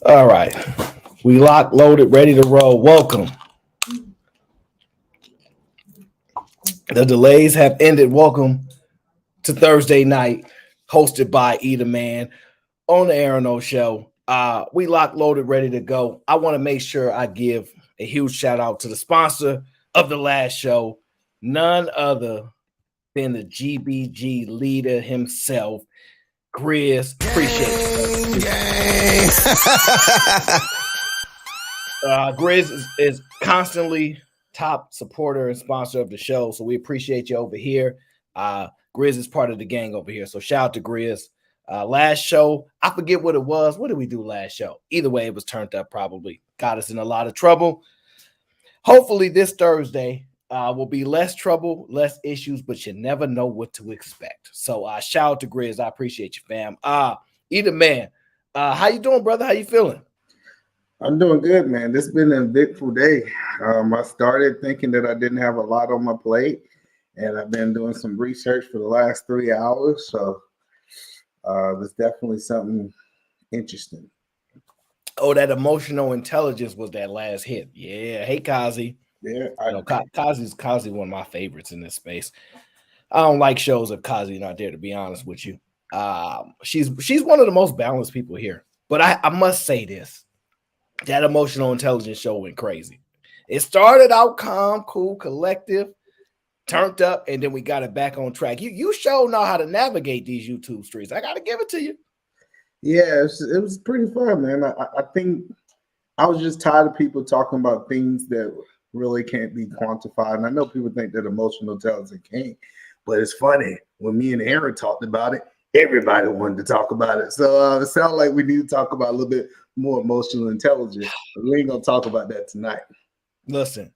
All right. We locked, loaded, ready to roll. Welcome. The delays have ended. Welcome to Thursday night, hosted by Eat Man on the Arano Show. We locked, loaded, ready to go. I want to make sure I give a huge shout out to the sponsor of the last show, none other than the GBG leader himself, Grizz. Appreciate you. Gang. Grizz is constantly top supporter and sponsor of the show, so we appreciate you over here. Grizz is part of the gang over here, so shout out to Grizz. Last show, I forget what it was. What did we do last show? Either way, it was turned up, probably got us in a lot of trouble. Hopefully this Thursday will be less trouble, less issues, but you never know what to expect. So shout out to Grizz. I appreciate you, fam. Either man, how you doing, brother? How you feeling? I'm doing good, man. This has been an eventful day. I started thinking that I didn't have a lot on my plate, and I've been doing some research for the last 3 hours. So there's definitely something interesting. Oh, that emotional intelligence was that last hit. Yeah. Hey, Kazi. Yeah, Kazi's one of my favorites in this space. I don't like shows if Kazi not there, to be honest with you. She's one of the most balanced people here. But I must say this. That emotional intelligence show went crazy. It started out calm, cool, collective, turned up, and then we got it back on track. You sure know how to navigate these YouTube streets. I got to give it to you. Yeah, it was pretty fun, man. I think I was just tired of people talking about things that really can't be quantified. And I know people think that emotional intelligence can't, but it's funny. When me and Aaron talked about it, everybody wanted to talk about it. So it sounds like we need to talk about a little bit more emotional intelligence. But we ain't gonna talk about that tonight. Listen,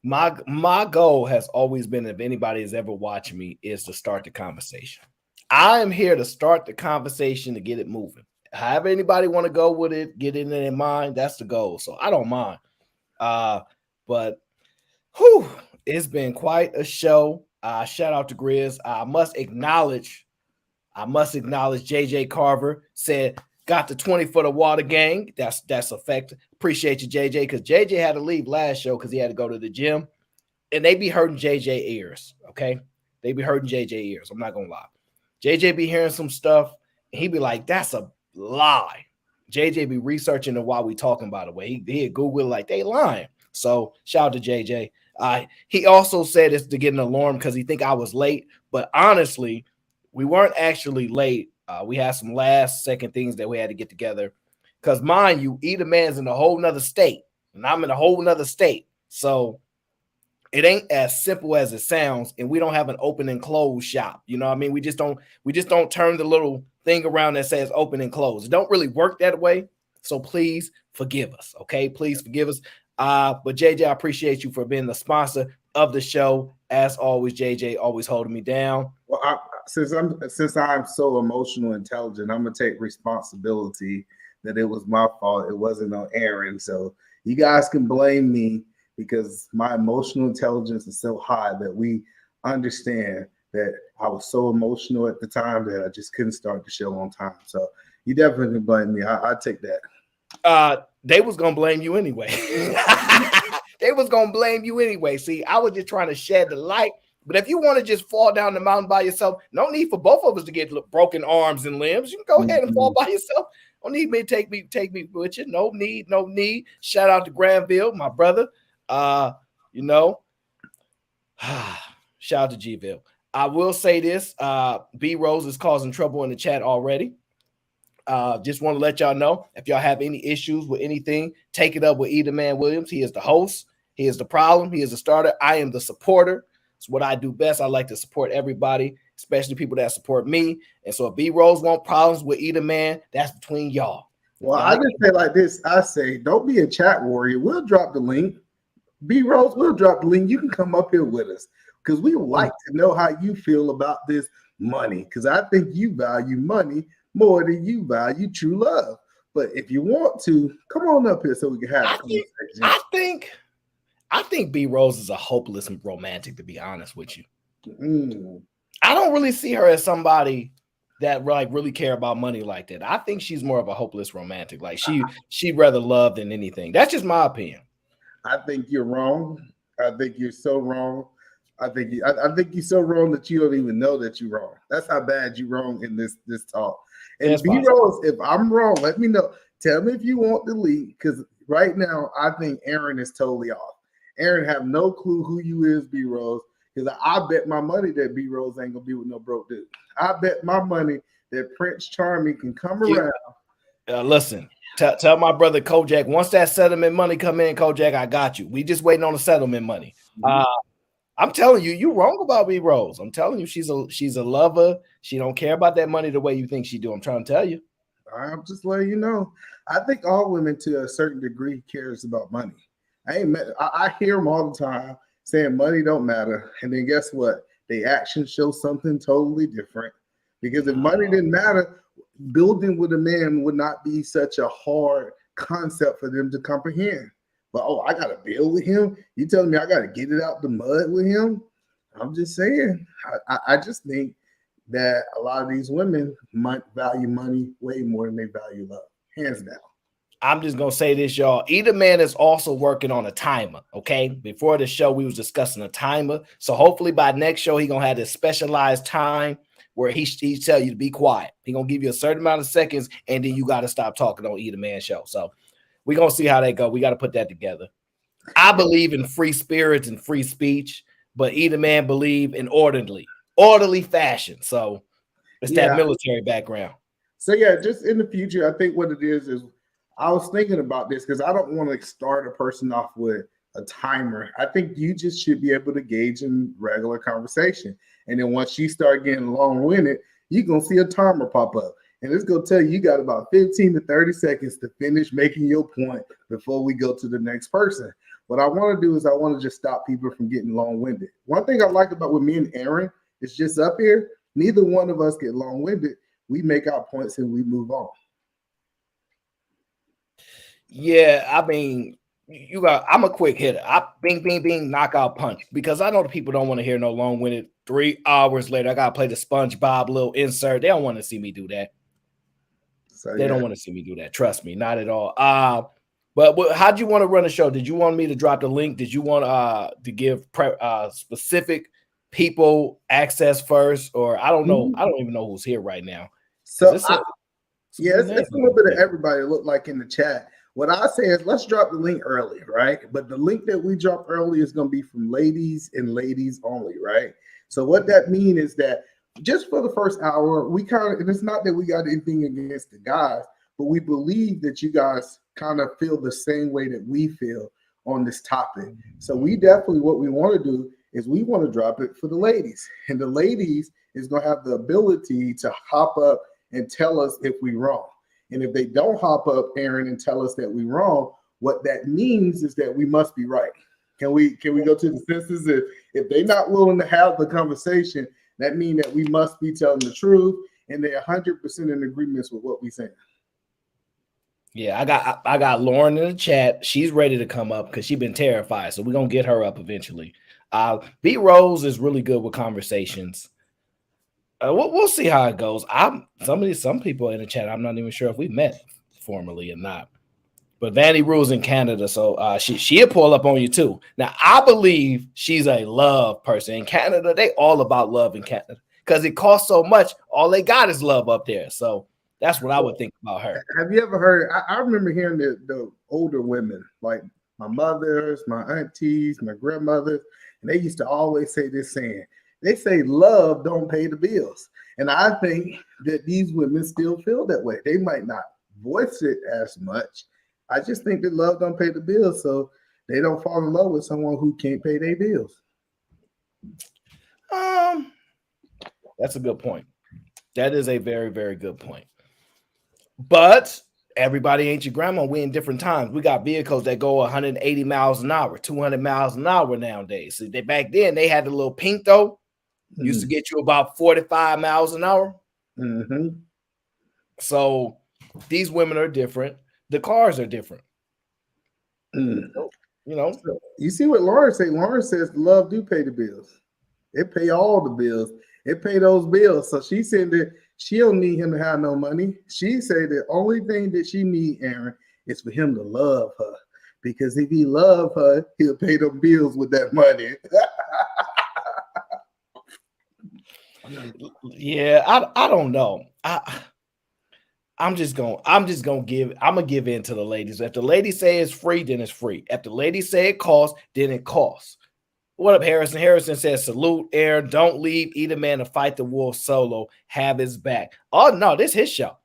my goal has always been, if anybody has ever watched me, is to start the conversation. I am here to start the conversation to get it moving. However anybody want to go with it, get it in their mind, that's the goal. So I don't mind. But it's been quite a show. Shout out to Grizz. I must acknowledge JJ Carver said, got the 20 foot of water gang. That's effective. Appreciate you, JJ, because JJ had to leave last show because he had to go to the gym. And they be hurting JJ ears, okay? They be hurting JJ ears. I'm not going to lie. JJ be hearing some stuff, and he be like, that's a lie. JJ be researching it while we talking, by the way. He Google like, they lying. So shout out to JJ. He also said it's to get an alarm because he think I was late. But honestly, we weren't actually late. We had some last second things that we had to get together. Because mind you, either man's in a whole nother state, and I'm in a whole nother state. So it ain't as simple as it sounds, and we don't have an open and close shop. You know what I mean? We just don't turn the little thing around that says open and close. It don't really work that way. So please forgive us. Okay. Please forgive us. But JJ, I appreciate you for being the sponsor of the show. As always, JJ always holding me down. Well, since I'm so emotional intelligent, I'm gonna take responsibility that it was my fault. It wasn't on Aaron. So you guys can blame me because my emotional intelligence is so high that we understand that I was so emotional at the time that I just couldn't start the show on time. So you definitely blame me. I take that. They was gonna blame you anyway. They was gonna blame you anyway. See, I was just trying to shed the light. But if you want to just fall down the mountain by yourself, no need for both of us to get broken arms and limbs. You can go ahead and fall by yourself. Don't need me to take me with you. No need. Shout out to Granville, my brother. Shout out to Gville. I will say this. B Rose is causing trouble in the chat already. Just want to let y'all know, if y'all have any issues with anything, take it up with Either Man Williams. He is the host. He is the problem. He is the starter. I am the supporter. It's what I do best. I like to support everybody, especially people that support me. And so if B Rose want problems with Either Man, that's between y'all. Well, I just say like this. I say, don't be a chat warrior. We'll drop the link. B Rose, we'll drop the link. You can come up here with us because we would like to know how you feel about this money, because I think you value money more than you value true love. But if you want to, come on up here so we can have a conversation. I think B Rose is a hopeless romantic, to be honest with you. I don't really see her as somebody that like really care about money like that. I think she's more of a hopeless romantic. Like she'd rather love than anything. That's just my opinion. I think you're wrong. I think you're so wrong. I think you're so wrong that you don't even know that you're wrong. That's how bad you're wrong in this talk. And That's B possible. Rose, if I'm wrong, let me know. Tell me if you want the lead, because right now I think Aaron is totally off. Aaron have no clue who you is, B Rose. Because I bet my money that B Rose ain't gonna be with no broke dude. I bet my money that Prince Charming can come around. Listen, tell my brother Kojak, once that settlement money come in, Kojak, I got you. We just waiting on the settlement money. I'm telling you, you wrong about B Rose. I'm telling you, she's a lover. She don't care about that money the way you think she do. I'm trying to tell you. I'm just letting you know. I think all women to a certain degree cares about money. I hear them all the time saying money don't matter. And then guess what? They actions show something totally different. Because if money didn't matter, building with a man would not be such a hard concept for them to comprehend. But I got to build with him. You telling me I got to get it out the mud with him? I'm just saying. I just think that a lot of these women might value money way more than they value love, hands down. I'm just gonna say this, y'all. Either man is also working on a timer. Okay, before the show, we was discussing a timer. So hopefully by next show, he gonna have this specialized time where he tell you to be quiet. He gonna give you a certain amount of seconds, and then you got to stop talking on Either Man show. So we gonna see how they go. We got to put that together. I believe in free spirits and free speech, but Either Man believe in orderly fashion. So it's that military background. So yeah, just in the future, I think what it is I was thinking about this because I don't want to start a person off with a timer. I think you just should be able to gauge in regular conversation. And then once you start getting long-winded, you're going to see a timer pop up. And it's going to tell you got about 15 to 30 seconds to finish making your point before we go to the next person. What I want to do is I want to just stop people from getting long-winded. One thing I like about with me and Aaron is just up here, neither one of us get long-winded. We make our points and we move on. Yeah, I mean, I'm a quick hitter. I bing, bing, bing, knockout punch, because I know the people don't want to hear no long-winded 3 hours later. I gotta play the SpongeBob little insert. They don't want to see me do that. They don't want to see me do that. Trust me, not at all. But how'd you want to run the show? Did you want me to drop the link? Did you want to give specific people access first, or I don't know? I don't even know who's here right now. So it's a little bit of everybody look like in the chat. What I say is let's drop the link early, right? But the link that we drop early is going to be from ladies and ladies only, right? So what that means is that just for the first hour, and it's not that we got anything against the guys, but we believe that you guys kind of feel the same way that we feel on this topic. So we definitely, what we want to do is we want to drop it for the ladies. And the ladies is going to have the ability to hop up and tell us if we're wrong. And if they don't hop up, Aaron, and tell us that we're wrong, what that means is that we must be right. Can we go to the census? If they're not willing to have the conversation, that means that we must be telling the truth, and they're 100% in agreement with what we're saying. Yeah, I got Lauren in the chat. She's ready to come up because she's been terrified. So we're gonna get her up eventually. B Rose is really good with conversations. We'll see how it goes. Some people in the chat, I'm not even sure if we met formally or not. But Vanny Rule's in Canada, so she'll pull up on you too. Now, I believe she's a love person. In Canada, they all about love in Canada because it costs so much. All they got is love up there. So that's what I would think about her. Have you ever heard? I remember hearing the older women, like my mothers, my aunties, my grandmothers, and they used to always say this saying. They say love don't pay the bills. And I think that these women still feel that way. They might not voice it as much. I just think that love don't pay the bills, so they don't fall in love with someone who can't pay their bills. That's a good point. That is a very, very good point. But everybody ain't your grandma. We in different times. We got vehicles that go 180 miles an hour, 200 miles an hour nowadays. So back then, they had the little Pinto. Used to get you about 45 miles an hour. Mm-hmm. So these women are different. The cars are different. So, So you see what Lauren said? Lauren says love do pay the bills. It pay all the bills. It pay those bills. So she said that She don't need him to have no money. She say the only thing that she need, Aaron, is for him to love her. Because if he love her, he'll pay them bills with that money. Yeah, I don't know. I'm gonna give in to the ladies. If the ladies say it's free, then it's free. If the ladies say it costs, then it costs. What up, Harrison? Harrison says, salute, Aaron. Don't leave either man to fight the wolf solo. Have his back. Oh no, this is his show.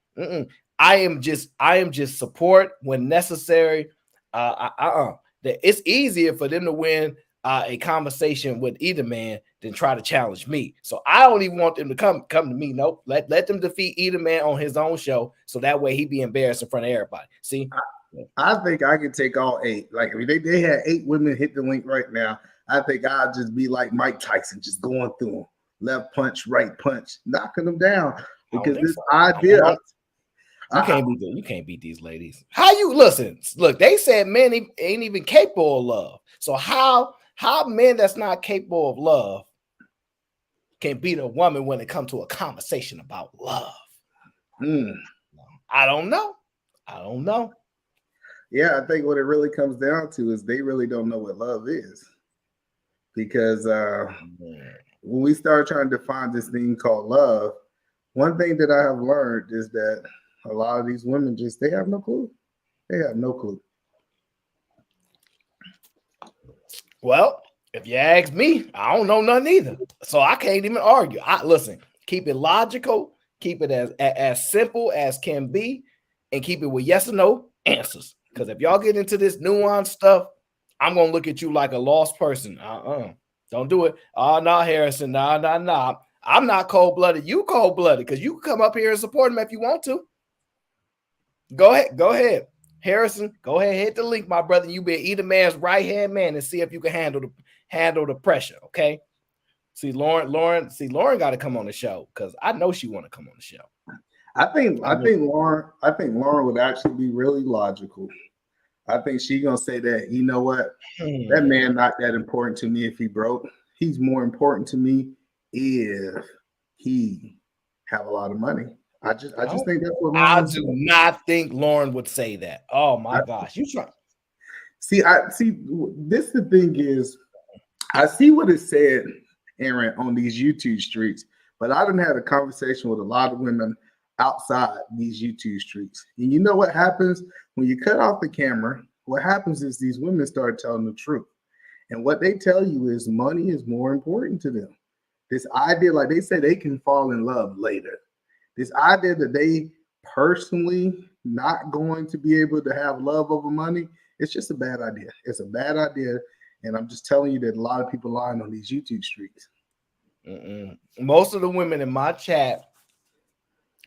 I am just support when necessary. It's easier for them to win a conversation with either man than try to challenge me. So I don't even want them to come to me. Nope. Let them defeat either man on his own show, so that way he be embarrassed in front of everybody. See, I think I could take all 8. Like if they had 8 women hit the link right now, I think I'd just be like Mike Tyson, just going through them, left punch, right punch, knocking them down. Because this idea, you can't beat these ladies. How you listen? Look, they said men ain't even capable of love. So how men that's not capable of love can beat a woman when it comes to a conversation about love? I don't know. Yeah, I think what it really comes down to is they really don't know what love is. Because when we start trying to define this thing called love, one thing that I have learned is that a lot of these women they have no clue. They have no clue. Well, if you ask me, I don't know nothing either. So I can't even argue. Listen, keep it logical, keep it as simple as can be, and keep it with yes or no answers. Because if y'all get into this nuanced stuff, I'm gonna look at you like a lost person. Don't do it. Oh no, Harrison. Nah. I'm not cold-blooded. You cold-blooded, because you can come up here and support him if you want to. Go ahead. Harrison, go ahead, hit the link, my brother. You be either man's right-hand man and see if you can handle the pressure. Okay. See, Lauren got to come on the show, because I know she want to come on the show. I think Lauren would actually be really logical. I think she's gonna say that, you know what, that man not that important to me if he broke. He's more important to me if he have a lot of money. I just think that's what I do not think Lauren would say that. Oh my gosh, you try. See, this the thing is, I see what it said, Aaron, on these YouTube streets, but I done had a conversation with a lot of women outside these YouTube streets. And you know what happens when you cut off the camera? What happens is these women start telling the truth. And what they tell you is money is more important to them. This idea, like they say, they can fall in love later. This idea that they personally not going to be able to have love over money, it's just a bad idea. It's a bad idea. And I'm just telling you that a lot of people lying on these YouTube streets. Most of the women in my chat,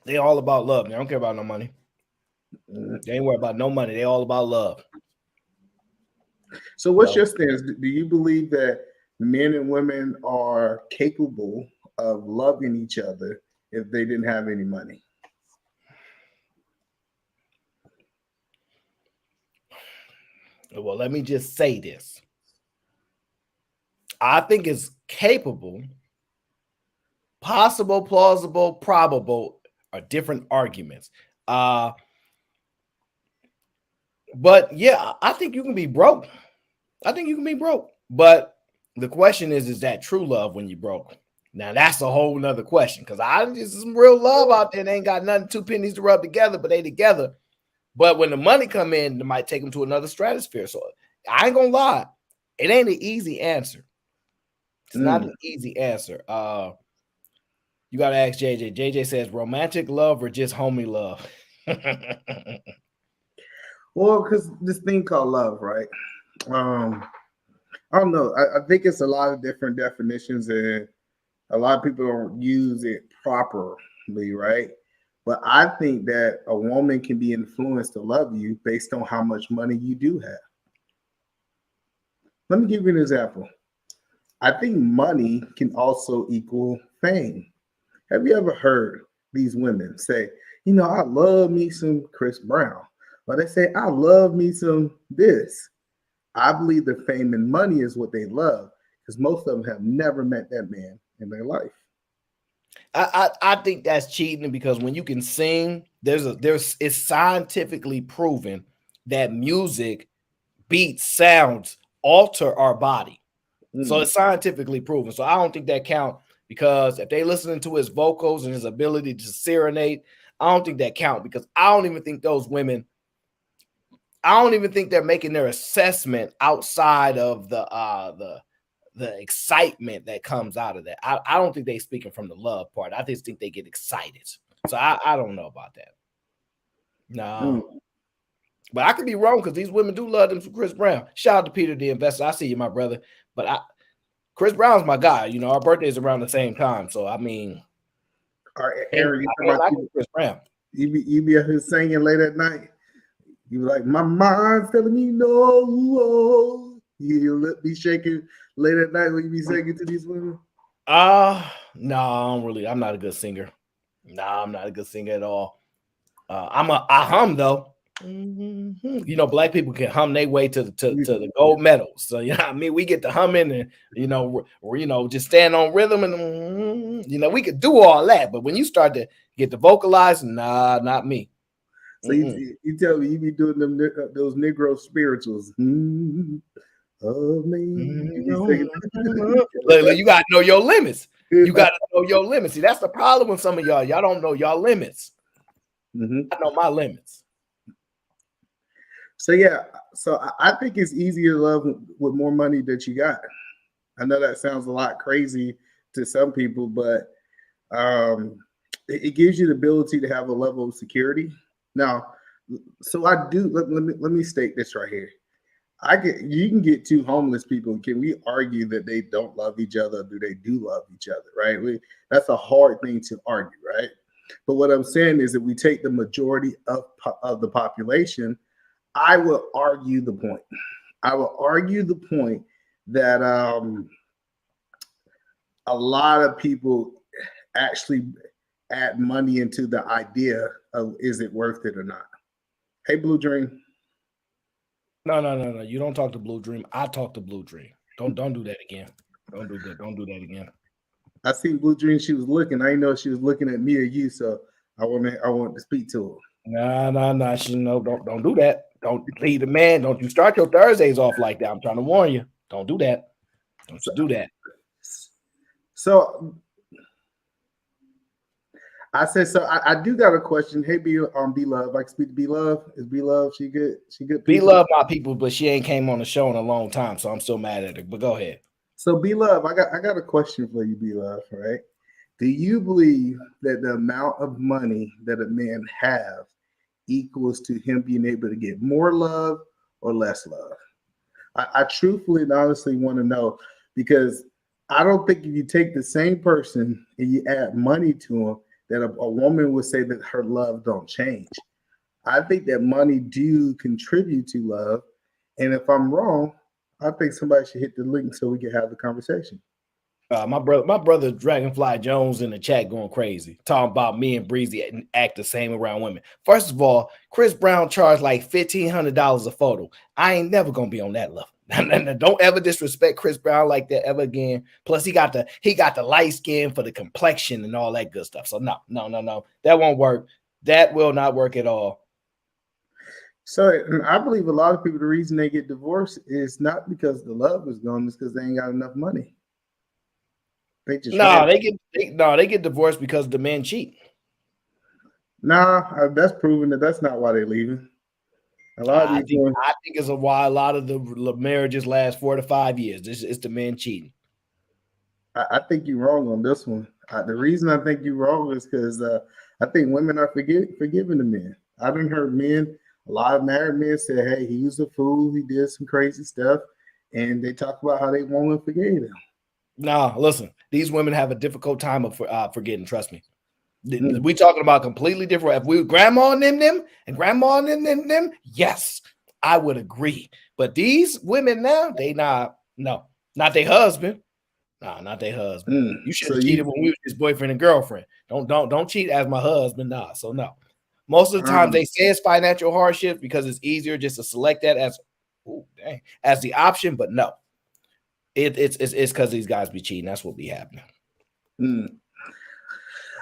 they all about love. They don't care about no money. They ain't worried about no money. They all about love. So what's your stance? Do you believe that men and women are capable of loving each other if they didn't have any money? Well, let me just say this. I think it's capable. Possible, plausible, probable are different arguments. But yeah, I think you can be broke. But the question is that true love when you broke? Now that's a whole nother question, because there's some real love out there. They ain't got nothing, 2 pennies to rub together, but they together. But when the money come in, it might take them to another stratosphere. So I ain't gonna lie, it ain't an easy answer. It's not an easy answer. You gotta ask JJ. JJ says romantic love or just homie love. Well, because this thing called love, right? I don't know. I think it's a lot of different definitions, and a lot of people don't use it properly, right? But I think that a woman can be influenced to love you based on how much money you do have. Let me give you an example. I think money can also equal fame. Have you ever heard these women say, you know, I love me some Chris Brown, or they say, I love me some this? I believe that fame and money is what they love, because most of them have never met that man in their life. I think that's cheating because when you can sing, it's scientifically proven that music, beats, sounds alter our body. So it's scientifically proven. So I don't think that count because if they listening to his vocals and his ability to serenade, I don't think that count because I don't even think those women, I don't even think they're making their assessment outside of the excitement that comes out of that. I don't think they speaking from the love part. I just think they get excited. So I don't know about that. No. But I could be wrong because these women do love them some Chris Brown. Shout out to Peter the Investor. I see you, my brother. But Chris Brown's my guy. You know, our birthday's around the same time. So I mean, all right, Aaron, Chris Brown. You be up here singing late at night. You be like, my mind's telling me no. You be shaking late at night when you be singing to these women. No, I don't really. I'm not a good singer. No, I'm not a good singer at all. I hum though. You know, black people can hum their way to the gold medals. So you know what I mean, we get to humming and we're just stand on rhythm and we could do all that. But when you start to get to vocalize, nah, not me. So you tell me you be doing those Negro spirituals. Of me. Look, you gotta know your limits. You gotta know your limits. See, that's the problem with some of y'all. Y'all don't know y'all limits. I know my limits. So yeah, so I think it's easier to love with more money that you got. I know that sounds a lot crazy to some people, but it gives you the ability to have a level of security. Now, so I do. Let me state this right here. You can get two homeless people. Can we argue that they don't love each other? Or do they do love each other? Right? That's a hard thing to argue, right? But what I'm saying is that we take the majority of the population. I will argue the point. I will argue the point that a lot of people actually add money into the idea of is it worth it or not. Hey, Blue Dream. No. You don't talk to Blue Dream. I talk to Blue Dream. Don't do that again. Don't do that again. I seen Blue Dream. She was looking. I didn't know she was looking at me or you. So I want to speak to her. Nah. She don't do that. Don't leave the man. Don't you start your Thursdays off like that. I'm trying to warn you. Don't do that. Don't do that. So I said, so I do got a question. Hey, B Love. I can speak to B Love. Is B Love? She good? She good? B Love my people, but she ain't came on the show in a long time, so I'm still mad at her. But go ahead. So B Love, I got a question for you, B Love. Right? Do you believe that the amount of money that a man has equals to him being able to get more love or less love? I truthfully and honestly want to know, because I don't think if you take the same person and you add money to him, that a woman would say that her love don't change. I think that money do contribute to love. And if I'm wrong, I think somebody should hit the link so we can have the conversation. My brother Dragonfly Jones in the chat going crazy, talking about me and Breezy act the same around women. First of all, Chris Brown charged like $1,500 a photo. I ain't never gonna be on that level. Don't ever disrespect Chris Brown like that ever again. Plus, he got the light skin for the complexion and all that good stuff. So no, that won't work. That will not work at all. So I believe a lot of people, the reason they get divorced is not because the love is gone, it's because they ain't got enough money. They get divorced because the men cheat. Nah, that's proven that's not why they're leaving. I think it's why a lot of the marriages last 4 to 5 years. It's the men cheating. I think you're wrong on this one. The reason I think you're wrong is because I think women are forgiving the men. I've heard men, a lot of married men say, hey, he was a fool. He did some crazy stuff. And they talk about how they woman forgave him. Nah, listen, these women have a difficult time of forgetting. Trust me. We talking about completely different. If we were grandma and them and grandma and them, yes, I would agree. But these women now, not their husband. Nah, not their husband. You should have cheated when we were his boyfriend and girlfriend. Don't cheat as my husband. Nah, so no. Most of the time they say it's financial hardship because it's easier just to select that as the option, but no. It's because these guys be cheating. That's what be happening.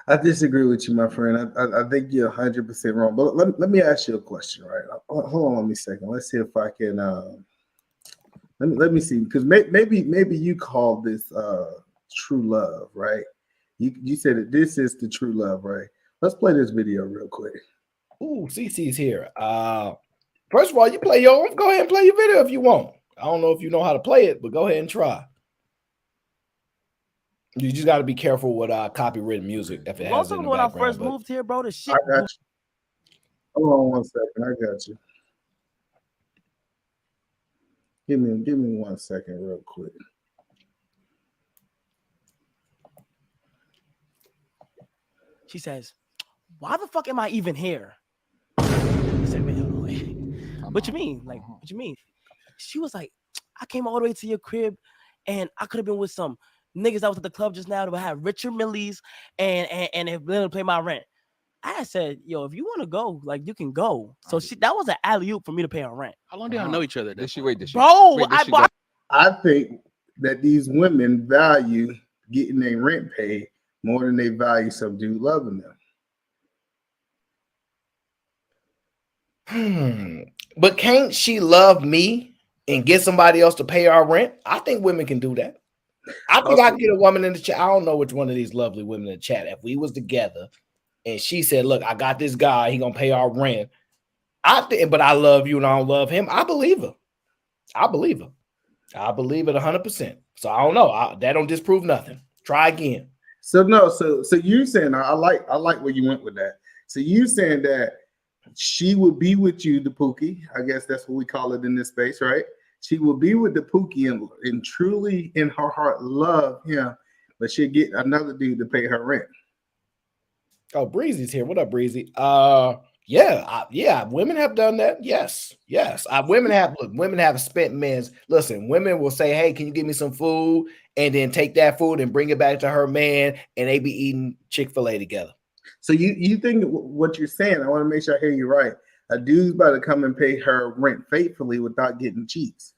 I disagree with you, my friend. I think you're 100% wrong. But let me ask you a question, right? Hold on, let me a second. Let's see if I can. Let me see, because maybe you call this true love, right? You said that this is the true love, right? Let's play this video real quick. Ooh, CC's here. First of all, you play your own. Go ahead and play your video if you want. I don't know if you know how to play it, but go ahead and try. You just got to be careful with copyrighted music if it has it in the when background. I first moved here, bro, the shit. I got you. Hold on 1 second. I got you. Give me 1 second, real quick. She says, "Why the fuck am I even here?" I said, "What you mean? Like, what you mean?" She was like, "I came all the way to your crib, and I could have been with some niggas that was at the club just now that would have Richard Millies and if they play my rent." I said, "Yo, if you want to go, like you can go." So that was an alley-oop for me to pay her rent. How long do y'all know each other? Bro, I think that these women value getting their rent paid more than they value some dude loving them. But can't she love me and get somebody else to pay our rent? I think women can do that. I think I can get a woman in the chat. I don't know which one of these lovely women in the chat. If we was together and she said, "Look, I got this guy. He gonna pay our rent." I think, but I love you and I don't love him. I believe her. I believe her. I believe it 100%. So I don't know. That don't disprove nothing. Try again. So no. So you saying I like where you went with that. So you saying that she would be with you, the Pookie. I guess that's what we call it in this space, right? She will be with the Pookie and truly in her heart love him, but she'll get another dude to pay her rent. Oh, Breezy's here. What up, Breezy? Yeah, women have done that. Yes. Women have spent men's. Listen, women will say, "Hey, can you give me some food?" and then take that food and bring it back to her man, and they be eating Chick-fil-A together. So you think what you're saying? I want to make sure I hear you right. A dude's about to come and pay her rent faithfully without getting cheats.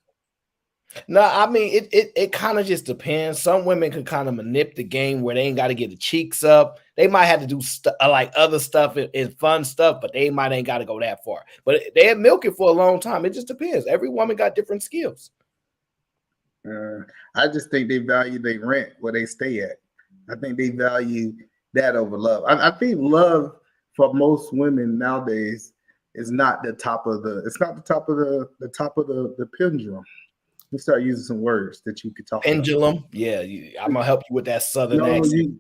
No, I mean it kind of just depends. Some women can kind of manipulate the game where they ain't got to get the cheeks up. They might have to do like other stuff and fun stuff, but they might ain't got to go that far. But they have milked it for a long time. It just depends. Every woman got different skills. I just think they value their rent where they stay at. I think they value that over love. I think love for most women nowadays is not the top of the. It's not the top of the pendulum. We start using some words that you could talk pendulum about. Yeah, I'm gonna help you with that southern accent.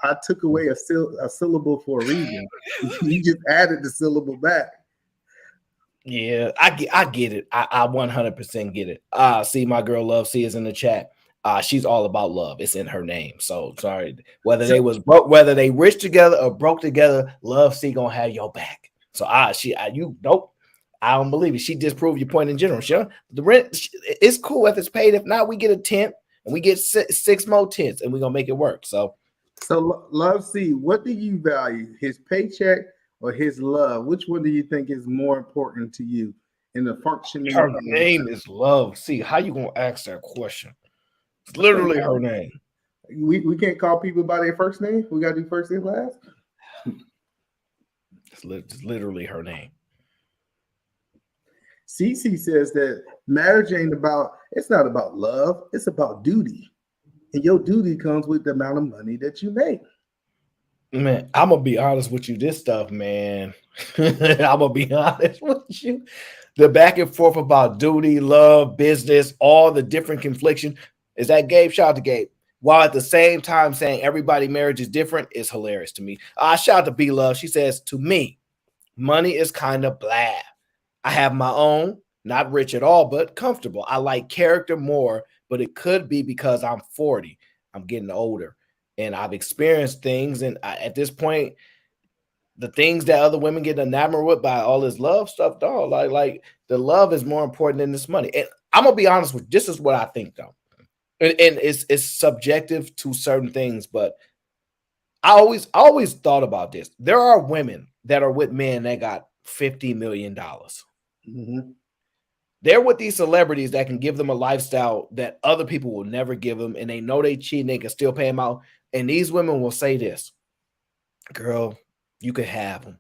I took away a syllable for a reason. You just added the syllable back. Yeah, I get it. I 100% get it. See, my girl Love C is in the chat. She's all about love. It's in her name. So sorry, whether they was broke, whether they rich together or broke together, Love C gonna have your back. So you nope. I don't believe it. She disproved your point in general. Sure, the rent it's cool if it's paid. If not, we get a tent and we get six more tents and we're gonna make it work. So Love C, what do you value? His paycheck or his love? Which one do you think is more important to you in the functioning? Her name is Love C. How you gonna ask that question? It's literally her name. We can't call people by their first name. We gotta do first and last. It's literally her name. CC says that marriage it's not about love, it's about duty. And your duty comes with the amount of money that you make. Man, I'm gonna be honest with you. This stuff, man. I'm gonna be honest with you. The back and forth about duty, love, business, all the different confliction. Is that Gabe? Shout out to Gabe. While at the same time saying everybody marriage is different is hilarious to me. Shout out to B Love. She says, to me, money is kind of blah. I have my own, not rich at all, but comfortable. I like character more, but it could be because I'm 40. I'm getting older and I've experienced things. And at this point, the things that other women get enamored with by all this love stuff, dog, like the love is more important than this money. And I'm going to be honest with you. This is what I think, though. And it's subjective to certain things, but I always thought about this. There are women that are with men that got $50 million. Mm-hmm. They're with these celebrities that can give them a lifestyle that other people will never give them, and they know they cheat and they can still pay them out. And these women will say this: girl, you can have them.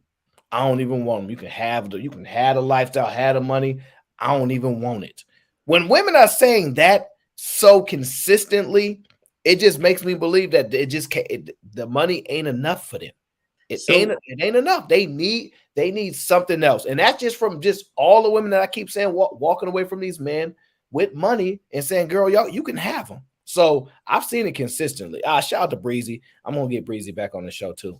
I don't even want them. You can have the lifestyle, have the money. I don't even want it. When women are saying that so consistently, it just makes me believe that it just can't, the money ain't enough for them. So It ain't enough. They need something else. And that's just from just all the women that I keep saying walking away from these men with money and saying, girl, y'all, you can have them. So I've seen it consistently. Shout out to Breezy. I'm gonna get Breezy back on the show too.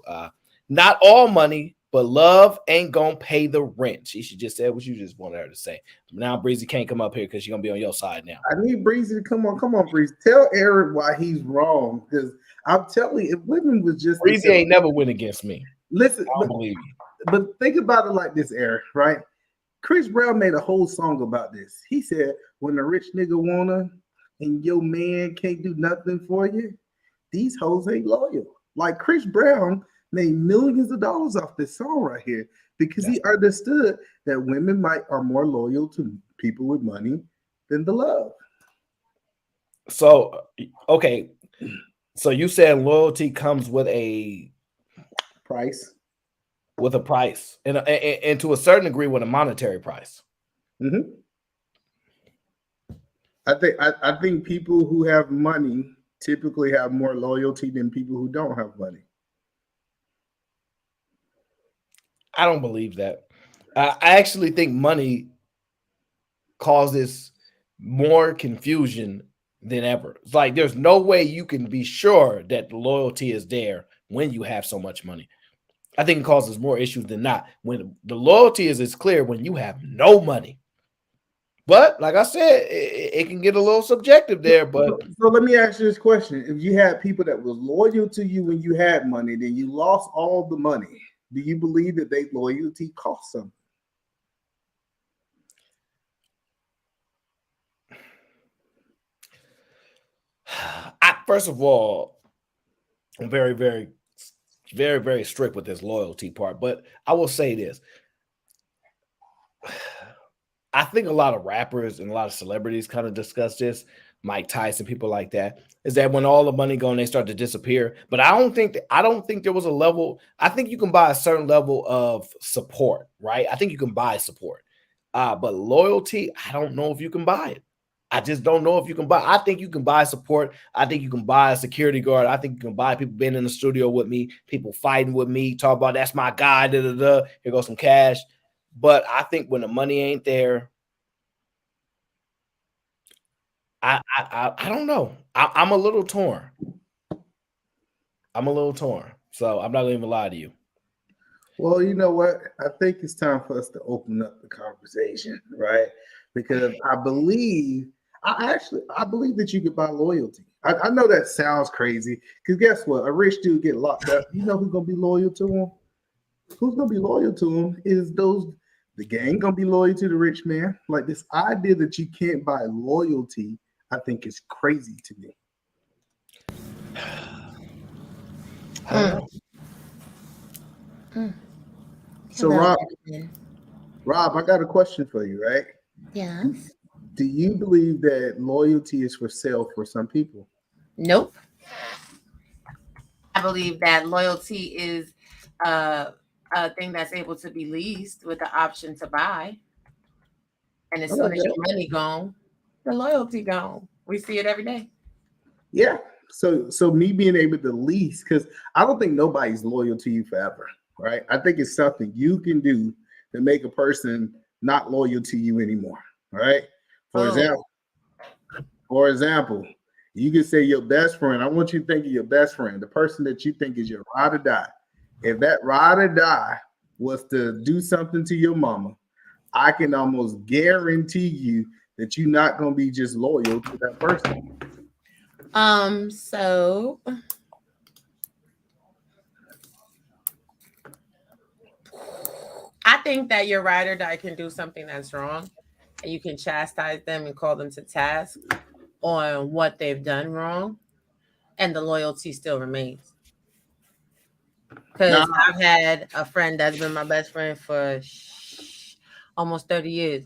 Not all money, but love ain't gonna pay the rent. She should just say what you just wanted her to say. Now Breezy can't come up here because she's gonna be on your side now. I need Breezy to come on, Breezy. Tell Eric why he's wrong. Because I'm telling you, if women was just Breezy ain't never win against me. Listen, I don't believe you. But think about it like this, Eric, right? Chris Brown made a whole song about this. He said, when a rich nigga wanna and your man can't do nothing for you, these hoes ain't loyal. Like Chris Brown made millions of dollars off this song right here because he understood that women are more loyal to people with money than the love. So, okay. So you said loyalty comes with a price, and to a certain degree with a monetary price. Mm-hmm. I think people who have money typically have more loyalty than people who don't have money. I don't believe that. I actually think money causes more confusion than ever. It's like there's no way you can be sure that the loyalty is there when you have so much money. I think it causes more issues than not. When the loyalty is clear when you have no money. But like I said, it can get a little subjective there. But so let me ask you this question: if you had people that was loyal to you when you had money, then you lost all the money, do you believe that their loyalty cost something? First of all, I'm very, very, very, very strict with this loyalty part. But I will say this. I think a lot of rappers and a lot of celebrities kind of discuss this, Mike Tyson, people like that, is that when all the money go and they start to disappear. But I don't think there was a level. I think you can buy a certain level of support, right? I think you can buy support. But loyalty, I don't know if you can buy it. I just don't know if you can buy. I think you can buy support. I think you can buy a security guard. I think you can buy people being in the studio with me, people fighting with me, talk about that's my guy. Da, da, da. Here goes some cash. But I think when the money ain't there, I don't know. I'm a little torn. So I'm not gonna even lie to you. Well, you know what? I think it's time for us to open up the conversation, right? Because I believe that you could buy loyalty. I know that sounds crazy because guess what? A rich dude get locked up. You know who's gonna be loyal to him? Who's gonna be loyal to him is the gang gonna be loyal to the rich man. Like this idea that you can't buy loyalty, I think is crazy to me. So Rob, I got a question for you, right? Yes. Do you believe that loyalty is for sale for some people? Nope. I believe that loyalty is a thing that's able to be leased with the option to buy. And as soon as your money gone, the loyalty gone. We see it every day. Yeah. So me being able to lease, because I don't think nobody's loyal to you forever, right? I think it's something you can do to make a person not loyal to you anymore, right? For example, you can say your best friend. I want you to think of your best friend, the person that you think is your ride or die. If that ride or die was to do something to your mama, I can almost guarantee you that you're not going to be just loyal to that person. So I think that your ride or die can do something that's wrong, and you can chastise them and call them to task on what they've done wrong, and the loyalty still remains. Because I've had a friend that's been my best friend for almost 30 years.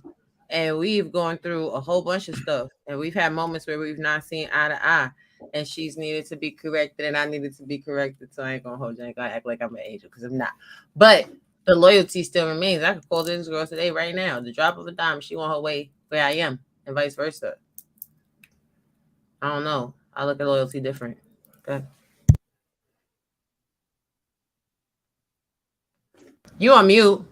And we've gone through a whole bunch of stuff. And we've had moments where we've not seen eye to eye. and she's needed to be corrected, and I needed to be corrected. So I ain't gonna hold you. I ain't gonna act like I'm an angel because I'm not. But the loyalty still remains. I could call this girl today, right now, the drop of a dime. She on her way where I am, and vice versa. I don't know. I look at loyalty different. Okay. You on mute.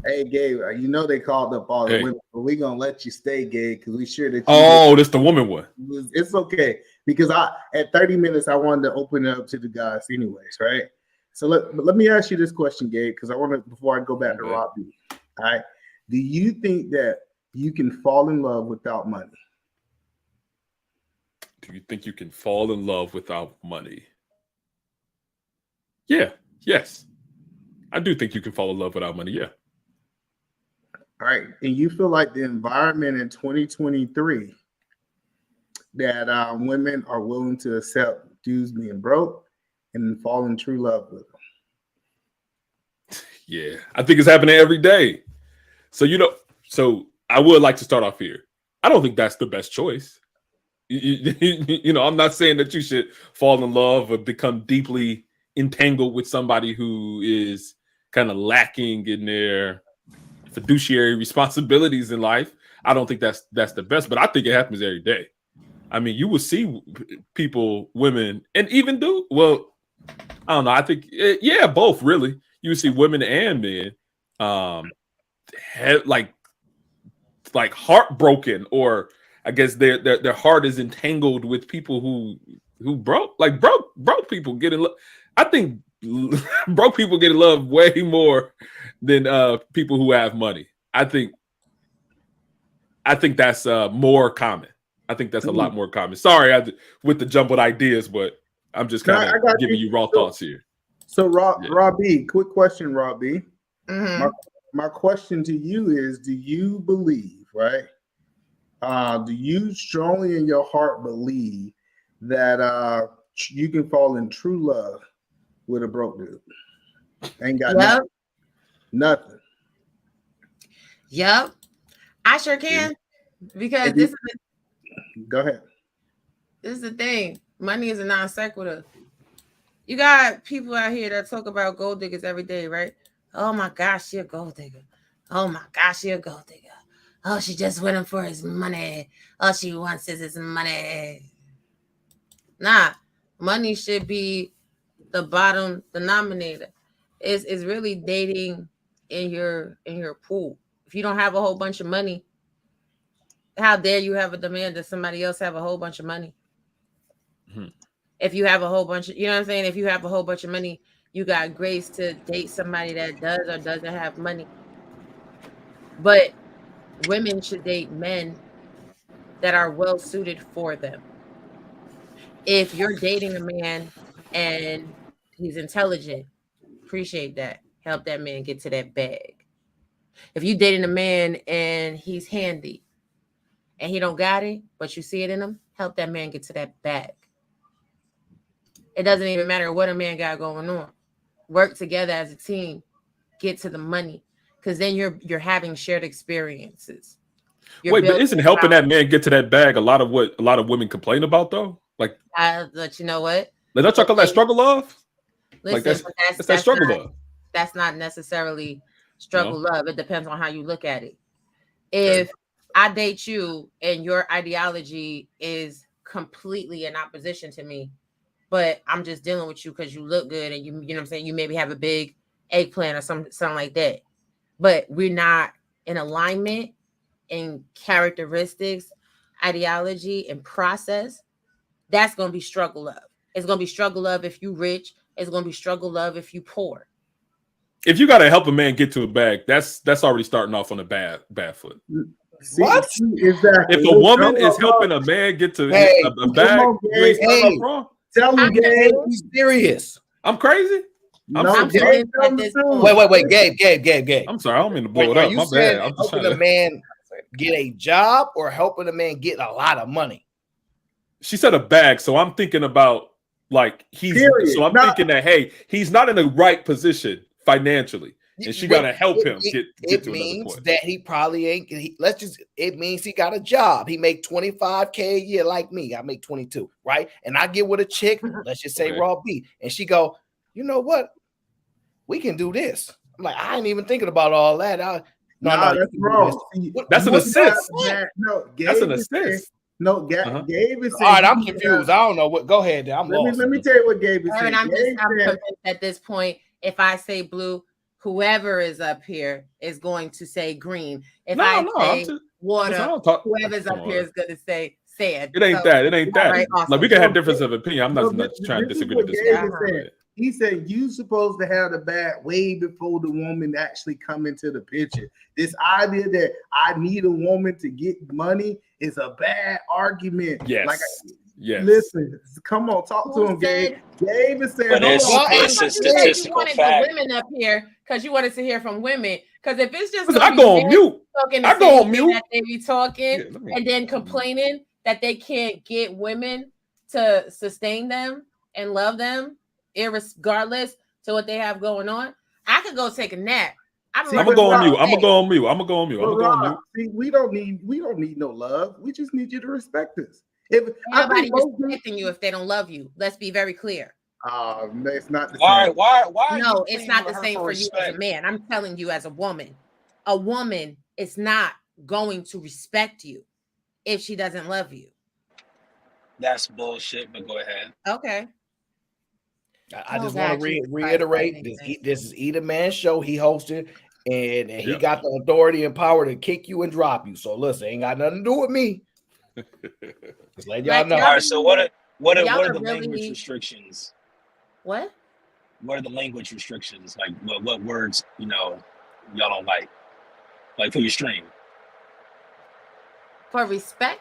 Hey, Gabe, you know they called up all the women, but we're going to let you stay, Gabe, because we sure that you that's the woman one. It's okay, because at 30 minutes, I wanted to open it up to the guys anyways, right? So let me ask you this question, Gabe, because I want to, before I go back to Rob B. All right. Do you think that you can fall in love without money? Do you think you can fall in love without money? Yeah. Yes. I do think you can fall in love without money. Yeah. All right. And you feel like the environment in 2023 that women are willing to accept dudes being broke and fall in true love with them? Yeah. I think it's happening every day. So, so I would like to start off here. I don't think that's the best choice. I'm not saying that you should fall in love or become deeply entangled with somebody who is kind of lacking in their fiduciary responsibilities in life. I don't think that's the best, but I think it happens every day. I mean, you will see people, women, and even I don't know. I think, both really. You see women and men have like heartbroken, or I guess their heart is entangled with people who broke people get in love. I think broke people get in love way more than people who have money. I think that's more common. I think that's a lot more common. Sorry with the jumbled ideas, but I'm just kind of giving you raw thoughts here. So Rob B, quick question, Rob B. Mm-hmm. My question to you is, do you believe, right? Do you strongly in your heart believe that you can fall in true love with a broke dude? Ain't got nothing. Yep. I sure can. Because go ahead. This is the thing. Money is a non sequitur. You got people out here that talk about gold diggers every day, right? Oh my gosh, she a gold digger. Oh my gosh, she a gold digger. Oh, she just with him for his money. All she wants is his money. Nah, money should be the bottom denominator. It's really dating in your pool. If you don't have a whole bunch of money, how dare you have a demand that somebody else have a whole bunch of money? Mm-hmm. If you have a whole bunch of, you know what I'm saying? If you have a whole bunch of money, you got grace to date somebody that does or doesn't have money. But women should date men that are well suited for them. If you're dating a man and he's intelligent, appreciate that. Help that man get to that bag. If you dating a man and he's handy and he don't got it, but you see it in him, help that man get to that bag. It doesn't even matter what a man got going on. Work together as a team, get to the money, because then you're having shared experiences. But isn't helping that man get to that bag a lot of what a lot of women complain about though? Like, but you know what? Let's talk about that struggle love. Listen, like that's that struggle love. That's not necessarily struggle love. It depends on how you look at it. If I date you and your ideology is completely in opposition to me, but I'm just dealing with you because you look good and you know what I'm saying, you maybe have a big eggplant or something like that, but we're not in alignment in characteristics, ideology, and process, that's going to be struggle love. It's going to be struggle love if you rich. It's going to be struggle love if you poor. If you got to help a man get to a bag, that's already starting off on a bad foot. What? Exactly. If a woman is helping a man get to a bag, you ain't starting off wrong. Tell me, Gabe. He's serious. I'm crazy. I'm Gabe. Wait, Gabe. I'm sorry, I don't mean to blow it up. My bad. I'm just helping a man get a job or helping a man get a lot of money? She said a bag, so I'm thinking about like thinking that, hey, he's not in the right position financially. and she got to help him get to another means point. that he probably ain't. It means he got a job. He make $25K a year like me. I make 22, right? And I get with a chick. Let's just say Raw B, and she go, you know what? We can do this. I'm like, I ain't even thinking about all that. No, that's wrong. That's an assist. No, that's an assist. No, Gabe is saying. All right, I'm confused. I don't know what. Go ahead. I'm lost. Let me tell you what Gabe is saying. I'm convinced at this point. If I say blue, whoever is up here is going to say green. If I say water, whoever's up here is going to say sand. It ain't that. It ain't that. Right, awesome. Like we can have difference of opinion. I'm not trying to disagree with this. He said you supposed to have the bag way before the woman actually come into the picture. This idea that I need a woman to get money is a bad argument. Yes. Yes. Listen, come on, talk to him, Gabe. Gabe is saying, it's a statistical fact. Women up here because you wanted to hear from women. Because if it's just I go on mute. I go on mute. That they be talking and then complaining that they can't get women to sustain them and love them, irregardless to what they have going on. I could go take a nap. I'm gonna go on mute. See, we don't need no love. We just need you to respect us. If nobody's respecting you if they don't love you, let's be very clear. It's not the same. Why? No, it's not the same for you as a man. I'm telling you, as a woman is not going to respect you if she doesn't love you. That's bullshit. But go ahead. Okay. I just want to reiterate this is Eat a Man show. He hosted, and he got the authority and power to kick you and drop you. So listen, ain't got nothing to do with me. Just let y'all know. All right. So what are the language restrictions? What? What are the language restrictions? Like what words y'all don't like for your stream? For respect?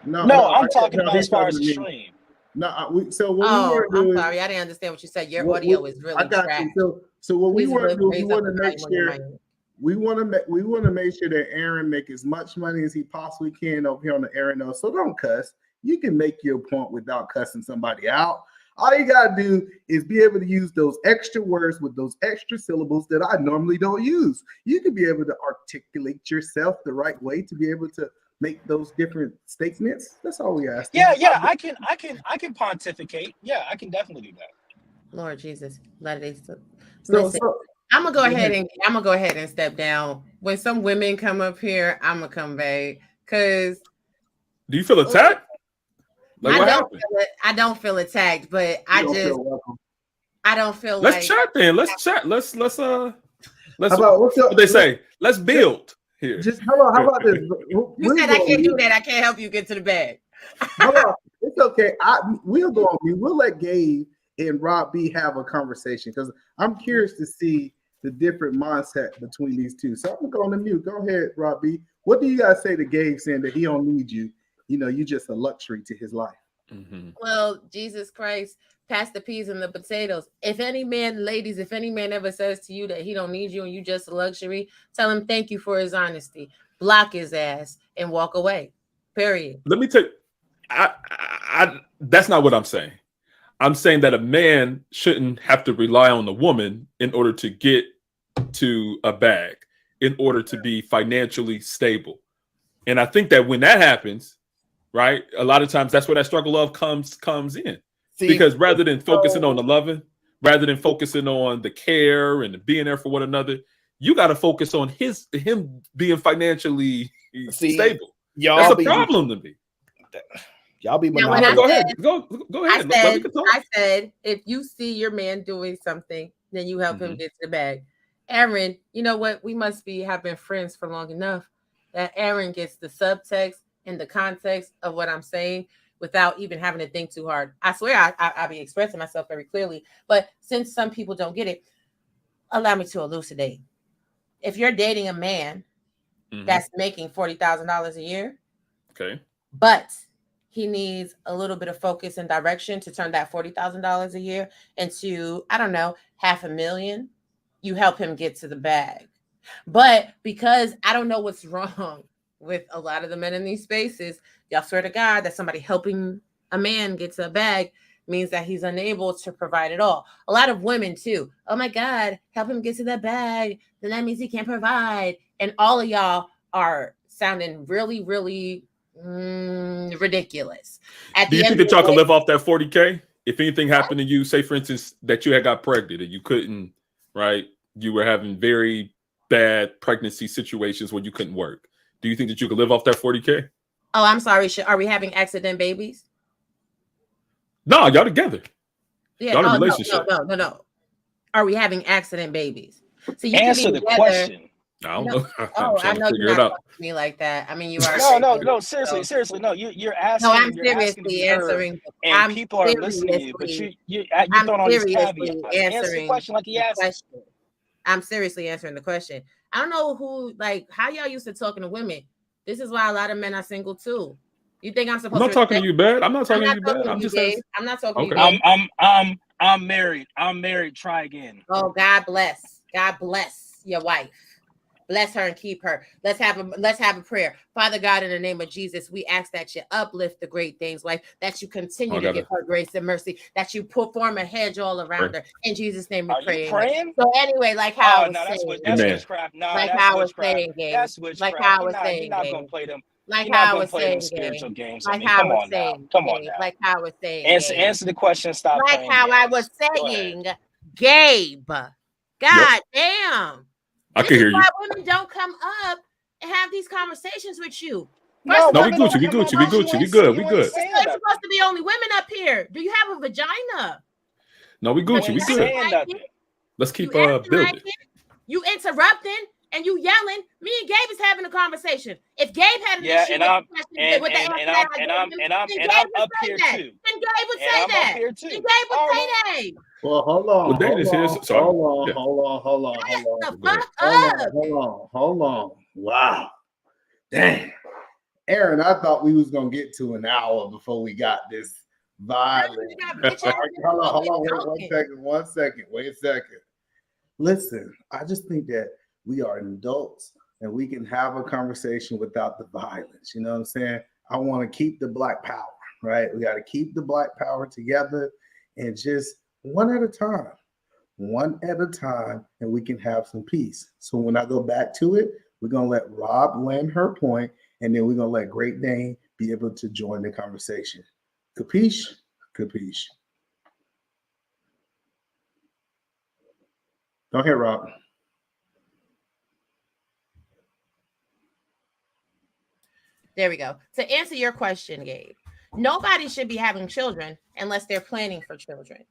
No, I'm talking about as far as the stream. I'm sorry, I didn't understand what you said. Your audio is really trash. So what we want to do, we want to make sure that Aaron make as much money as he possibly can over here on the Aaron. So don't cuss. You can make your point without cussing somebody out. All you gotta do is be able to use those extra words with those extra syllables that I normally don't use. You can be able to articulate yourself the right way to be able to make those different statements. That's all we ask. Yeah, I can pontificate. Yeah, I can definitely do that. Lord Jesus, I'm gonna go ahead and step down. When some women come up here, I'm gonna come back. Cause do you feel attacked? Like I don't feel attacked, but I don't feel. Let's chat then. Let's chat. Let's what they say. Let's build. Here. Just how about this? You said I can't do that. I can't help you get to the bag. It's okay. We'll go on mute. We'll let Gabe and Rob B have a conversation because I'm curious to see the different mindset between these two. So I'm gonna go on the mute. Go ahead, Rob B. What do you guys say to Gabe saying that he don't need you? You're just a luxury to his life. Mm-hmm. Well, Jesus Christ, pass the peas and the potatoes. If any man ever says to you that he don't need you and you just a luxury, tell him thank you for his honesty. Block his ass and walk away. Period. Let me tell you, that's not what I'm saying. I'm saying that a man shouldn't have to rely on a woman in order to get to a bag, in order to be financially stable. And I think that when that happens, right, a lot of times that's where that struggle of comes in. Because rather than focusing on the loving, rather than focusing on the care and the being there for one another, you got to focus on him being financially stable. That's a problem to me. Y'all be go ahead. I said, if you see your man doing something, then you help him get to the bag. Aaron, you know what? We must have been friends for long enough that Aaron gets the subtext and the context of what I'm saying without even having to think too hard. I swear I'll be expressing myself very clearly. But since some people don't get it, allow me to elucidate. If you're dating a man that's making $40,000 a year, okay, but he needs a little bit of focus and direction to turn that $40,000 a year into, I don't know, $500,000, you help him get to the bag. But because I don't know what's wrong with a lot of the men in these spaces, y'all swear to God that somebody helping a man get to a bag, means that he's unable to provide it all. A lot of women too. Oh my God, help him get to that bag. Then that means he can't provide. And all of y'all are sounding really, really ridiculous. Do you think that y'all can live off that 40K? If anything happened to you, say for instance that you had got pregnant and you couldn't, right? You were having very bad pregnancy situations where you couldn't work. Do you think that you could live off that 40K? Oh, I'm sorry. Are we having accident babies? No, y'all together. Yeah. Y'all in a relationship. No. Are we having accident babies? So you Answer the question. I don't know. Oh, I know you're not talking to me like that. I mean, you are. No. Seriously. No, you're asking. No, I'm you're seriously answering. And people are listening to you, but you throwing all these caveats. Answer the question like he asked. I'm seriously answering the question. I don't know how y'all used to talking to women. This is why a lot of men are single too. You think I'm supposed? I'm not talking to you bad. I'm not talking to you bad. I'm not talking to okay. you. I'm married. I'm married. Try again. Oh, God bless. God bless your wife. Bless her and keep her. Let's have a prayer. Father God, in the name of Jesus, we ask that you uplift the great things, wife, that you continue to give her grace and mercy, that you form a hedge all around her. In Jesus' name we pray. You praying? So anyway, like how I was saying. That's witchcraft. No, like that's how I was witchcraft. saying, Gabe. That's witchcraft. Like how I was saying, you're not gonna play them. Like you're how not I gonna was play saying, them spiritual games. Like I mean, how come I was on saying, now. Come on now. Like how I was saying. Answer the question. Stop. Like how I was saying, Gabe. God damn. I can hear you. Why women don't come up and have these conversations with you? No, we Gucci. We good. It's supposed to be only women up here. Do you have a vagina? No, we Gucci. We good. Let's keep building. You interrupting and you yelling. Me and Gabe is having a conversation. If Gabe had an issue and I'm up here too. Then Gabe would say that. Then Gabe would say that. Well, hold on. Hold on. Wow. Damn. Aaron, I thought we was gonna get to an hour before we got this violent. Hold on. One second. Wait a second. Listen, I just think that we are adults and we can have a conversation without the violence. You know what I'm saying? I want to keep the Black power, right? We got to keep the Black power together and just one at a time, and we can have some peace. So when I go back to it, we're going to let Rob land her point, and then we're going to let Great Dane be able to join the conversation. Capiche? Capiche. Go ahead, Rob. There we go. To answer your question, Gabe, nobody should be having children unless they're planning for children.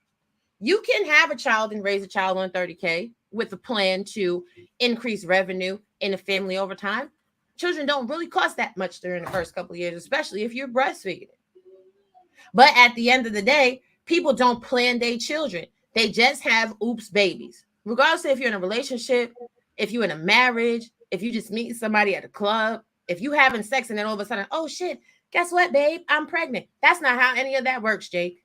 You can have a child and raise a child on 30K with a plan to increase revenue in a family over time. Children don't really cost that much during the first couple of years, especially if you're breastfeeding. But at the end of the day, people don't plan their children. They just have oops babies. Regardless of if you're in a relationship, if you're in a marriage, if you just meet somebody at a club, if you having sex and then all of a sudden, oh shit, guess what, babe? I'm pregnant. That's not how any of that works, Jake.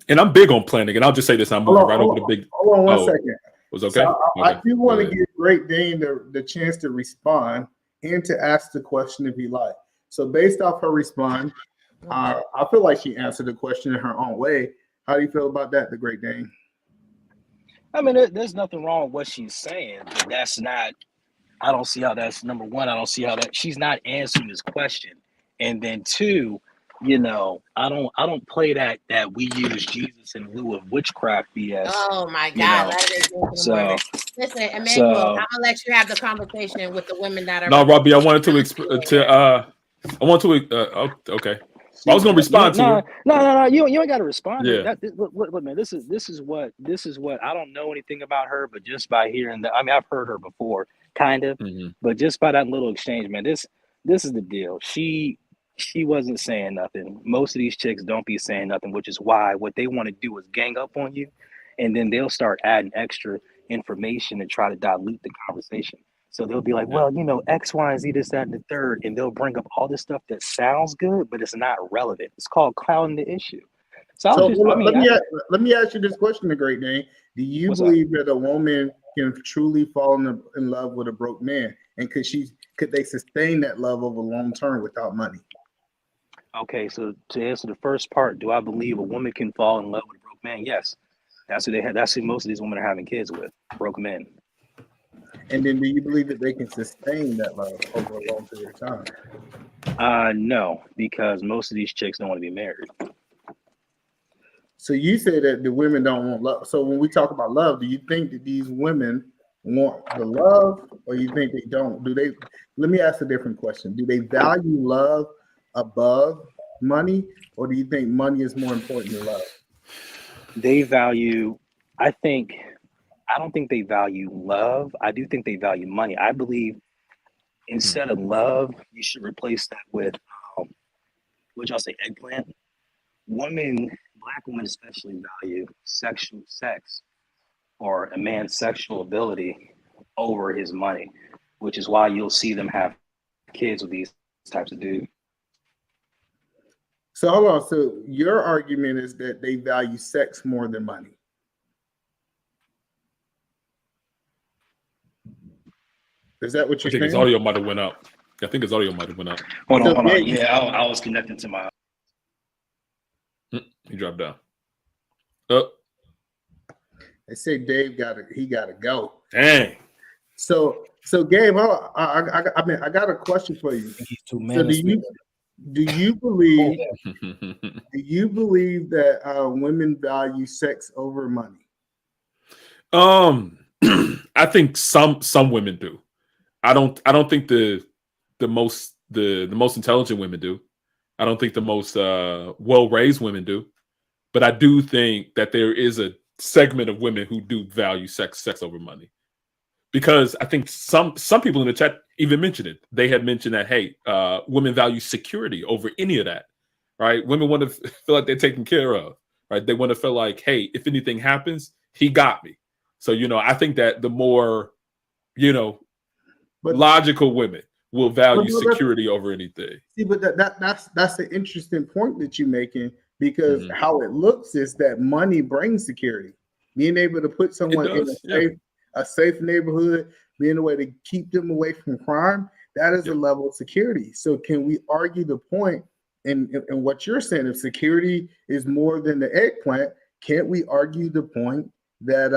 And I'm big on planning, and I'll just say this: I'm moving right over the big. Hold on one second. Was okay. So I do want to give Great Dane the chance to respond and to ask the question if he like. So based off her response, I feel like she answered the question in her own way. How do you feel about that, the Great Dane? I mean, there's nothing wrong with what she's saying, but that's not. I don't see how that's number one. I don't see how that she's not answering this question. And then two, I don't play that we use Jesus in lieu of witchcraft BS. Oh my God! Listen, Emmanuel, I'm gonna let you have the conversation with the women that are. No, Robbie, I wanted to okay. I was gonna respond to her. No. You ain't got to respond. Yeah. Look, man. This is what I don't know anything about her, but just by hearing that, I mean, I've heard her before, kind of, but just by that little exchange, man. This is the deal. She wasn't saying nothing. Most of these chicks don't be saying nothing, which is why what they want to do is gang up on you, and then they'll start adding extra information and try to dilute the conversation. So they'll be like, well, X, Y, and Z, this, that, and the third, and they'll bring up all this stuff that sounds good, but it's not relevant. It's called clouding the issue. So let me ask you this question, the Great Dane. Do you believe that a woman can truly fall in love with a broke man, and could they sustain that love over long term without money? Okay, so to answer the first part, do I believe a woman can fall in love with a broke man? Yes. That's who they have. That's who most of these women are having kids with, broke men. And then, do you believe that they can sustain that love over a long period of time? No, because most of these chicks don't want to be married. So you say that the women don't want love. So when we talk about love, do you think that these women want the love, or you think they don't? Do they? Let me ask a different question. Do they value love above money, or do you think money is more important than love? They value, I don't think they value love. I do think they value money. I believe instead of love, you should replace that with, what y'all say, eggplant? Black women especially value sexual sex or a man's sexual ability over his money, which is why you'll see them have kids with these types of dudes. So hold on. So your argument is that they value sex more than money. Is that what I you're think saying? his audio might have went out. I think his audio might have went out. Hold So, on. Yeah, I was connected to my. He dropped down. Oh, They say Dave he gotta go. dang. So Gabe, I got a question for you. I think he's too So menacing. do you believe that women value sex over money? I think some women do. I don't think the most intelligent women do. I don't think the most well-raised women do. But I do think that there is a segment of women who do value sex over money. Because I think some people in the chat even mentioned it. They had mentioned that, hey, women value security over any of that, right? Women want to feel like they're taken care of, right? They want to feel like, hey, if anything happens, he got me. So, I think that the more, logical women will value security over anything. See, but that's the interesting point that you're making, because how it looks is that money brings security. Being able to put someone in a safe neighborhood, being a way to keep them away from crime, that is a level of security. So can we argue the point in what you're saying, if security is more than the eggplant, can't we argue the point that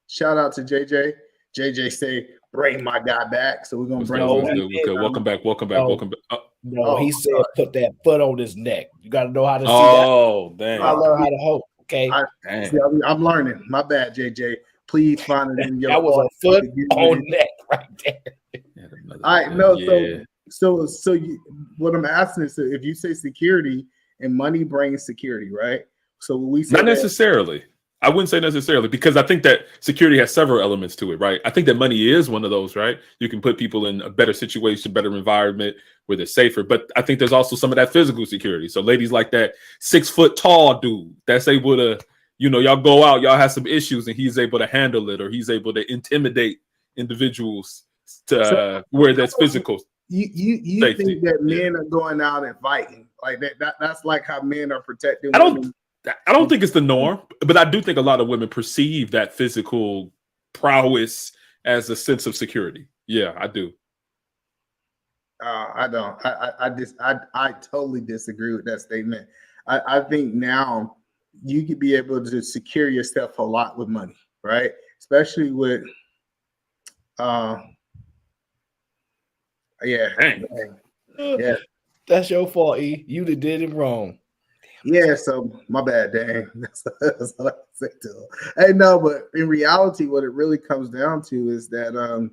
shout out to JJ. JJ say, bring my guy back. So we're gonna bring him back. Welcome back. No, he said put that foot on his neck. You got to know how to see that. Oh, dang. I learn how to hope. Okay. I'm learning. My bad, JJ. Please find it in your. That was a foot on neck right there. All right, no. So what I'm asking is, if you say security and money brings security, right? So we say not necessarily. I wouldn't say necessarily, because I think that security has several elements to it, right? I think that money is one of those, right? You can put people in a better situation, better environment where they're safer. But I think there's also some of that physical security. So ladies like that 6 foot tall dude that's able to, y'all go out, y'all have some issues, and he's able to handle it, or he's able to intimidate individuals to where that's physical. You think that men are going out and fighting like that? That's like how men are protecting women. I don't think it's the norm, but I do think a lot of women perceive that physical prowess as a sense of security. Yeah, I do. I don't. I totally disagree with that statement. I think now you could be able to secure yourself a lot with money, right? Especially with, yeah. That's your fault, E. You did it wrong. Yeah, so my bad, dang. That's all I can say to him. Hey, no, but in reality, what it really comes down to is that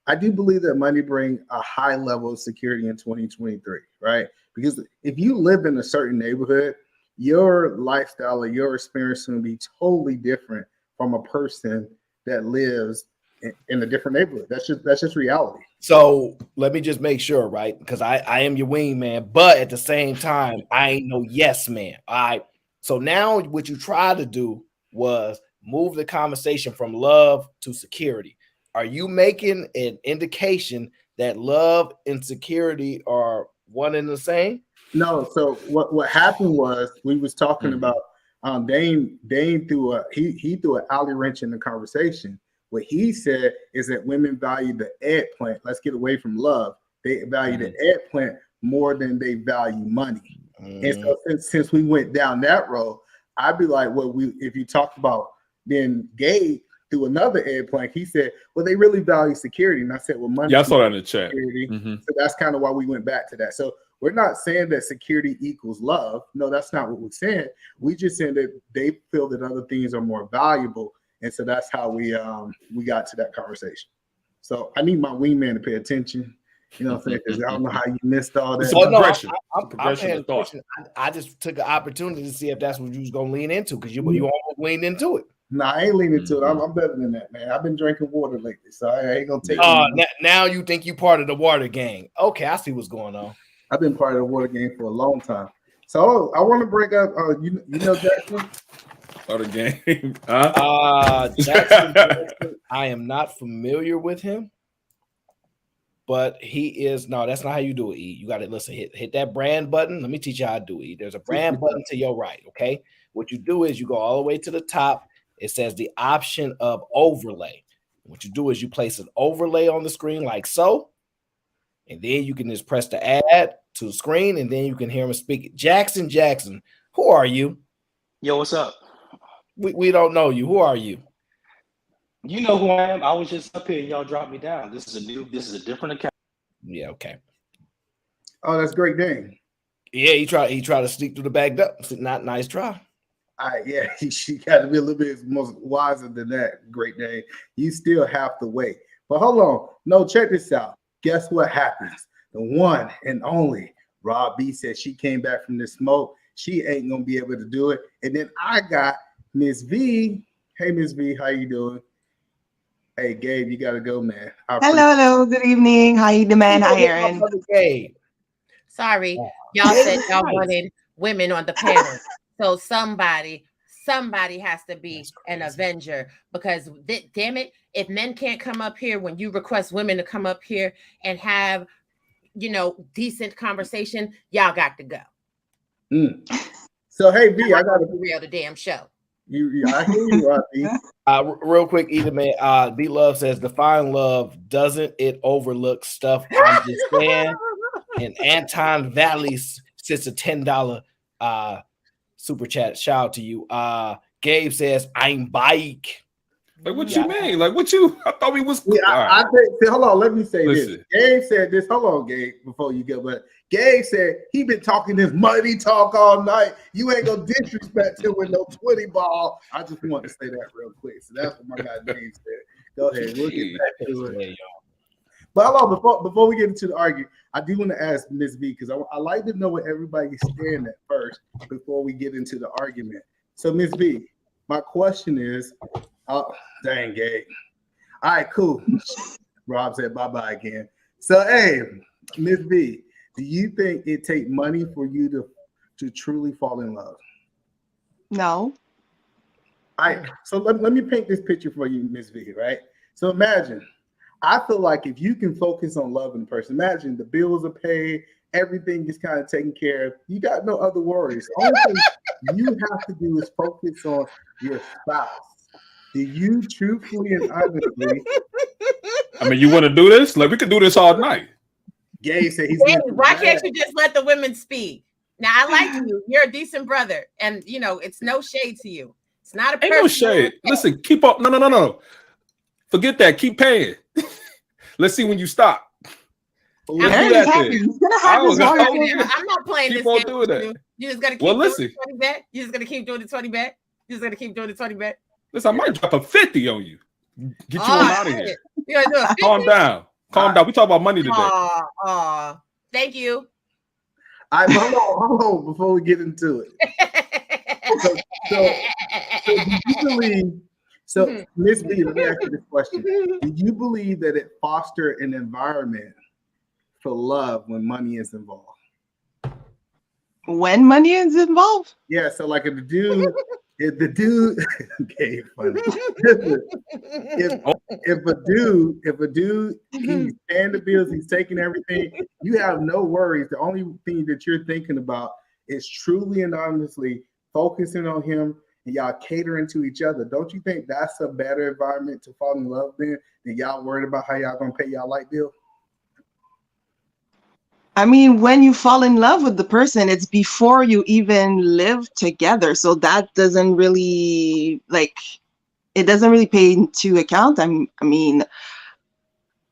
I do believe that money brings a high level of security in 2023, right? Because if you live in a certain neighborhood, your lifestyle or your experience will be totally different from a person that lives in a different neighborhood. That's just reality. So let me just make sure, right? Because I am your wingman, but at the same time, I ain't no yes man. All right. So now what you tried to do was move the conversation from love to security. Are you making an indication that love and security are one and the same? No. So what happened was, we was talking about Dane threw an alley wrench in the conversation. What he said is that women value the eggplant. Let's get away from love. They value the eggplant more than they value money. And so since we went down that road, I'd be like, well, if you talk about then Gabe through another eggplant, he said, well, they really value security. And I said, well, money. Yeah, I saw that in the chat. So that's kind of why we went back to that. So we're not saying that security equals love. No, that's not what we said. We just saying that they feel that other things are more valuable. And so that's how we got to that conversation. So I need my wingman to pay attention. You know what I'm saying? Because I don't know how you missed all that. It's a progression. I'm of thought. I just took an opportunity to see if that's what you was gonna lean into, because you almost leaned into it. No, I ain't leaning to it. I'm better than that, man. I've been drinking water lately, so I ain't gonna take. Now you think you part of the water gang? Okay, I see what's going on. I've been part of the water gang for a long time. So I want to bring up. You know Jackson? Or the game. Jackson, I am not familiar with him, but he is. No, that's not how you do it. E. You got to listen. Hit that brand button. Let me teach you how to do it. There's a brand button to your right. Okay. What you do is you go all the way to the top. It says the option of overlay. What you do is you place an overlay on the screen like so, and then you can just press the add to the screen, and then you can hear him speak. Jackson, who are you? Yo, what's up? We don't know you. Who are you? You know who I am. I was just up here. Y'all dropped me down. This is a different account. Yeah, okay. Oh, that's great game. Yeah, he tried to sneak through the backed up. Not nice try. Yeah, she got to be a little bit more wiser than that. Great day. You still have to wait. But hold on. No, check this out. Guess what happens? The one and only Rob B said she came back from the smoke. She ain't gonna be able to do it. And then I got Miss V. Hey, Miss V, how you doing? Hey, Gabe, you gotta go, man. Hello. Good evening. How you doing, man? Hi, Aaron. Gabe. Sorry, y'all said y'all wanted women on the panel. So somebody has to be an avenger, because damn it, if men can't come up here when you request women to come up here and have, decent conversation, y'all got to go. So hey, B, I got to derail the damn show. I hear you, Robbie. Real quick, either man. B Love says, define love. Doesn't it overlook stuff? I'm just saying. And Anton Valley sits a $10 super chat. Shout out to you. Gabe says, I'm bike. Like, what you mean? Like, what you? I thought we was. Yeah, I think. Hold on, let me say this. Gabe said this. Hold on, Gabe. Before you get, but Gabe said he been talking this money talk all night. You ain't gonna disrespect him with no 20 ball. I just want to say that real quick. So that's what my guy Gabe said. Go ahead. We'll get back to it. But hold on, before we get into the argument, I do want to ask Ms. V, because I like to know where everybody's standing at first before we get into the argument. So, Ms. V, my question is, dang, Gabe. All right, cool. Rob said bye-bye again. So, hey, Ms. V, do you think it take money for you to truly fall in love? No. All right, so let me paint this picture for you, Ms. V, right? So imagine, I feel like if you can focus on loving the person, imagine the bills are paid, everything is kind of taken care of. You got no other worries. The only thing you have to do is focus on your spouse. Do you truthfully and honestly? I mean, you want to do this? Like, we could do this all night. Gabe said he's. Why can't you just let the women speak? Now, I like you. You're a decent brother, and it's no shade to you. It's not a. Ain't no shade. Listen, keep up. No. Forget that. Keep paying. Let's see when you stop. He's gonna have his I'm not playing keep this on game. Doing that. You just gotta keep doing the 20 bet. You're just gonna keep doing the 20 bet. You're just gonna keep doing the 20 bet. Listen, I might drop a 50 on you. Get you on out of here. Calm down. We talk about money today. Thank you. All right, hold on before we get into it. So do you believe? So, Ms. B, let me ask you this question. Do you believe that it fosters an environment for love when money is involved? When money is involved? Yeah, so like if the dude, okay, funny. if a dude, he's paying the bills, he's taking everything, you have no worries. The only thing that you're thinking about is truly and honestly focusing on him, and y'all catering to each other. Don't you think that's a better environment to fall in love than y'all worried about how y'all gonna pay y'all light bill? I mean, when you fall in love with the person, it's before you even live together. So that doesn't really it doesn't really pay into account. I mean,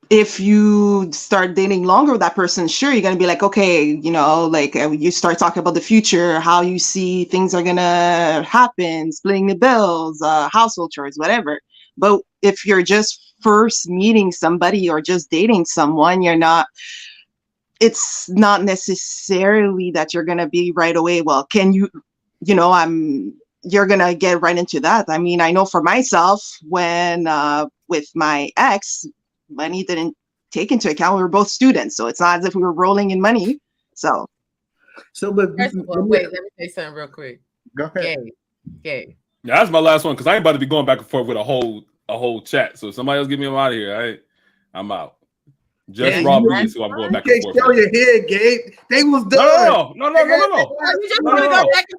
if you start dating longer with that person, sure, you're going to be like, okay, you start talking about the future, how you see things are going to happen, splitting the bills, household chores, whatever. But if you're just first meeting somebody or just dating someone, it's not necessarily that you're going to be right away. Well, you're going to get right into that. I mean, I know for myself, when with my ex, money didn't take into account. We were both students, so it's not as if we were rolling in money. But first of all, wait, let me say something real quick. Go ahead. Gay. Yeah, that's my last one because I ain't about to be going back and forth with a whole chat. So if somebody else get me out of here, I'm out. Just Rob me, so I'm going back and forth. Show your head, Gabe. They was done. No.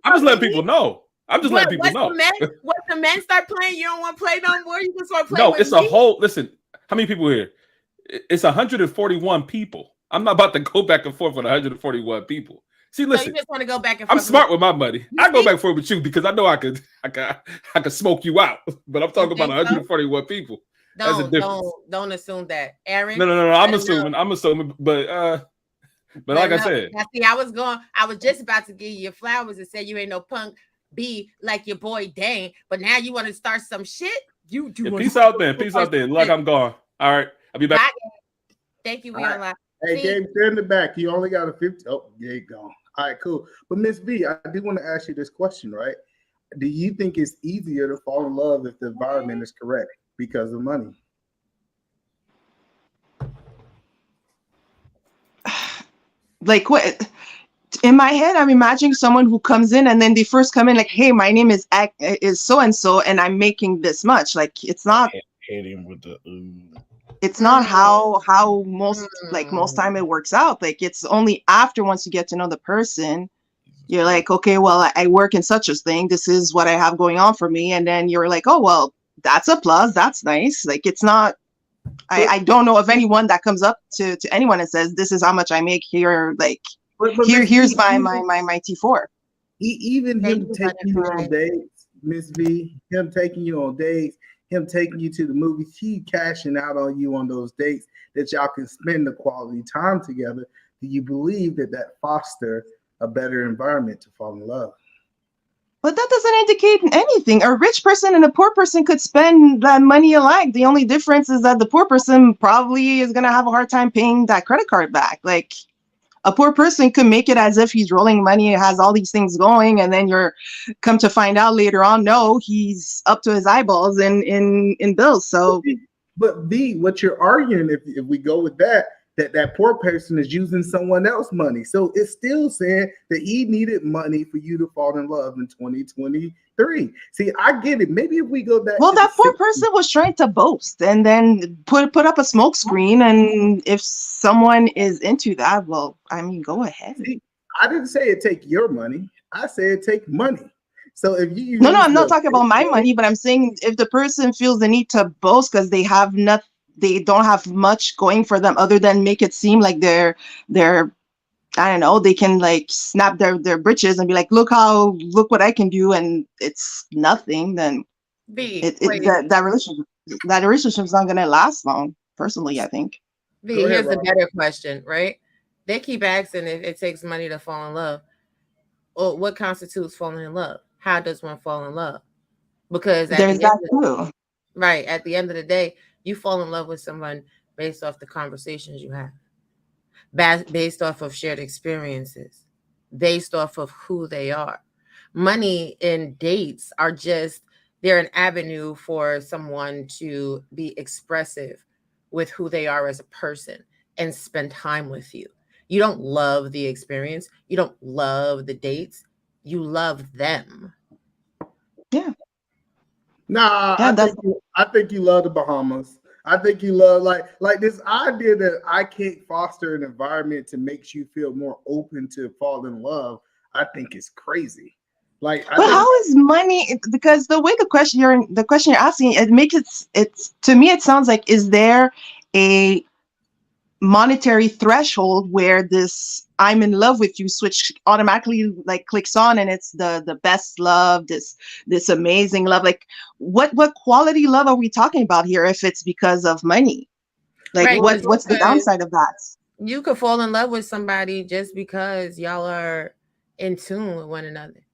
I'm just letting people know. Letting people know. Once the men start playing, you don't want to play no more. You can start playing. No, it's a whole. Listen, how many people here? It's 141 people. I'm not about to go back and forth with 141 people. See, listen. So you just want to go back and forth. I'm smart with my money. I go back and forth with you because I know I could smoke you out. But I'm talking about 141 people. Don't assume that, Aaron. No. I'm assuming, but like I said, now, see, I was just about to give you your flowers and say you ain't no punk B like your boy Dane, but now you want to start some shit. You do. Peace out then. Like I'm gone. All right, I'll be back. Thank you. We on live. Hey, Gabe, stay in the back. You only got a 50. Oh, Gabe gone. All right, cool. But Miss B, I do want to ask you this question, right? Do you think it's easier to fall in love if the environment is correct because of money? Like what? In my head, I'm imagining someone who comes in and then they first come in like, "Hey, my name is so and so, and I'm making this much." Like it's not. Hitting with the. It's not how most time it works out. Like it's only after once you get to know the person, you're like, okay, well, I work in such a thing. This is what I have going on for me, and then you're like, oh well, that's a plus. That's nice. Like it's not. I don't know of anyone that comes up to anyone and says, "This is how much I make here." Like here's my T4. Even him taking you on dates, Miss V, him taking you on dates. Him taking you to the movies, he cashing out on you on those dates that y'all can spend the quality time together. Do you believe that foster a better environment to fall in love? But that doesn't indicate anything. A rich person and a poor person could spend that money alike. The only difference is that the poor person probably is going to have a hard time paying that credit card back. Like a poor person could make it as if he's rolling money, has all these things going, and then you're come to find out later on, no, he's up to his eyeballs in bills. So, but B, what you're arguing, if we go with that poor person is using someone else's money, so it's still saying that he needed money for you to fall in love in 2023. See, I get it. Maybe if we go back, well, that poor person was trying to boast and then put up a smoke screen, and if someone is into that, well, I mean, go ahead. See, I didn't say it take your money. I said take money. So if you no, I'm not talking about my money, but I'm saying if the person feels the need to boast because they have nothing. They don't have much going for them other than make it seem like they're I don't know, they can like snap their britches and be like, look what I can do, and it's nothing, then that relationship's not gonna last long, personally, I think. Here's the better question, right? They keep asking if it takes money to fall in love. Well, what constitutes falling in love? How does one fall in love? Because there's that too. Right. At the end of the day, you fall in love with someone based off the conversations you have, based off of shared experiences, based off of who they are. Money and dates are they're an avenue for someone to be expressive with who they are as a person and spend time with you. You don't love the experience. You don't love the dates. You love them. Yeah. Nah, yeah, I think you love the Bahamas. I think you love like this idea that I can't foster an environment to make you feel more open to fall in love. I think it's crazy. Like, how is money? Because the way the question you're asking, it makes it to me it sounds like, is there a monetary threshold where this I'm in love with you switch automatically like clicks on, and it's the best love, this amazing love. Like what quality love are we talking about here if it's because of money? Like Right, what's the downside of that? You could fall in love with somebody just because y'all are in tune with one another.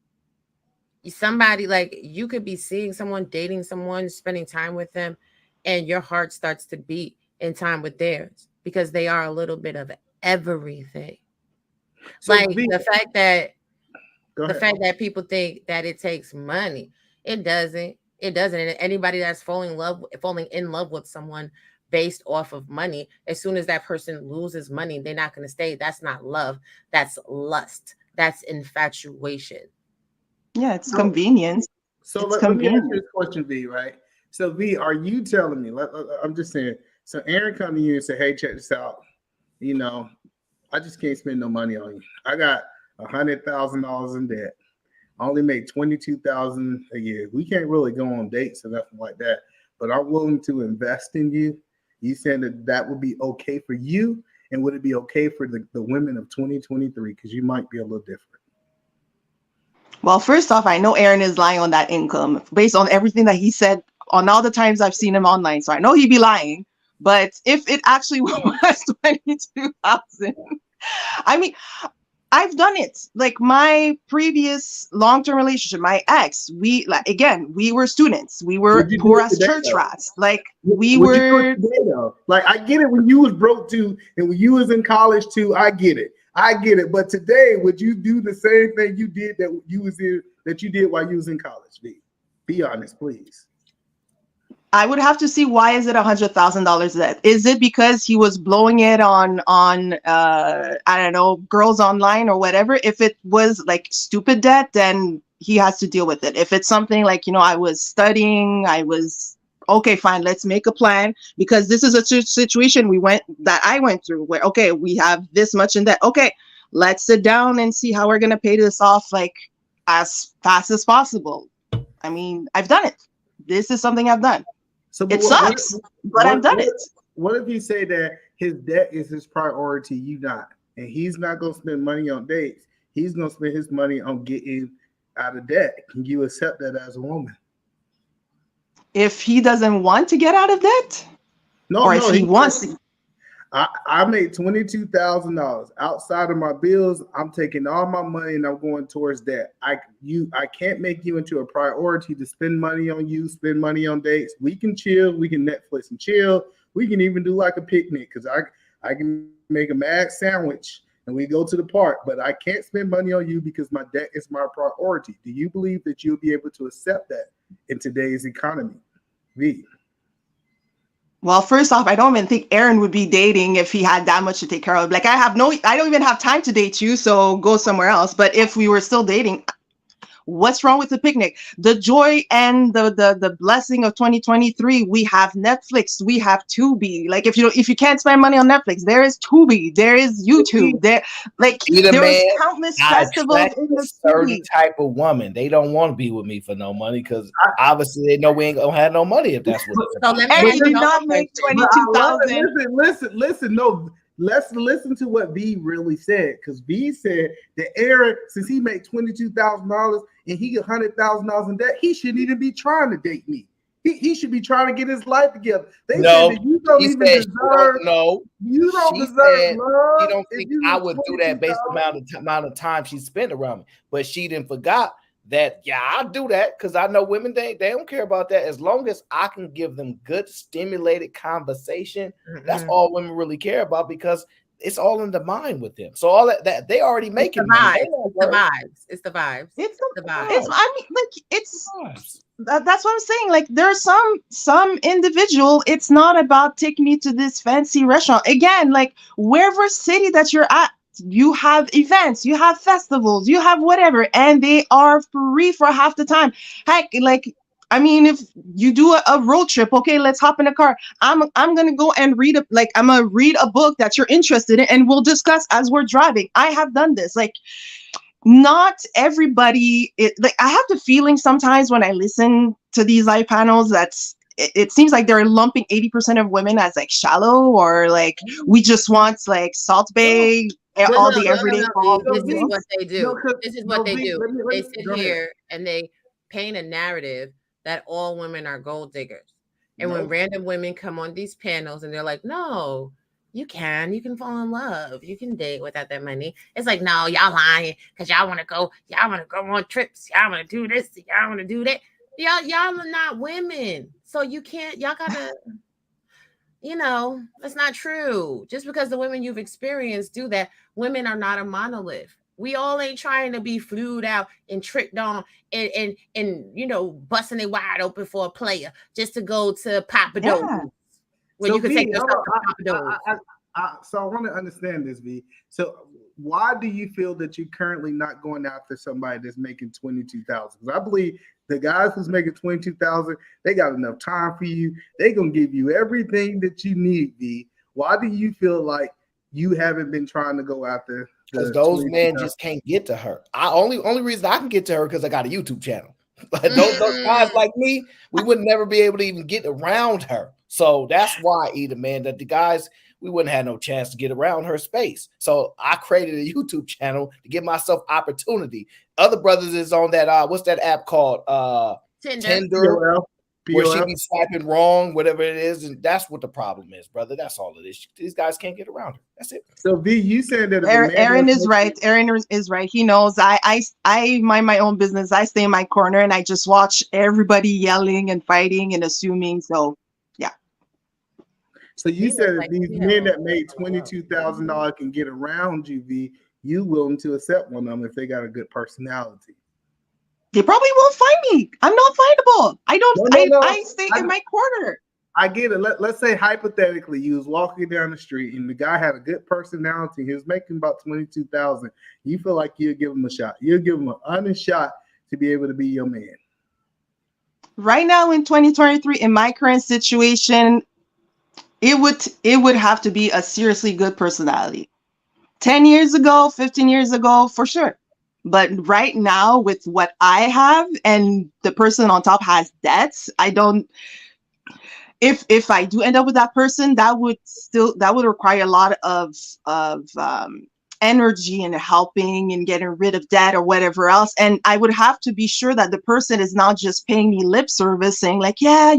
Somebody, like, you could be seeing someone, dating someone, spending time with them, and your heart starts to beat in time with theirs because they are a little bit of everything. So like V, the fact that go the ahead. fact that people think that it takes money, it doesn't. It doesn't. And anybody that's falling in love with someone based off of money, as soon as that person loses money, they're not going to stay. That's not love. That's lust. That's infatuation. Yeah, it's convenience. So It's let me ask you convenient. this question, V, right? So V, are you telling me, I'm just saying, so Aaron come to you and say, hey, check this out. You know, I just can't spend no money on you. I got $100,000 in debt. I only make $22,000 a year. We can't really go on dates or nothing like that, but I'm willing to invest in you. You saying that would be okay for you? And would it be okay for the women of 2023? Because you might be a little different. Well, first off, I know Aaron is lying on that income based on everything that he said on all the times I've seen him online. So I know he'd be lying. But if it actually was 22,000, I mean, I've done it. Like my previous long-term relationship, my ex, we were students. We were poor as church rats. Like we were. Like I get it when you was broke too, and when you was in college too. I get it. But today, would you do the same thing you did that you did while you was in college? Be honest, please. I would have to see, why is it $100,000 debt? Is it because he was blowing it on I don't know, girls online or whatever? If it was like stupid debt, then he has to deal with it. If it's something like, I was studying, okay, fine, let's make a plan, because this is a situation I went through where, okay, we have this much in debt. Okay, let's sit down and see how we're going to pay this off like as fast as possible. I mean, I've done it. This is something I've done. So it sucks, but I've done it. What if you say that his debt is his priority, you not, and he's not going to spend money on dates? He's going to spend his money on getting out of debt. Can you accept that as a woman? If he doesn't want to get out of debt, if he wants to. I made $22,000 outside of my bills. I'm taking all my money and I'm going towards that. I can't make you into a priority to spend money on you, spend money on dates. We can chill, we can Netflix and chill. We can even do like a picnic, because I can make a mad sandwich and we go to the park, but I can't spend money on you because my debt is my priority. Do you believe that you'll be able to accept that in today's economy? V. Well, first off, I don't even think Aaron would be dating if he had that much to take care of. Like I don't even have time to date you, so go somewhere else. But if we were still dating, what's wrong with the picnic? The joy and the blessing of 2023, we have Netflix, we have Tubi. Like if you can't spend money on Netflix, there is Tubi, there is YouTube, there is countless festivals in the certain type of woman. They don't want to be with me for no money, because obviously they know we ain't gonna have no money if that's what. So Aaron did not make 22,000. Listen, no. Let's listen to what V really said, because V said that Aaron, since he made $22,000 and he got $100,000 in debt, he shouldn't even be trying to date me. He should be trying to get his life together. They said that you don't even deserve. You don't deserve love. She don't think I would do that based on the amount of time she spent around me. But she didn't forgot that, I'll do that, because I know women, they don't care about that. As long as I can give them good, stimulated conversation, that's all women really care about, because it's all in the mind with them. So all that they already making the vibes. It's the vibes. It's the vibes. That's what I'm saying. Like there's some individual, it's not about taking me to this fancy restaurant. Again, like wherever city that you're at, you have events, you have festivals, you have whatever, and they are free for half the time. Heck, like, I mean, if you do a road trip, okay, let's hop in a car. I'm gonna go and read a book that you're interested in, and we'll discuss as we're driving. I have done this. Like, not everybody. I have the feeling sometimes when I listen to these live panels that it seems like they're lumping 80% of women as like shallow, or like we just want like Salt Bay all the everyday. This is what they do. This is what they do. They sit here and they paint a narrative that all women are gold diggers. And when random women come on these panels and they're like, no, you can fall in love. You can date without that money. It's like, no, y'all lying because y'all want to go on trips. Y'all want to do this. Y'all want to do that. Y'all are not women. So you can't, y'all gotta, that's not true. Just because the women you've experienced do that, women are not a monolith. We all ain't trying to be flued out and tricked on and busting it wide open for a player just to go to Papa Do's. Where So you can V, take yourself to Papa Do's. So I want to understand this, V. So why do you feel that you're currently not going after somebody that's making 22,000? Because I believe the guys who's making 22,000, they got enough time for you. They gonna give you everything that you need, V. Why do you feel like you haven't been trying to go after? Because those men just can't get to her. Only reason I can get to her because I got a YouTube channel. those guys like me, we would never be able to even get around her. So that's why, Eda, man, that the guys, we wouldn't have no chance to get around her space. So I created a YouTube channel to give myself opportunity. Other brothers is on that, what's that app called? Tinder. Where she be swiping wrong, whatever it is, and that's what the problem is, brother. That's all it is. These guys can't get around her. That's it. So V, you said that Aaron is right. Aaron is right. He knows. I mind my own business. I stay in my corner and I just watch everybody yelling and fighting and assuming. So yeah. So you said that these men that made $22,000 can get around you, V. You willing to accept one of them if they got a good personality? They probably won't find me. I'm not findable. I stay in my corner. I get it. Let's say hypothetically, you was walking down the street and the guy had a good personality. He was making about 22,000. You feel like you'll give him a shot. You'll give him an honest shot to be able to be your man. Right now in 2023, in my current situation, it would have to be a seriously good personality. 10 years ago, 15 years ago, for sure. But right now, with what I have and the person on top has debts, I don't. If I do end up with that person, that would require a lot of energy and helping and getting rid of debt or whatever else. And I would have to be sure that the person is not just paying me lip service, saying like, yeah,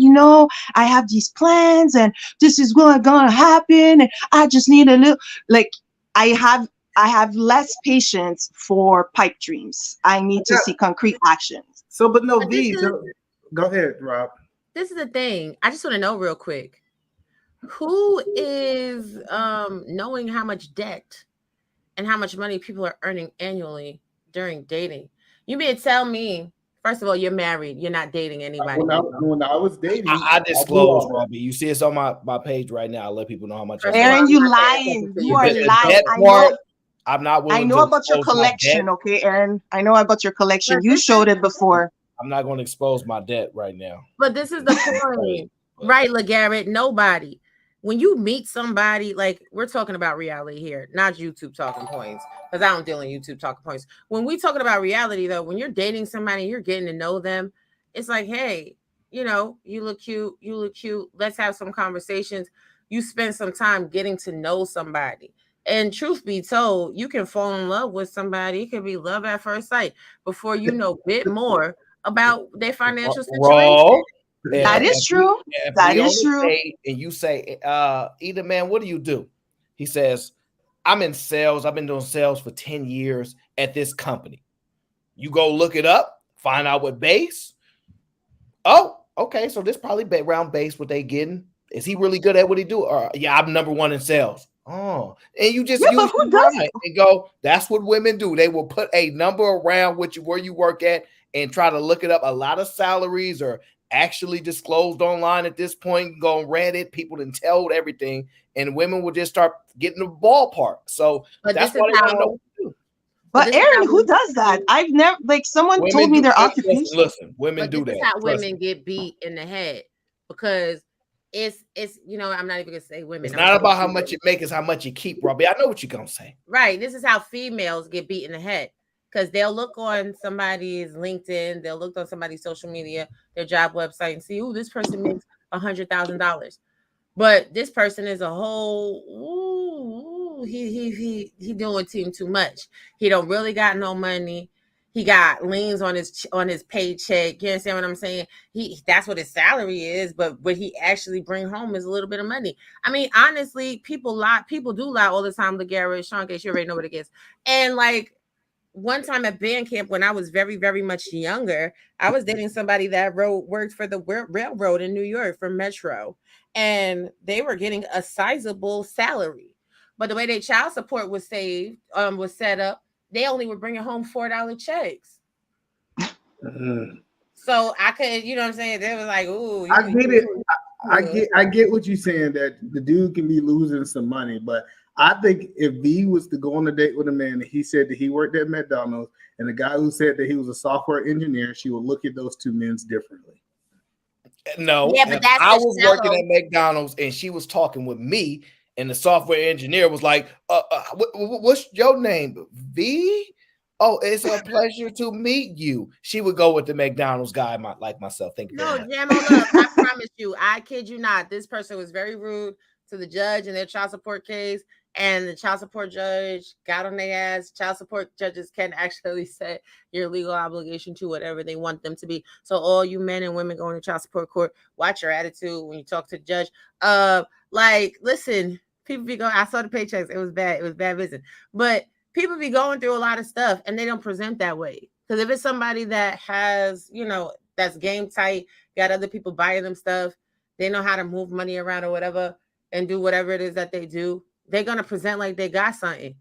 I have these plans and this is gonna happen, and I just need a little. Like, I have less patience for pipe dreams. I need to see concrete actions. So, but no, V. Go ahead, Rob. This is the thing. I just want to know real quick. Who is knowing how much debt and how much money people are earning annually during dating? You mean tell me, first of all, you're married. You're not dating anybody. When I was dating, I disclose, Robbie. You see it's on my page right now. I let people know how much. Aaron, you lying. You are lying. I'm not willing. I know about your collection, okay, Aaron? I know about your collection. You showed it before. I'm not going to expose my debt right now. But this is the point, right, LeGarrette? Nobody. When you meet somebody, like we're talking about reality here, not YouTube talking points, because I don't deal in YouTube talking points. When we talking about reality, though, when you're dating somebody, you're getting to know them. It's like, hey, you look cute. Let's have some conversations. You spend some time getting to know somebody. And truth be told, you can fall in love with somebody. It could be love at first sight before you know a bit more about their financial situation. That is true. That is true. And you say, Eda, man, what do? He says, I'm in sales. I've been doing sales for 10 years at this company. You go look it up, find out what base. Oh, okay. So this probably around base what they getting. Is he really good at what he do? Or yeah, I'm number one in sales. Oh, and you just use your mind and go, that's what women do. They will put a number around where you work at and try to look it up. A lot of salaries are actually disclosed online at this point. Go on Reddit, people done told everything, and women will just start getting the ballpark. So that's what I know. But Aaron, who does that? I've never, someone told me their occupation. Listen, women do that. This is how women get beat in the head, because it's I'm not even gonna say women. It's not about how much you make, it's how much you keep, Robbie. I know what you're gonna say. Right. This is how females get beat in the head, because they'll look on somebody's LinkedIn, they'll look on somebody's social media, their job website, and see, this person makes $100,000. But this person is a whole, he doing too much. He don't really got no money. He got liens on his paycheck. You understand what I'm saying? That's what his salary is, but what he actually bring home is a little bit of money. I mean, honestly, people lie. People do lie all the time. LaGarrett, Sean Case, you already know what it is. And like one time at band camp when I was very, very much younger, I was dating somebody that worked for the railroad in New York for Metro, and they were getting a sizable salary. But the way their child support was set up, they only were bringing home $4 checks. So I could, you know what I'm saying? They was like, "Ooh, I get it. I get what you're saying, that the dude can be losing some money, but I think if V was to go on a date with a man and he said that he worked at McDonald's, and the guy who said that he was a software engineer, she would look at those two men differently. No, yeah, but that's I was working at McDonald's and she was talking with me, and the software engineer was like, what's your name? V? Oh, it's a pleasure to meet you. She would go with the McDonald's guy like myself. Thank you. No, Jam on up. I promise you. I kid you not. This person was very rude to the judge in their child support case, and the child support judge got on their ass. Child support judges can actually set your legal obligation to whatever they want them to be. So all you men and women going to child support court, watch your attitude when you talk to the judge. Like, listen, people be going, I saw the paychecks. It was bad. It was bad business. But people be going through a lot of stuff and they don't present that way. Because if it's somebody that has, you know, that's game tight, got other people buying them stuff, they know how to move money around or whatever and do whatever it is that they do, they're going to present like they got something.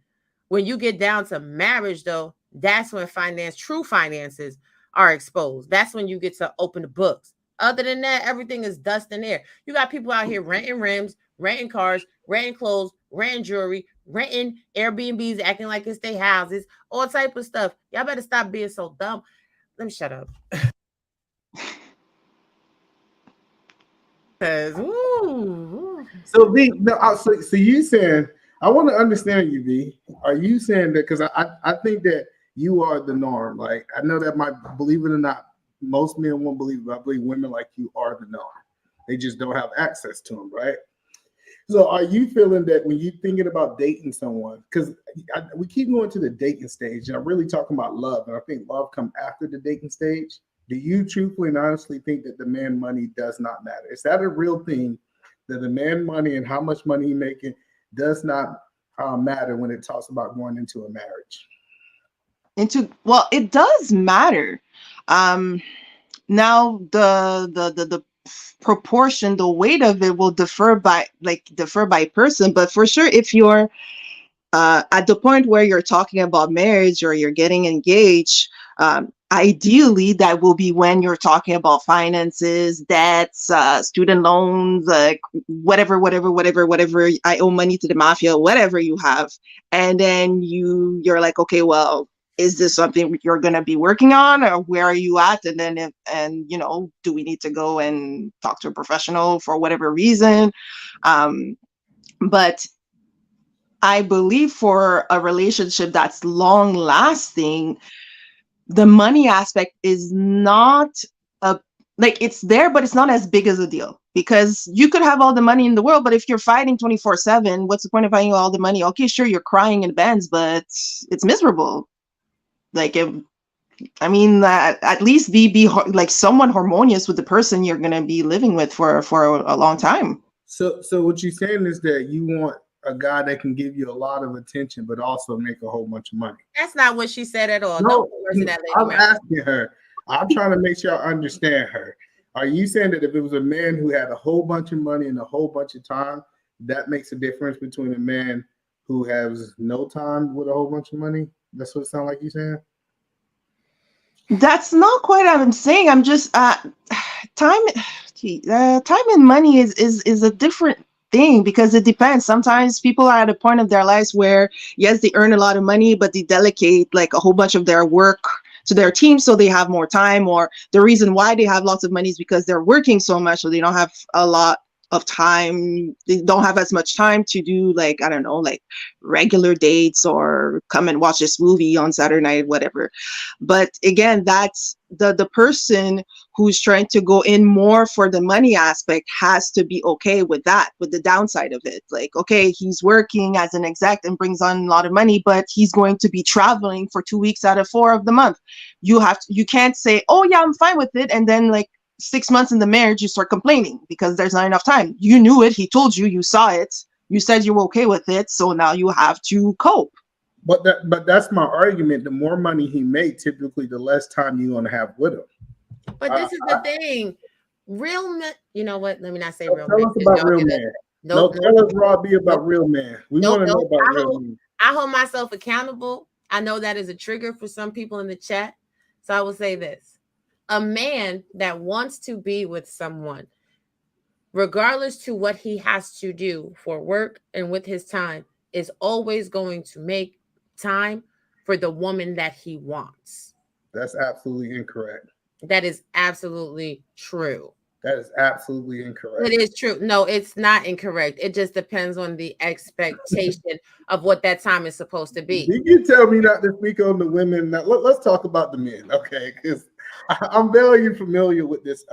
When you get down to marriage, though, that's when true finances are exposed. That's when you get to open the books. Other than that, everything is dust in air. You got people out here renting rims, renting cars, renting clothes, renting jewelry, renting Airbnbs, acting like it's their houses, all type of stuff. Y'all better stop being so dumb. Let me shut up. So V, so you saying, I want to understand you, V. Are you saying that, because I think that you are the norm. Like, I know that believe it or not, most men won't believe it, but I believe women like you are the norm. They just don't have access to them, right? So are you feeling that when you're thinking about dating someone, because we keep going to the dating stage, and I'm really talking about love, and I think love comes after the dating stage. Do you truthfully and honestly think that the man money does not matter? Is that a real thing, that the man money and how much money he's making does not matter when it talks about going into a marriage? Well, it does matter. Now the proportion, the weight of it will differ by person, but for sure, if you're at the point where you're talking about marriage or you're getting engaged, ideally that will be when you're talking about finances, debts, student loans, like whatever I owe money to the mafia, whatever you have, and then you're like, okay, well, is this something you're going to be working on, or where are you at? And then do we need to go and talk to a professional for whatever reason? But I believe for a relationship that's long lasting, the money aspect is not it's there, but it's not as big as a deal, because you could have all the money in the world, but if you're fighting 24/7, what's the point of having all the money? Okay, sure, you're crying in bands, but it's miserable. Like, at least be like someone harmonious with the person you're going to be living with for a long time. So what you're saying is that you want a guy that can give you a lot of attention, but also make a whole bunch of money. That's not what she said at all. No, I'm asking her. I'm trying to make sure I understand her. Are you saying that if it was a man who had a whole bunch of money and a whole bunch of time, that makes a difference between a man who has no time with a whole bunch of money? That's what it sounds like you're saying? That's not quite what I'm saying. I'm just time and money is a different thing, because it depends. Sometimes people are at a point of their lives where, yes, they earn a lot of money, but they delegate like a whole bunch of their work to their team, so they have more time, or the reason why they have lots of money is because they're working so much, so they don't have a lot of time. They don't have as much time to do, like, I don't know, like regular dates or come and watch this movie on Saturday night, whatever. But again, that's the person who's trying to go in more for the money aspect has to be okay with that, with the downside of it. Like, okay, he's working as an exec and brings on a lot of money, but he's going to be traveling for 2 weeks out of 4 of the month. You can't say, oh yeah, I'm fine with it, and then like 6 months in the marriage you start complaining because there's not enough time. You knew it, he told you, you saw it, you said you were okay with it, so now you have to cope. But that's my argument. The more money he made, typically the less time you're gonna have with him. But this is the thing. Real men, you know what? Let me not say real Tell men. us about real men. No, tell us, Rob, about real men. We want to know about real men. I hold myself accountable. I know that is a trigger for some people in the chat. So I will say this. A man that wants to be with someone, regardless to what he has to do for work and with his time, is always going to make time for the woman that he wants. That's absolutely incorrect. That is absolutely true. That is absolutely incorrect. It is true. No, it's not incorrect. It just depends on the expectation of what that time is supposed to be. Did you tell me not to speak on the women? Now, let's talk about the men, okay? Because I'm very familiar with this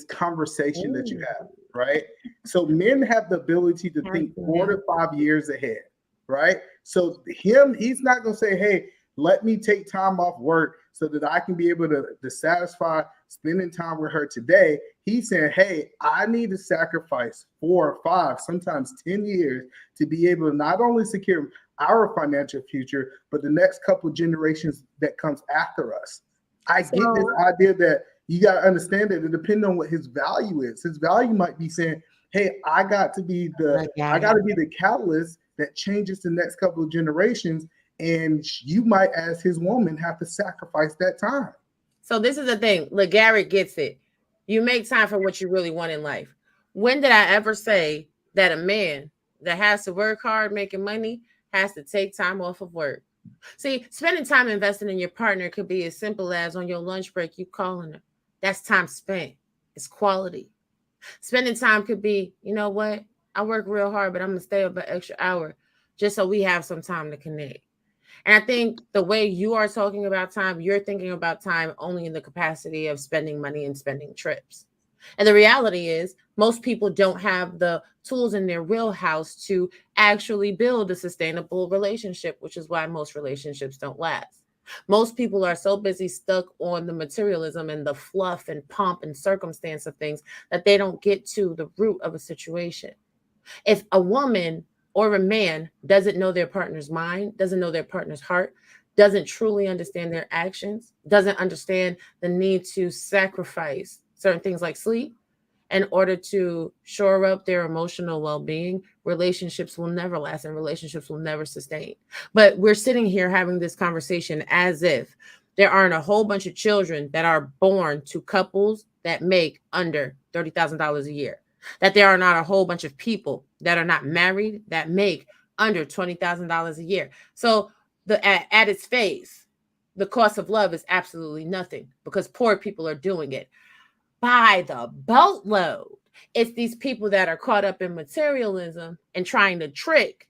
conversation that you have, right? So men have the ability to think 4 to 5 years ahead, right? So he's not going to say, hey, let me take time off work so that I can be able to satisfy spending time with her today. He's saying, hey, I need to sacrifice 4 or 5, sometimes 10 years to be able to not only secure our financial future, but the next couple of generations that comes after us. I get this idea that you got to understand that it depends on what his value is. His value might be saying, hey, I got to be the catalyst that changes the next couple of generations. And you might, as his woman, have to sacrifice that time. So this is the thing. LeGarrette gets it. You make time for what you really want in life. When did I ever say that a man that has to work hard making money has to take time off of work? See, spending time investing in your partner could be as simple as on your lunch break, you calling her. That's time spent. It's quality. Spending time could be, you know what? I work real hard, but I'm going to stay up an extra hour just so we have some time to connect. And I think the way you are talking about time, you're thinking about time only in the capacity of spending money and spending trips. And the reality is most people don't have the tools in their wheelhouse to actually build a sustainable relationship, which is why most relationships don't last. Most people are so busy stuck on the materialism and the fluff and pomp and circumstance of things that they don't get to the root of a situation. If a woman or a man doesn't know their partner's mind, doesn't know their partner's heart, doesn't truly understand their actions, doesn't understand the need to sacrifice certain things like sleep in order to shore up their emotional well-being, relationships will never last and relationships will never sustain. But we're sitting here having this conversation as if there aren't a whole bunch of children that are born to couples that make under $30,000 a year. That there are not a whole bunch of people that are not married that make under $20,000 a year. So at its face, the cost of love is absolutely nothing because poor people are doing it by the boatload. It's these people that are caught up in materialism and trying to trick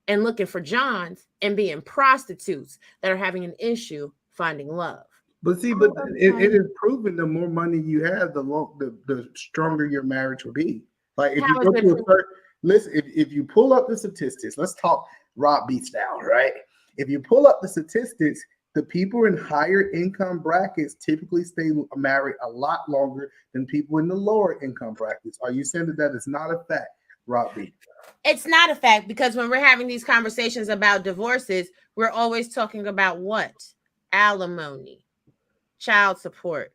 and looking for Johns and being prostitutes that are having an issue finding love. But see, it is proven the more money you have, the stronger your marriage will be. Like if you go to if you pull up the statistics, let's talk Rob B style, right? If you pull up the statistics, the people in higher income brackets typically stay married a lot longer than people in the lower income brackets. Are you saying that is not a fact, Rob B? It's not a fact because when we're having these conversations about divorces, we're always talking about what? Alimony. Child support.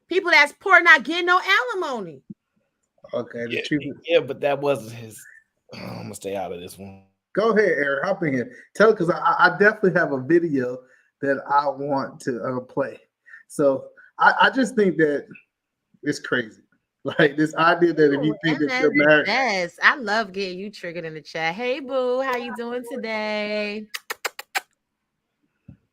People that's poor not getting no alimony. Okay. Yeah, but that wasn't his. I'm gonna stay out of this one. Go ahead, Eric. Hop in here. Tell because I definitely have a video that I want to play. So I just think that it's crazy. Like this idea that if you think that you're married. Yes, I love getting you triggered in the chat. Hey, boo, how you doing today?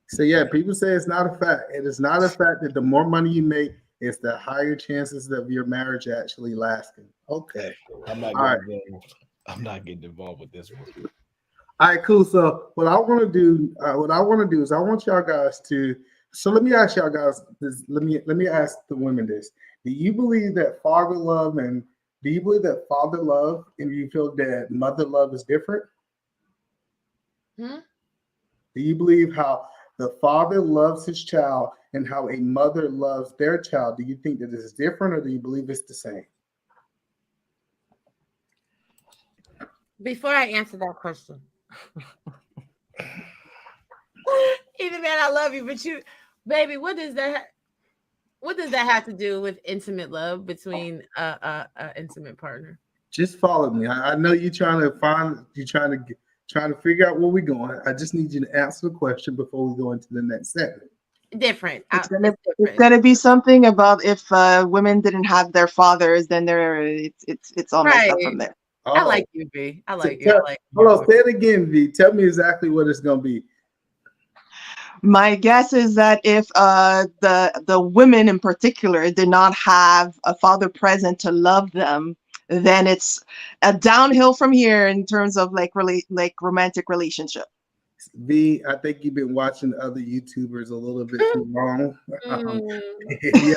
So yeah, people say it's not a fact. It is not a fact that the more money you make, it's the higher chances of your marriage actually lasting. Okay. I'm not All right. getting involved. I'm not getting involved with this one. All right, cool. So what I want to do is I want y'all guys to. So let me ask y'all guys this. Let me ask the women this. Do you believe that father love and do you you feel that mother love is different? Hmm? Do you believe how the father loves his child and how a mother loves their child? Do you think that it's different, or do you believe it's the same? Before I answer that question, even man, I love you, but you, baby, what does that have to do with intimate love between a intimate partner? Just follow me. I know you're trying to figure out where we're going. I just need you to answer the question before we go into the next segment. Different. It's different. gonna be something about if women didn't have their fathers, then it's all messed up from there. Oh. I like you, V. I like you. Hold on, say it again, V. Tell me exactly what it's gonna be. My guess is that if the women in particular did not have a father present to love them, then it's a downhill from here in terms of like romantic relationship. V, I think you've been watching other YouTubers a little bit too long. Yeah,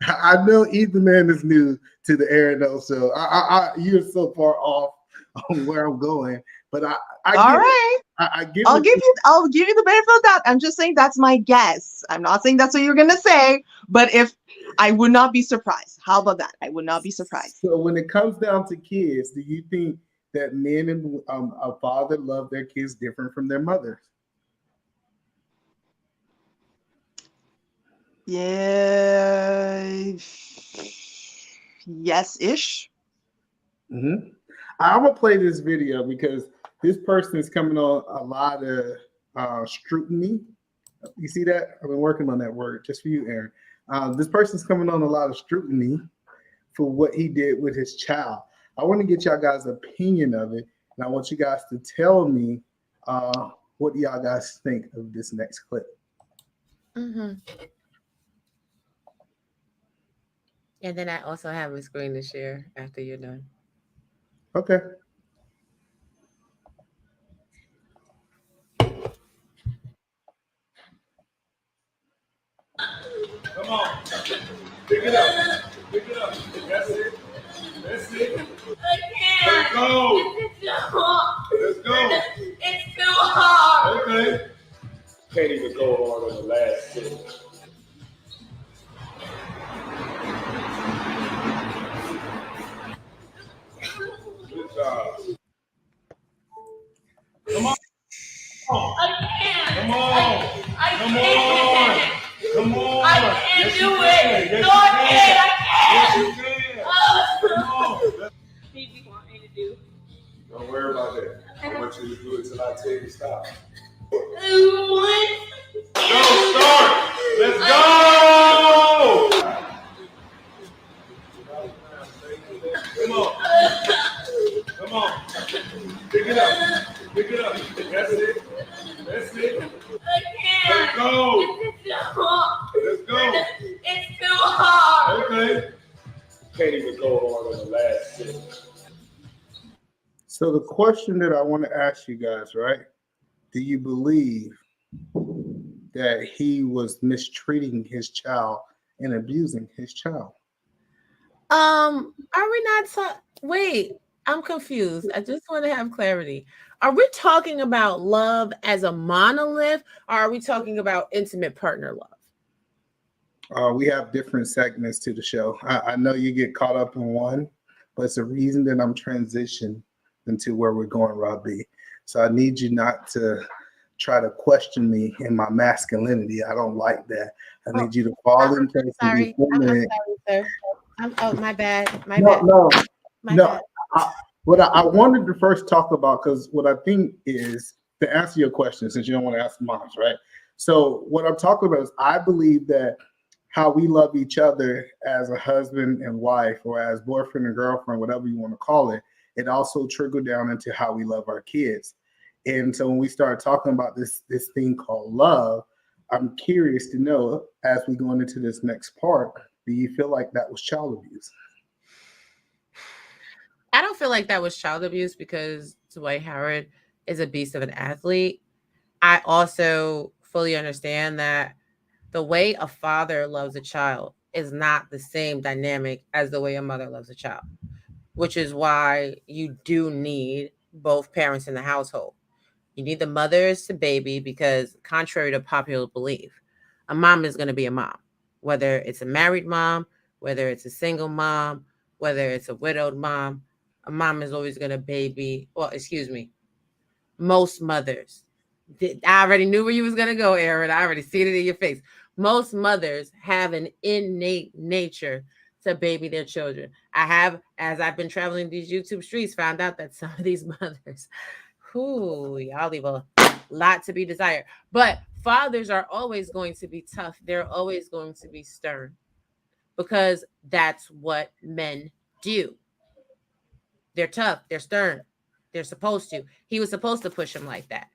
I know either man is new to the air though, so you're so far off on where I'm going. But I'll give you the benefit of that. I'm just saying that's my guess. I'm not saying that's what you're gonna say, but if I would not be surprised. How about that? I would not be surprised. So when it comes down to kids, do you think that men and a father love their kids different from their mothers? Yeah. Yes-ish. Mm-hmm. I'm gonna play this video because this person is coming on a lot of scrutiny. You see that? I've been working on that word just for you, Aaron. This person's coming on a lot of scrutiny for what he did with his child. I want to get y'all guys' opinion of it, and I want you guys to tell me what y'all guys think of this next clip. Mm-hmm. And then I also have a screen to share after you're done. Okay. Come on. Pick it up. Pick it up. That's it. That's it. I can't. Let's go. It's too hard. Let's go. It's too hard. Okay. Can't even go hard on the last six. Good job. Come on. I can't. Come on. I Come can't. on. Come on. I can't Yes, do you it. can. No, I can't. I Yes, can't. you can. Come on. What do you want me to do? Don't worry about that. I want you to do it till I tell you to stop. What? Go, start. Let's go. Come on. Come on. Pick it up. Pick it up. That's it. That's it. I can't. Let's go. It's too hard. Let's go. It's too hard. Okay. Can't even go hard on the last six. So the question that I want to ask you guys, right? Do you believe that he was mistreating his child and abusing his child? Are we not wait, I'm confused. I just want to have clarity. Are we talking about love as a monolith, or are we talking about intimate partner love? We have different segments to the show. I know you get caught up in one, but it's a reason that I'm transitioning into where we're going, Rob B. So I need you not to try to question me in my masculinity. I don't like that. I need you to fall in place and be feminine. I'm sorry, sir. My bad. My bad. bad. What I wanted to first talk about, because what I think is to answer your question, since you don't want to ask mine, right? So what I'm talking about is I believe that how we love each other as a husband and wife, or as boyfriend and girlfriend, whatever you want to call it, it also trickled down into how we love our kids. And so when we start talking about this thing called love, I'm curious to know, as we go into this next part, Do you feel like that was child abuse? I don't feel like that was child abuse because Dwight Howard is a beast of an athlete. I also fully understand that the way a father loves a child is not the same dynamic as the way a mother loves a child, which is why you do need both parents in the household. You need the mothers to baby because, contrary to popular belief, a mom is going to be a mom, whether it's a married mom, whether it's a single mom, whether it's a widowed mom. A mom is always going to baby. Well, excuse me. Most mothers. I already knew where you was going to go, Aaron. I already seen it in your face. Most mothers have an innate nature to baby their children. I have, as I've been traveling these YouTube streets, found out that some of these mothers, y'all leave a lot to be desired. But fathers are always going to be tough. They're always going to be stern because that's what men do. They're tough. They're stern. They're supposed to. He was supposed to push him like that.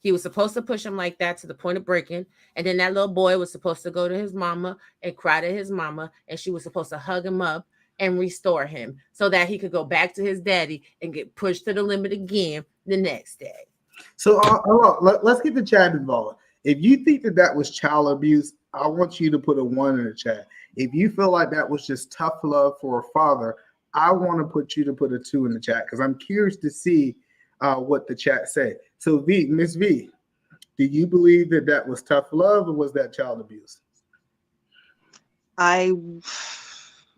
He was supposed to push him like that to the point of breaking. And then that little boy was supposed to go to his mama and cry to his mama. And she was supposed to hug him up and restore him so that he could go back to his daddy and get pushed to the limit again the next day. So let's get the chat involved. If you think that was child abuse, I want you to put a 1 in the chat. If you feel like that was just tough love for a father, I want to put you to put a 2 in the chat because I'm curious to see what the chat say. So Miss V, do you believe that was tough love or was that child abuse? I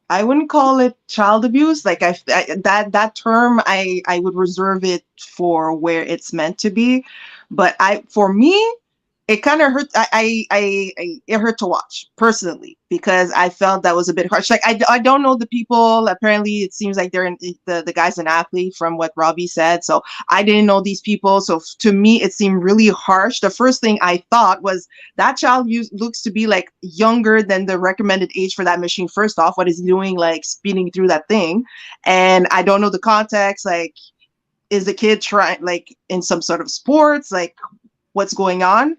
wouldn't call it child abuse. Like that term, I would reserve it for where it's meant to be. But for me, it kind of hurt. It hurt to watch personally because I felt that was a bit harsh. Like I don't know the people. Apparently, it seems like the guy's an athlete from what Robbie said. So I didn't know these people. So to me, it seemed really harsh. The first thing I thought was that child looks to be like younger than the recommended age for that machine. First off, what is he doing? Like speeding through that thing, and I don't know the context. Like, is the kid trying like in some sort of sports? Like, what's going on?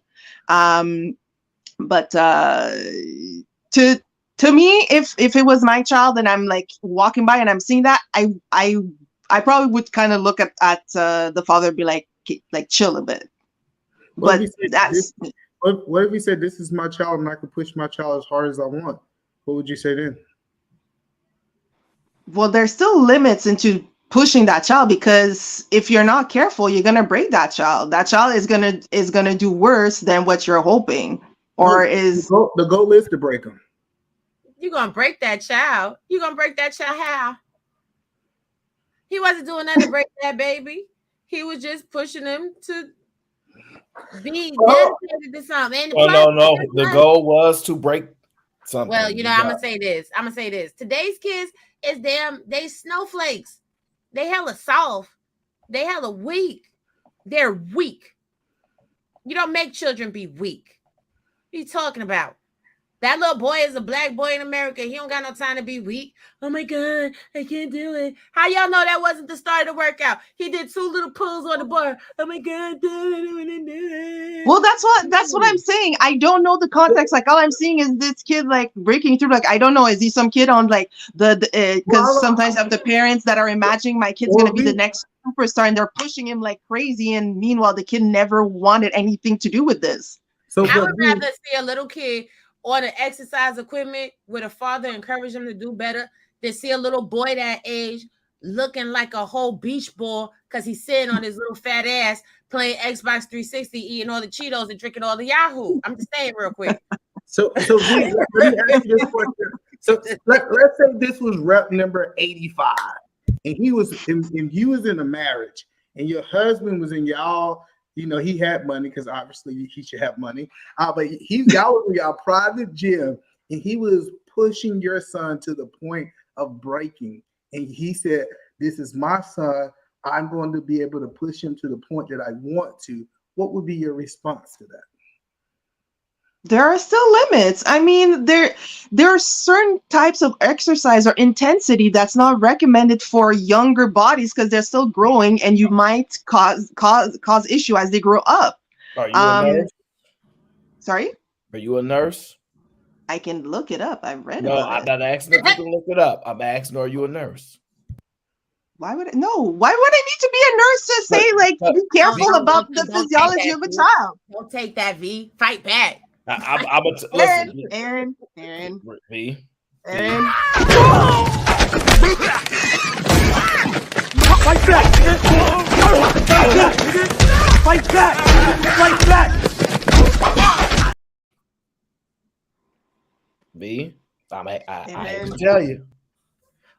But to me, if it was my child and I'm like walking by and I'm seeing that, I probably would kind of look at the father and be like chill a bit. What if he said this is my child and I can push my child as hard as I want? What would you say then? Well, there's still limits into pushing that child because if you're not careful, you're gonna break that child. That child is gonna do worse than what you're hoping, or the goal is to break them. You're gonna break that child. You're gonna break that child how? He wasn't doing nothing to break that baby. He was just pushing him to be dedicated to something. No. The goal was to break something. Well, I'm gonna say this. Today's kids is they snowflakes. They hella soft. They hella weak. They're weak. You don't make children be weak. What are you talking about? That little boy is a black boy in America. He don't got no time to be weak. Oh my God, I can't do it. How y'all know that wasn't the start of the workout? He did 2 little pulls on the bar. Oh my God, well, that's what I'm saying. I don't know the context. Like all I'm seeing is this kid like breaking through. Like I don't know, is he some kid on like because sometimes I have the parents that are imagining my kid's gonna be the next superstar and they're pushing him like crazy. And meanwhile, the kid never wanted anything to do with this. So I would rather see a little kid on the exercise equipment with a father encourage him to do better than see a little boy that age looking like a whole beach ball because he's sitting on his little fat ass playing Xbox 360, eating all the Cheetos and drinking all the Yahoo. I'm just saying real quick. So let me ask you this question. So let's say this was rep number 85 and he was and you was in a marriage and your husband was in y'all. He had money because obviously he should have money. But y'all was in y'all private gym and he was pushing your son to the point of breaking. And he said, this is my son. I'm going to be able to push him to the point that I want to. What would be your response to that? There are still limits. I mean, there are certain types of exercise or intensity that's not recommended for younger bodies because they're still growing, and you might cause issue as they grow up. Are you a nurse? Sorry? Are you a nurse? I can look it up. I've read No, about I'm it. not asking if you can look it up. I'm asking, are you a nurse? Why would I? No. Why would I need to be a nurse to say like be careful Don't- about don't- the don't take physiology that, of a V. child? Don't take that, V. Fight back. Listen, Aaron. V. Aaron. Fight back! Fight back! Fight back! V. I hate to Aaron. tell you.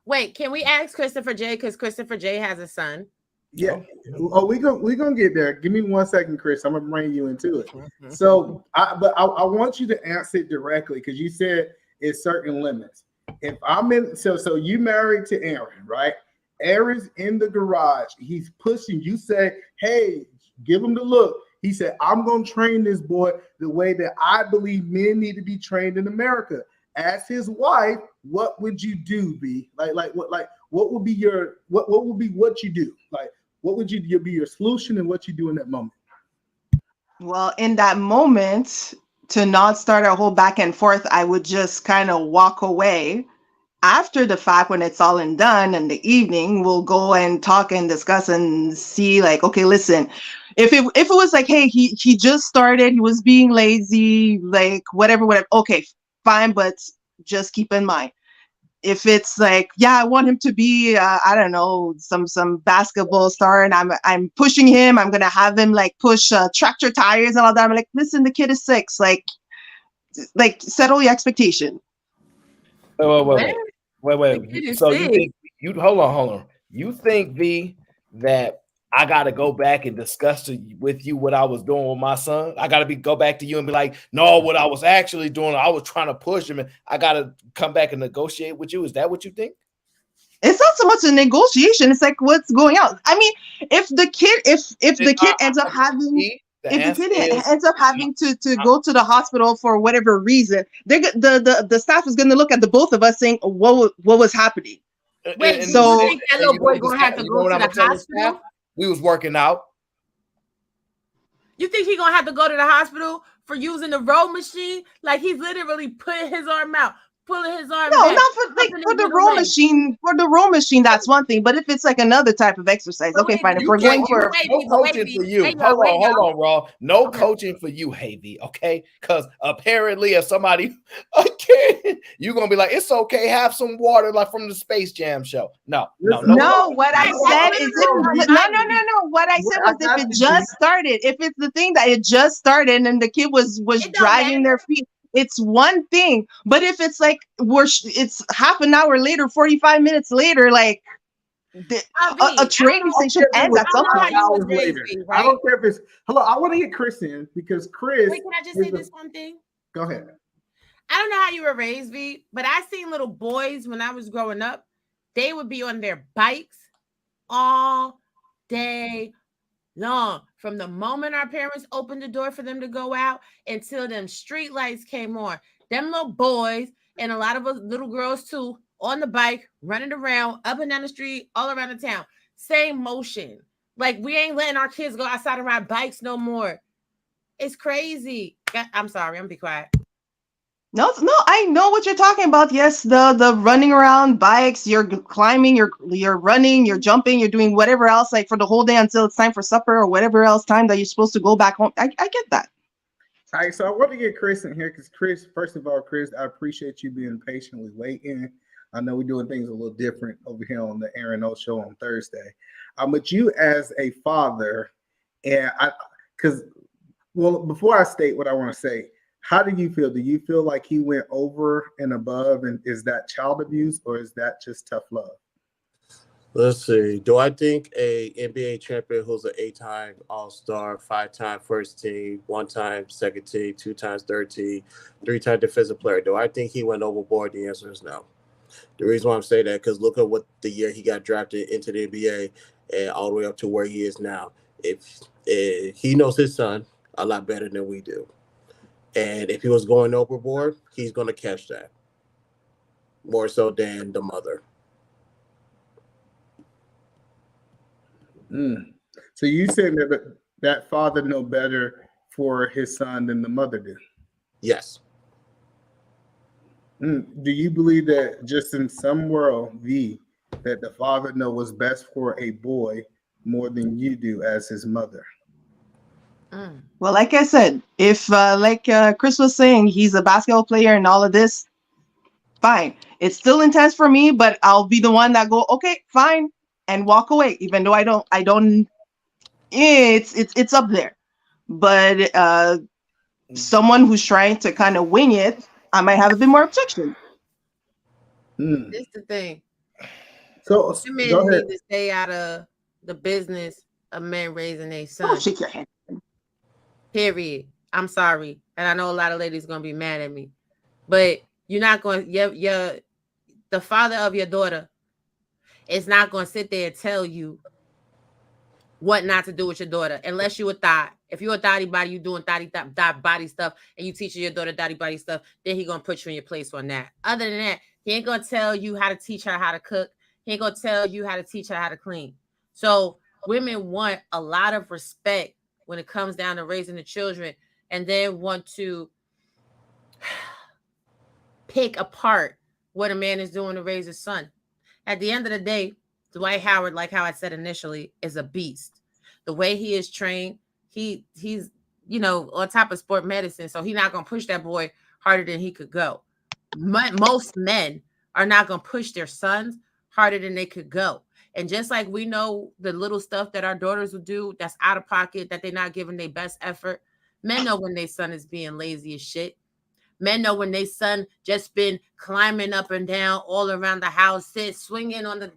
Wait, can we ask Christopher J? Because Christopher J has a son. Yeah. Oh, we gonna get there. Give me 1 second, Chris. I'm gonna bring you into it. So, I want you to answer it directly because you said it's certain limits. If I'm in, so you married to Aaron, right? Aaron's in the garage. He's pushing. You say, "Hey, give him the look." He said, "I'm gonna train this boy the way that I believe men need to be trained in America." As his wife, what would you do, B? What would be your what you do? Like, what would you be your solution and what you do in that moment? Well, in that moment, to not start a whole back and forth, I would just kind of walk away. After the fact, when it's all and done in the evening, we'll go and talk and discuss and see, like, okay, listen, if it was like, hey, he just started, he was being lazy, like whatever, okay, fine, but just keep in mind, if it's like, yeah, I want him to be, I don't know, some basketball star, and I'm pushing him, I'm gonna have him like push tractor tires and all that. I'm like, listen, the kid is 6, like settle your expectation. Wait. It So is you sick. think hold on. You think, V, that I gotta go back and discuss with you what I was doing with my son? I gotta go back to you and be like, no, what I was actually doing, I was trying to push him, and I gotta come back and negotiate with you. Is that what you think? It's not so much a negotiation. It's like what's going on. I mean, if the kid ends up having to go to the hospital for whatever reason, the staff is going to look at the both of us saying what was happening. Wait, And so you think that little boy gonna have to go to the hospital? We was working out. You think he gonna have to go to the hospital for using the row machine? Like he's literally putting his arm out, pulling his arm. No, back, not for the row machine. For the row machine, that's one thing. But if it's like another type of exercise, okay, fine. If we're going for no coaching for you, hold on, Raw. No coaching for you, Havy. Okay, because apparently, if somebody you're gonna be like, it's okay, have some water like from the Space Jam show. No. What I said is no. What I said was if it just started, if it's the thing that it just started and the kid was dragging their feet. It's one thing, but if it's like it's half an hour later, 45 minutes later, like a training session ends at some point. Hours later. I don't care if it's hello. I want to get Chris in because Chris. Wait, can I just say this one thing? Go ahead. I don't know how you were raised, V, but I seen little boys when I was growing up. They would be on their bikes all day long. From the moment our parents opened the door for them to go out until them street lights came on, them little boys and a lot of us little girls too on the bike, running around up and down the street, all around the town. Same motion. Like we ain't letting our kids go outside and ride bikes no more. It's crazy. I'm sorry, I'm be quiet. No, I know what you're talking about. Yes, the running around bikes, you're climbing, you're running, you're jumping, you're doing whatever else, like for the whole day until it's time for supper or whatever else time that you're supposed to go back home. I get that. All right, so I want to get Chris in here because Chris, first of all, Chris, I appreciate you being patiently waiting. I know we're doing things a little different over here on the Aaron O Show on Thursday. But you as a father, and before I state what I want to say, how do you feel? Do you feel like he went over and above, and is that child abuse or is that just tough love? Let's see. Do I think a NBA champion who's an 8-time All-Star, 5-time first team, 1-time second team, 2 times third team, 3-time defensive player, do I think he went overboard? The answer is no. The reason why I'm saying that, because look at what the year he got drafted into the NBA and all the way up to where he is now. If he knows his son a lot better than we do. And if he was going overboard, he's going to catch that more so than the mother. So you said that father know better for his son than the mother did? Yes. Do you believe that just in some world, that the father know what's best for a boy more than you do as his mother? Well, like I said, if like Chris was saying, he's a basketball player and all of this, fine. It's still intense for me, but I'll be the one that go, okay, fine, and walk away, even though I don't. It's up there. But someone who's trying to kind of wing it, I might have a bit more objection. Mm. This is the thing. So Women go ahead. need to stay out of the business of men raising their Oh, sons. shake your hand. Period. I'm sorry, and I know a lot of ladies gonna be mad at me, but you're not going. The father of your daughter is not going to sit there and tell you what not to do with your daughter, unless you a thot. If you're a thotty body, you doing thotty body stuff, and you teaching your daughter thotty body stuff, then he gonna put you in your place on that. Other than that, he ain't gonna tell you how to teach her how to cook. He ain't gonna tell you how to teach her how to clean. So women want a lot of respect when it comes down to raising the children, and then want to pick apart what a man is doing to raise his son. At the end of the day, Dwight Howard, like how I said initially, is a beast. The way he is trained, he's on top of sport medicine, so he's not gonna push that boy harder than he could go. Most men are not gonna push their sons harder than they could go. And just like we know the little stuff that our daughters will do that's out of pocket, that they're not giving their best effort, men know when their son is being lazy as shit. Men know when their son just been climbing up and down all around the house, swinging on the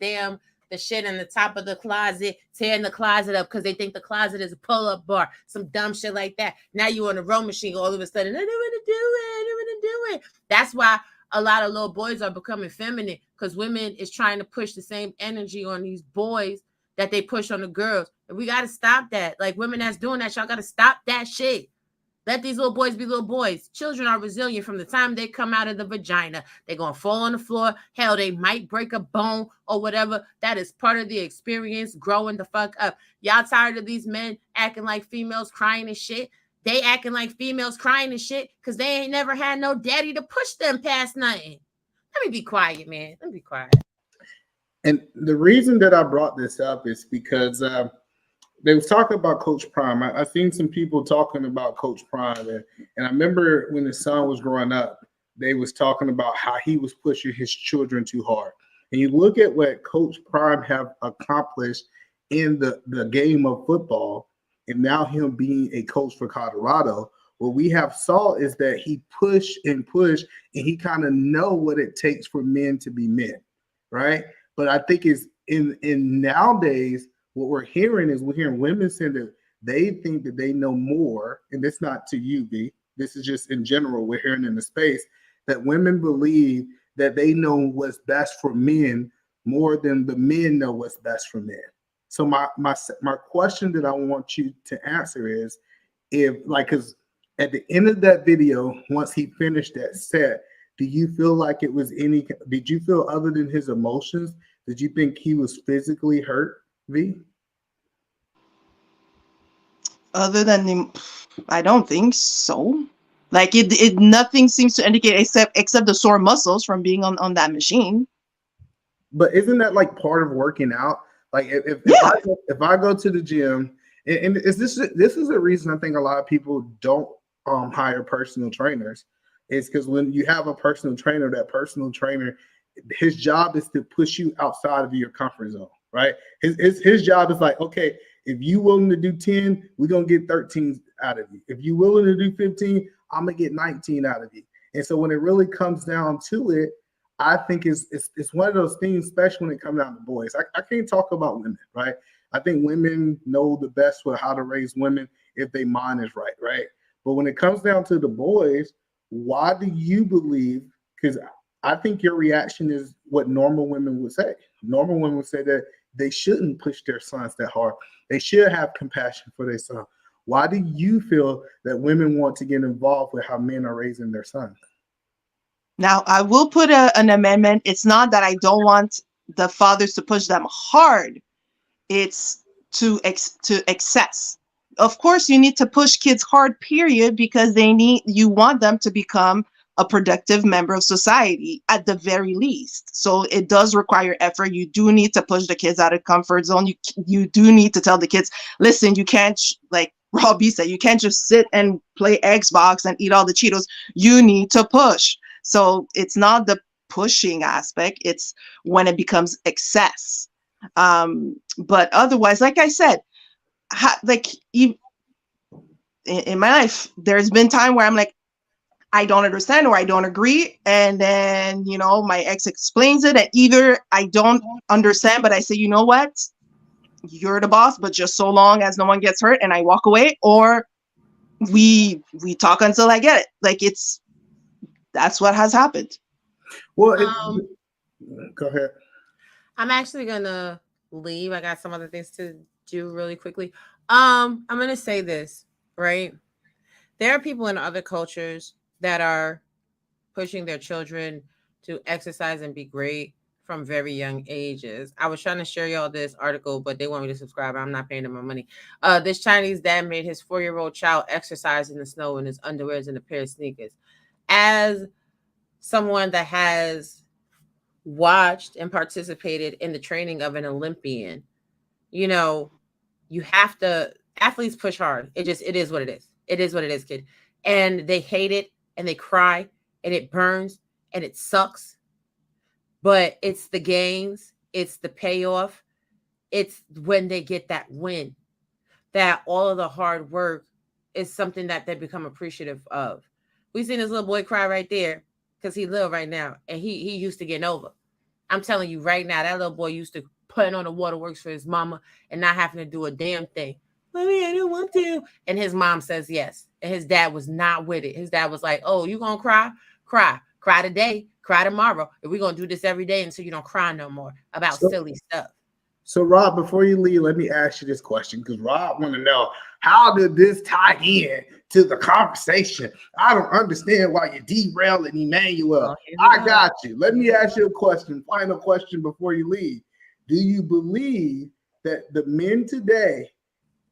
shit in the top of the closet, tearing the closet up because they think the closet is a pull-up bar, some dumb shit like that. Now you on the row machine, all of a sudden, I don't want to do it. That's why a lot of little boys are becoming feminine, because women is trying to push the same energy on these boys that they push on the girls. And we got to stop that. Like, women that's doing that, y'all got to stop that shit. Let these little boys be little boys. Children are resilient from the time they come out of the vagina. They're going to fall on the floor. Hell, they might break a bone or whatever. That is part of the experience, growing the fuck up. Y'all tired of these men acting like females crying and shit? They acting like females crying and shit because they ain't never had no daddy to push them past nothing. Let me be quiet, man. Let me be quiet. And the reason that I brought this up is because they was talking about Coach Prime. I've seen some people talking about Coach Prime, and I remember when his son was growing up, they was talking about how he was pushing his children too hard. And you look at what Coach Prime have accomplished in the game of football, and now him being a coach for Colorado, what we have saw is that he push, and he kind of know what it takes for men to be men, right? But I think is in nowadays, what we're hearing women saying that they think that they know more, and it's not to you, B. This is just in general, we're hearing in the space that women believe that they know what's best for men more than the men know what's best for men. So my question that I want you to answer is, because at the end of that video, once he finished that set, did you feel other than his emotions, did you think he was physically hurt, V? Other than him, I don't think so. Like it nothing seems to indicate except the sore muscles from being on that machine. But isn't that like part of working out? Like if I go to the gym, and this is a reason I think a lot of people don't hire personal trainers. It's because when you have a personal trainer, that personal trainer, his job is to push you outside of your comfort zone, right? His job is like, okay, if you willing to do 10, we're gonna get 13 out of you. If you willing to do 15, I'm gonna get 19 out of you. And so when it really comes down to it, I think it's one of those things, especially when it comes down to boys. I can't talk about women, right? I think women know the best for how to raise women if their mind is right, right? But when it comes down to the boys, why do you believe? Because I think your reaction is what normal women would say. Normal women would say that they shouldn't push their sons that hard. They should have compassion for their son. Why do you feel that women want to get involved with how men are raising their sons? Now, I will put an amendment. It's not that I don't want the fathers to push them hard. It's to excess. Of course, you need to push kids hard, period, because you want them to become a productive member of society at the very least. So it does require effort. You do need to push the kids out of comfort zone. You do need to tell the kids, listen, you can't, like Robbie said, you can't just sit and play Xbox and eat all the Cheetos. You need to push. So it's not the pushing aspect, it's when it becomes excess. But otherwise, like I said, in my life, there's been time where I'm like, I don't understand or I don't agree. And then, my ex explains it, and either I don't understand, but I say, you know what? You're the boss, but just so long as no one gets hurt, and I walk away, or we talk until I get it. Like, that's what has happened. Well, go ahead. I'm actually gonna leave. I got some other things to do really quickly. I'm gonna say this, right? There are people in other cultures that are pushing their children to exercise and be great from very young ages. I was trying to share y'all this article, but they want me to subscribe. I'm not paying them my money. This Chinese dad made his 4-year-old child exercise in the snow in his underwears and a pair of sneakers. As someone that has watched and participated in the training of an Olympian, you have to, athletes push hard. It is what it is. It is what it is, kid. And they hate it and they cry and it burns and it sucks. But it's the gains, it's the payoff. It's when they get that win, that all of the hard work is something that they become appreciative of. We seen this little boy cry right there because he little right now, and he used to getting over. I'm telling you right now, that little boy used to put on the waterworks for his mama and not having to do a damn thing. Mommy, I don't want to. And his mom says yes. And his dad was not with it. His dad was like, oh, you gonna cry? Cry. Cry today. Cry tomorrow. And we're gonna do this every day until you don't cry no more about silly stuff. So, Rob, before you leave, let me ask you this question, because Rob want to know, how did this tie in to the conversation? I don't understand why you're derailing Emmanuel. I got you. Let me ask you a question. Final question before you leave. Do you believe that the men today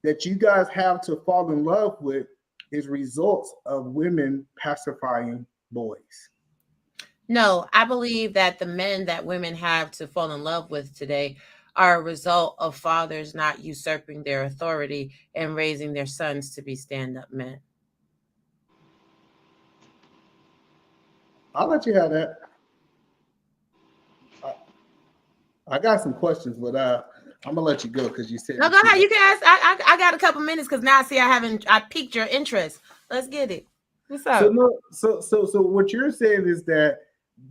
that you guys have to fall in love with is results of women pacifying boys? No, I believe that the men that women have to fall in love with today are a result of fathers not usurping their authority and raising their sons to be stand-up men. I'll let you have that. I got some questions, but I'm gonna let you go because you said. No, go ahead. You can ask. I got a couple minutes because now I piqued your interest. Let's get it. What's up? So what you're saying is that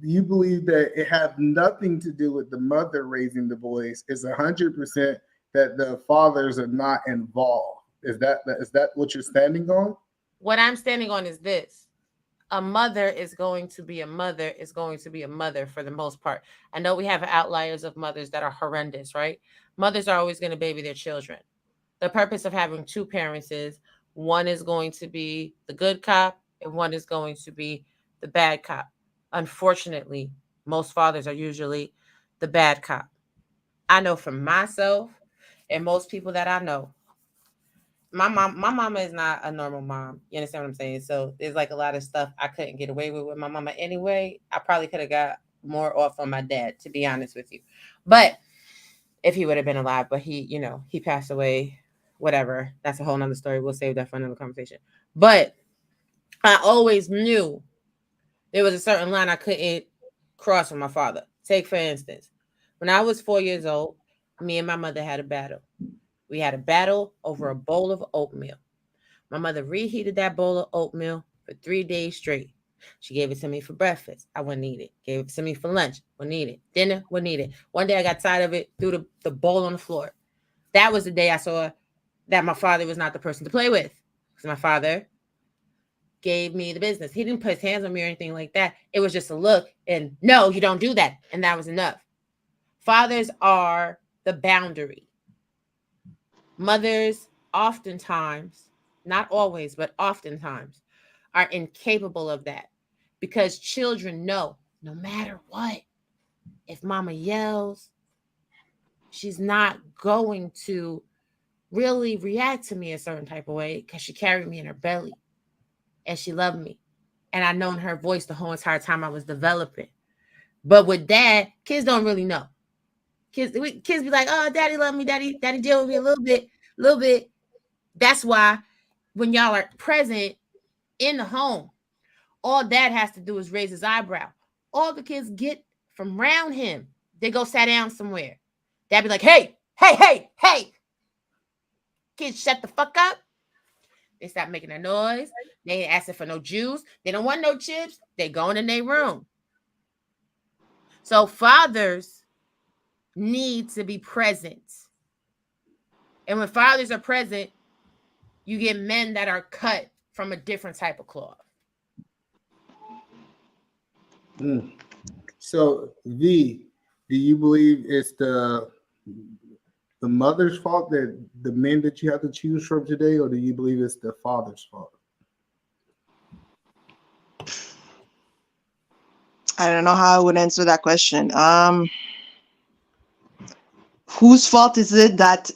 you believe that it has nothing to do with the mother raising the boys. It's 100% that the fathers are not involved. Is that what you're standing on? What I'm standing on is this. A mother is going to be a mother for the most part. I know we have outliers of mothers that are horrendous, right? Mothers are always going to baby their children. The purpose of having two parents is one is going to be the good cop and one is going to be the bad cop. Unfortunately, most fathers are usually the bad cop. I know for myself and most people that I know, my mama is not a normal mom. You understand what I'm saying? So there's like a lot of stuff I couldn't get away with my mama anyway. I probably could have got more off on my dad, to be honest with you. But if he would have been alive, but he passed away, whatever. That's a whole nother story. We'll save that for another conversation. But I always knew there was a certain line I couldn't cross with my father. Take, for instance, when I was 4 years old, me and my mother had a battle. We had a battle over a bowl of oatmeal. My mother reheated that bowl of oatmeal for 3 days straight. She gave it to me for breakfast. I wouldn't eat it. Gave it to me for lunch. Wouldn't eat it. Dinner. Wouldn't eat it. One day I got tired of it, threw the bowl on the floor. That was the day I saw that my father was not the person to play with. Because my father gave me the business. He didn't put his hands on me or anything like that. It was just a look and no, you don't do that. And that was enough. Fathers are the boundary. Mothers oftentimes, not always, but oftentimes are incapable of that because children know no matter what, if mama yells, she's not going to really react to me a certain type of way because she carried me in her belly and she loved me and I known her voice the whole entire time I was developing. But with dad, kids don't really know. Kids be like, oh, daddy love me, daddy deal with me a little bit. That's why when y'all are present in the home, all dad has to do is raise his eyebrow. All the kids get from around him, they go sit down somewhere. Dad be like, hey. Kids, shut the fuck up. They stop making a noise. They ain't asking for no juice. They don't want no chips. They going in their room. So fathers need to be present. And when fathers are present, you get men that are cut from a different type of cloth. So, V, do you believe it's the mother's fault that the men that you have to choose from today, or do you believe it's the father's fault? I don't know how I would answer that question. Whose fault is it that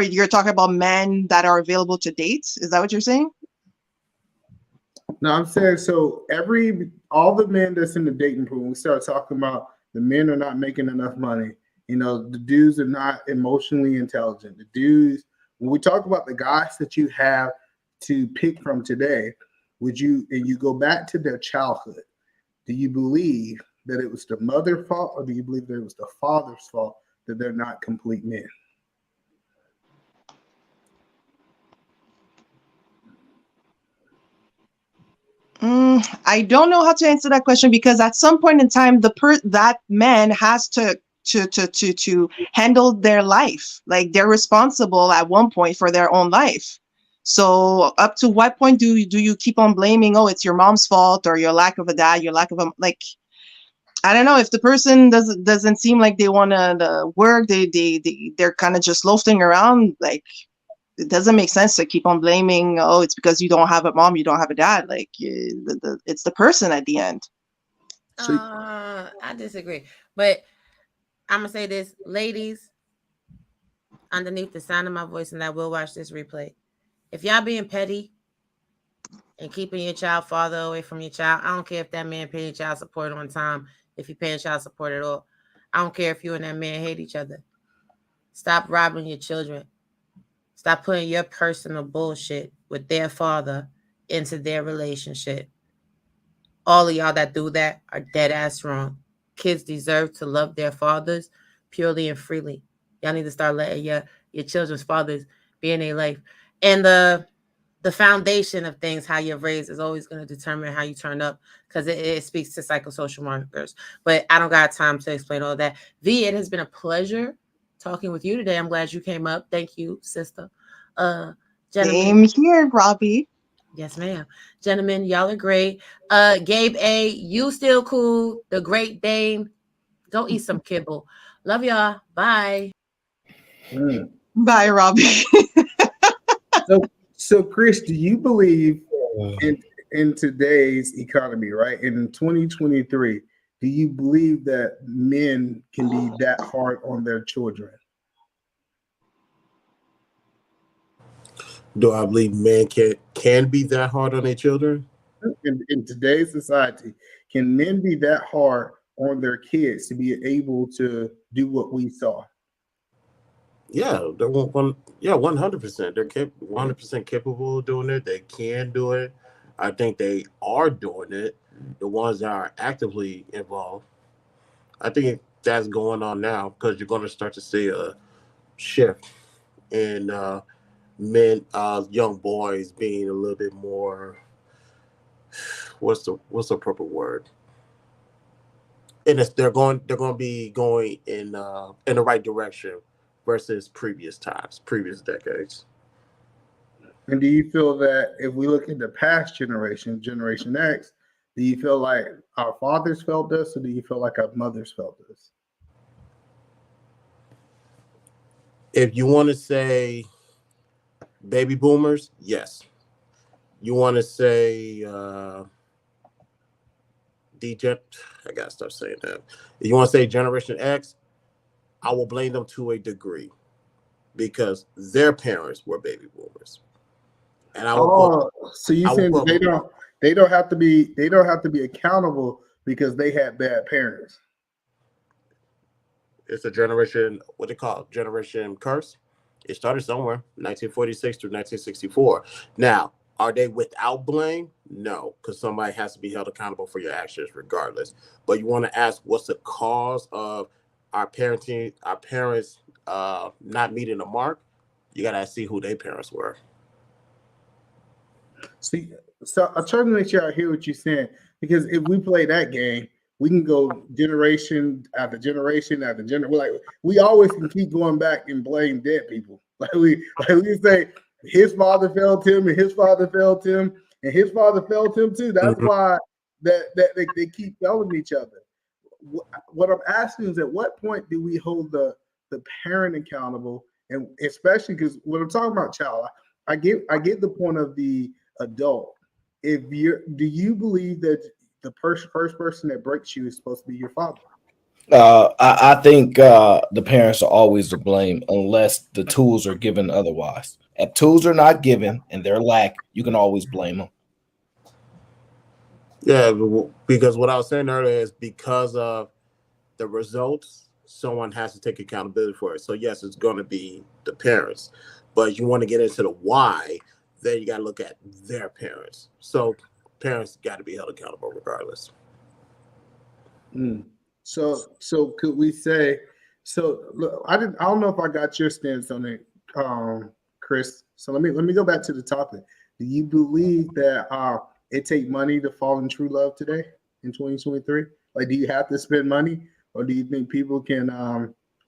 you're talking about men that are available to date? Is that what you're saying? No, I'm saying so all the men that's in the dating pool, we start talking about the men are not making enough money. You know, the dudes are not emotionally intelligent. The dudes, when we talk about the guys that you have to pick from today, and you go back to their childhood, do you believe that it was the mother's fault, or do you believe that it was the father's fault that they're not complete men? I don't know how to answer that question, because at some point in time, that man has to handle their life. Like, they're responsible at one point for their own life. So up to what point do you keep on blaming, oh, it's your mom's fault, or your lack of a dad, your lack of a, like, I don't know, if the person doesn't seem like they want to work, they're kind of just loafing around, like, it doesn't make sense to keep on blaming, oh, it's because you don't have a mom, you don't have a dad. Like, it's the person at the end. I disagree. But I'm going to say this, ladies, underneath the sound of my voice, and I will watch this replay. If y'all being petty and keeping your child father away from your child, I don't care if that man paying child support on time, if you paying child support at all. I don't care if you and that man hate each other. Stop robbing your children. Stop putting your personal bullshit with their father into their relationship. All of y'all that do that are dead ass wrong. Kids deserve to love their fathers purely and freely. Y'all need to start letting your children's fathers be in their life. And the foundation of things, how you're raised, is always going to determine how you turn up, because it speaks to psychosocial markers. But I don't got time to explain all that. V, it has been a pleasure talking with you today. I'm glad you came up. Thank you, sister. Same here, Robbie. Yes, ma'am. Gentlemen, y'all are great. Gabe A, you still cool. The Great Dame, go eat some kibble. Love y'all. Bye. Bye, Robbie. So Chris, do you believe in today's economy, right? In 2023, do you believe that men can be that hard on their children? Do I believe men can be that hard on their children? In today's society, can men be that hard on their kids to be able to do what we saw? Yeah, they're 100%. They're 100% capable of doing it. They can do it. I think they are doing it. The ones that are actively involved. I think that's going on now, because you're going to start to see a shift in men, young boys being a little bit more. What's the proper word? And they're going to be going in the right direction versus previous decades. And do you feel that if we look at the past generation, Generation X, do you feel like our fathers felt this, or do you feel like our mothers felt this? If you want to say baby boomers, yes. You want to say I gotta stop saying that. If you want to say Generation X, I will blame them to a degree, because their parents were baby boomers. And I will so you saying They don't have to be accountable because they had bad parents. It's a generation, what they call generation curse. It started somewhere, 1946 through 1964. Now, are they without blame? No, because somebody has to be held accountable for your actions regardless. But you want to ask, what's the cause of our parents not meeting the mark? You got to see who their parents were. See, so I'm trying to make sure I hear what you're saying, because if we play that game, we can go generation after generation after generation. Like we always can keep going back and blame dead people. Like we say, his father failed him, and his father failed him, and his father failed him too. That's why that they keep failing each other. What I'm asking is, at what point do we hold the parent accountable? And especially because when I'm talking about child, I get the point of the adult. Do you believe that the first person that breaks you is supposed to be your father? I think the parents are always to blame unless the tools are given otherwise. If tools are not given and they're lack, you can always blame them. Yeah, because what I was saying earlier is because of the results, someone has to take accountability for it. So yes, it's going to be the parents, but you want to get into the why, then you got to look at their parents. So parents got to be held accountable regardless. So could we say? So look, I don't know if I got your stance on it, Chris. So let me go back to the topic. Do you believe that it take money to fall in true love today in 2023? Like, do you have to spend money, or do you think people can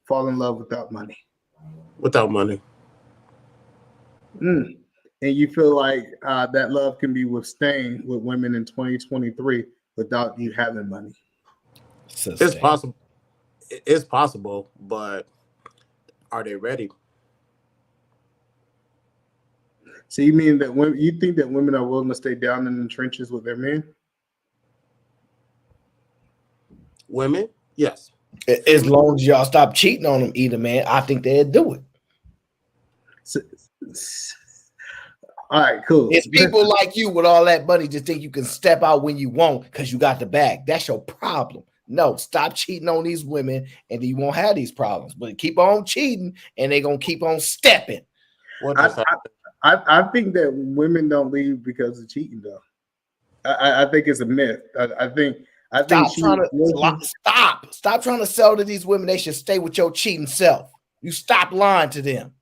fall in love without money? Without money. And you feel like that love can be withstained with women in 2023 without you having money? It's possible. It's possible, but are they ready? So you mean that you think that women are willing to stay down in the trenches with their men? Women, yes. As long as y'all stop cheating on them, either man, I think they'd do it. All right, cool. It's people like you with all that money just think you can step out when you want because you got the bag. That's your problem. No, stop cheating on these women, and you won't have these problems. But keep on cheating, and they're gonna keep on stepping. I think that women don't leave because of cheating, though. I think it's a myth. I think stop trying to sell to these women. They should stay with your cheating self. You stop lying to them.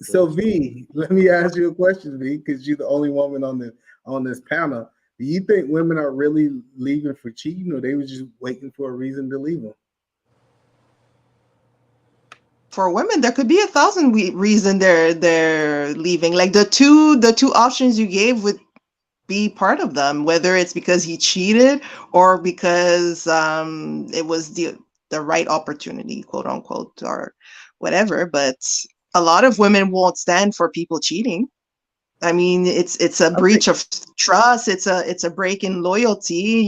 So V, let me ask you a question, V, because you're the only woman on this panel. Do you think women are really leaving for cheating, or they were just waiting for a reason to leave them? For women, there could be 1,000 reasons they're leaving. Like the two options you gave would be part of them, whether it's because he cheated or because it was the right opportunity, quote unquote, or whatever. But a lot of women won't stand for people cheating. I mean, it's a breach of trust. It's a break in loyalty.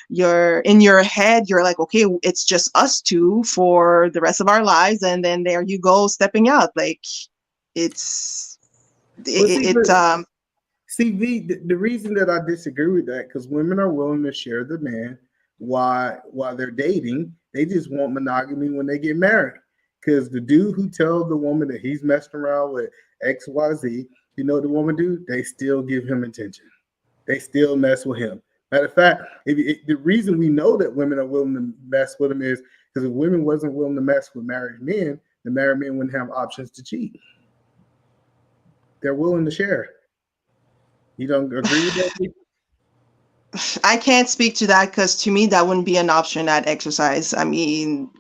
You're in your head. You're like, okay, it's just us two for the rest of our lives, and then there you go, stepping out. Like See, V, the reason that I disagree with that, because women are willing to share the man while they're dating. They just want monogamy when they get married. Because the dude who tells the woman that he's messing around with XYZ, you know what the woman do? They still give him attention. They still mess with him. Matter of fact, the reason we know that women are willing to mess with him is because if women wasn't willing to mess with married men, the married men wouldn't have options to cheat. They're willing to share. You don't agree with that? I can't speak to that because to me that wouldn't be an option at exercise. I mean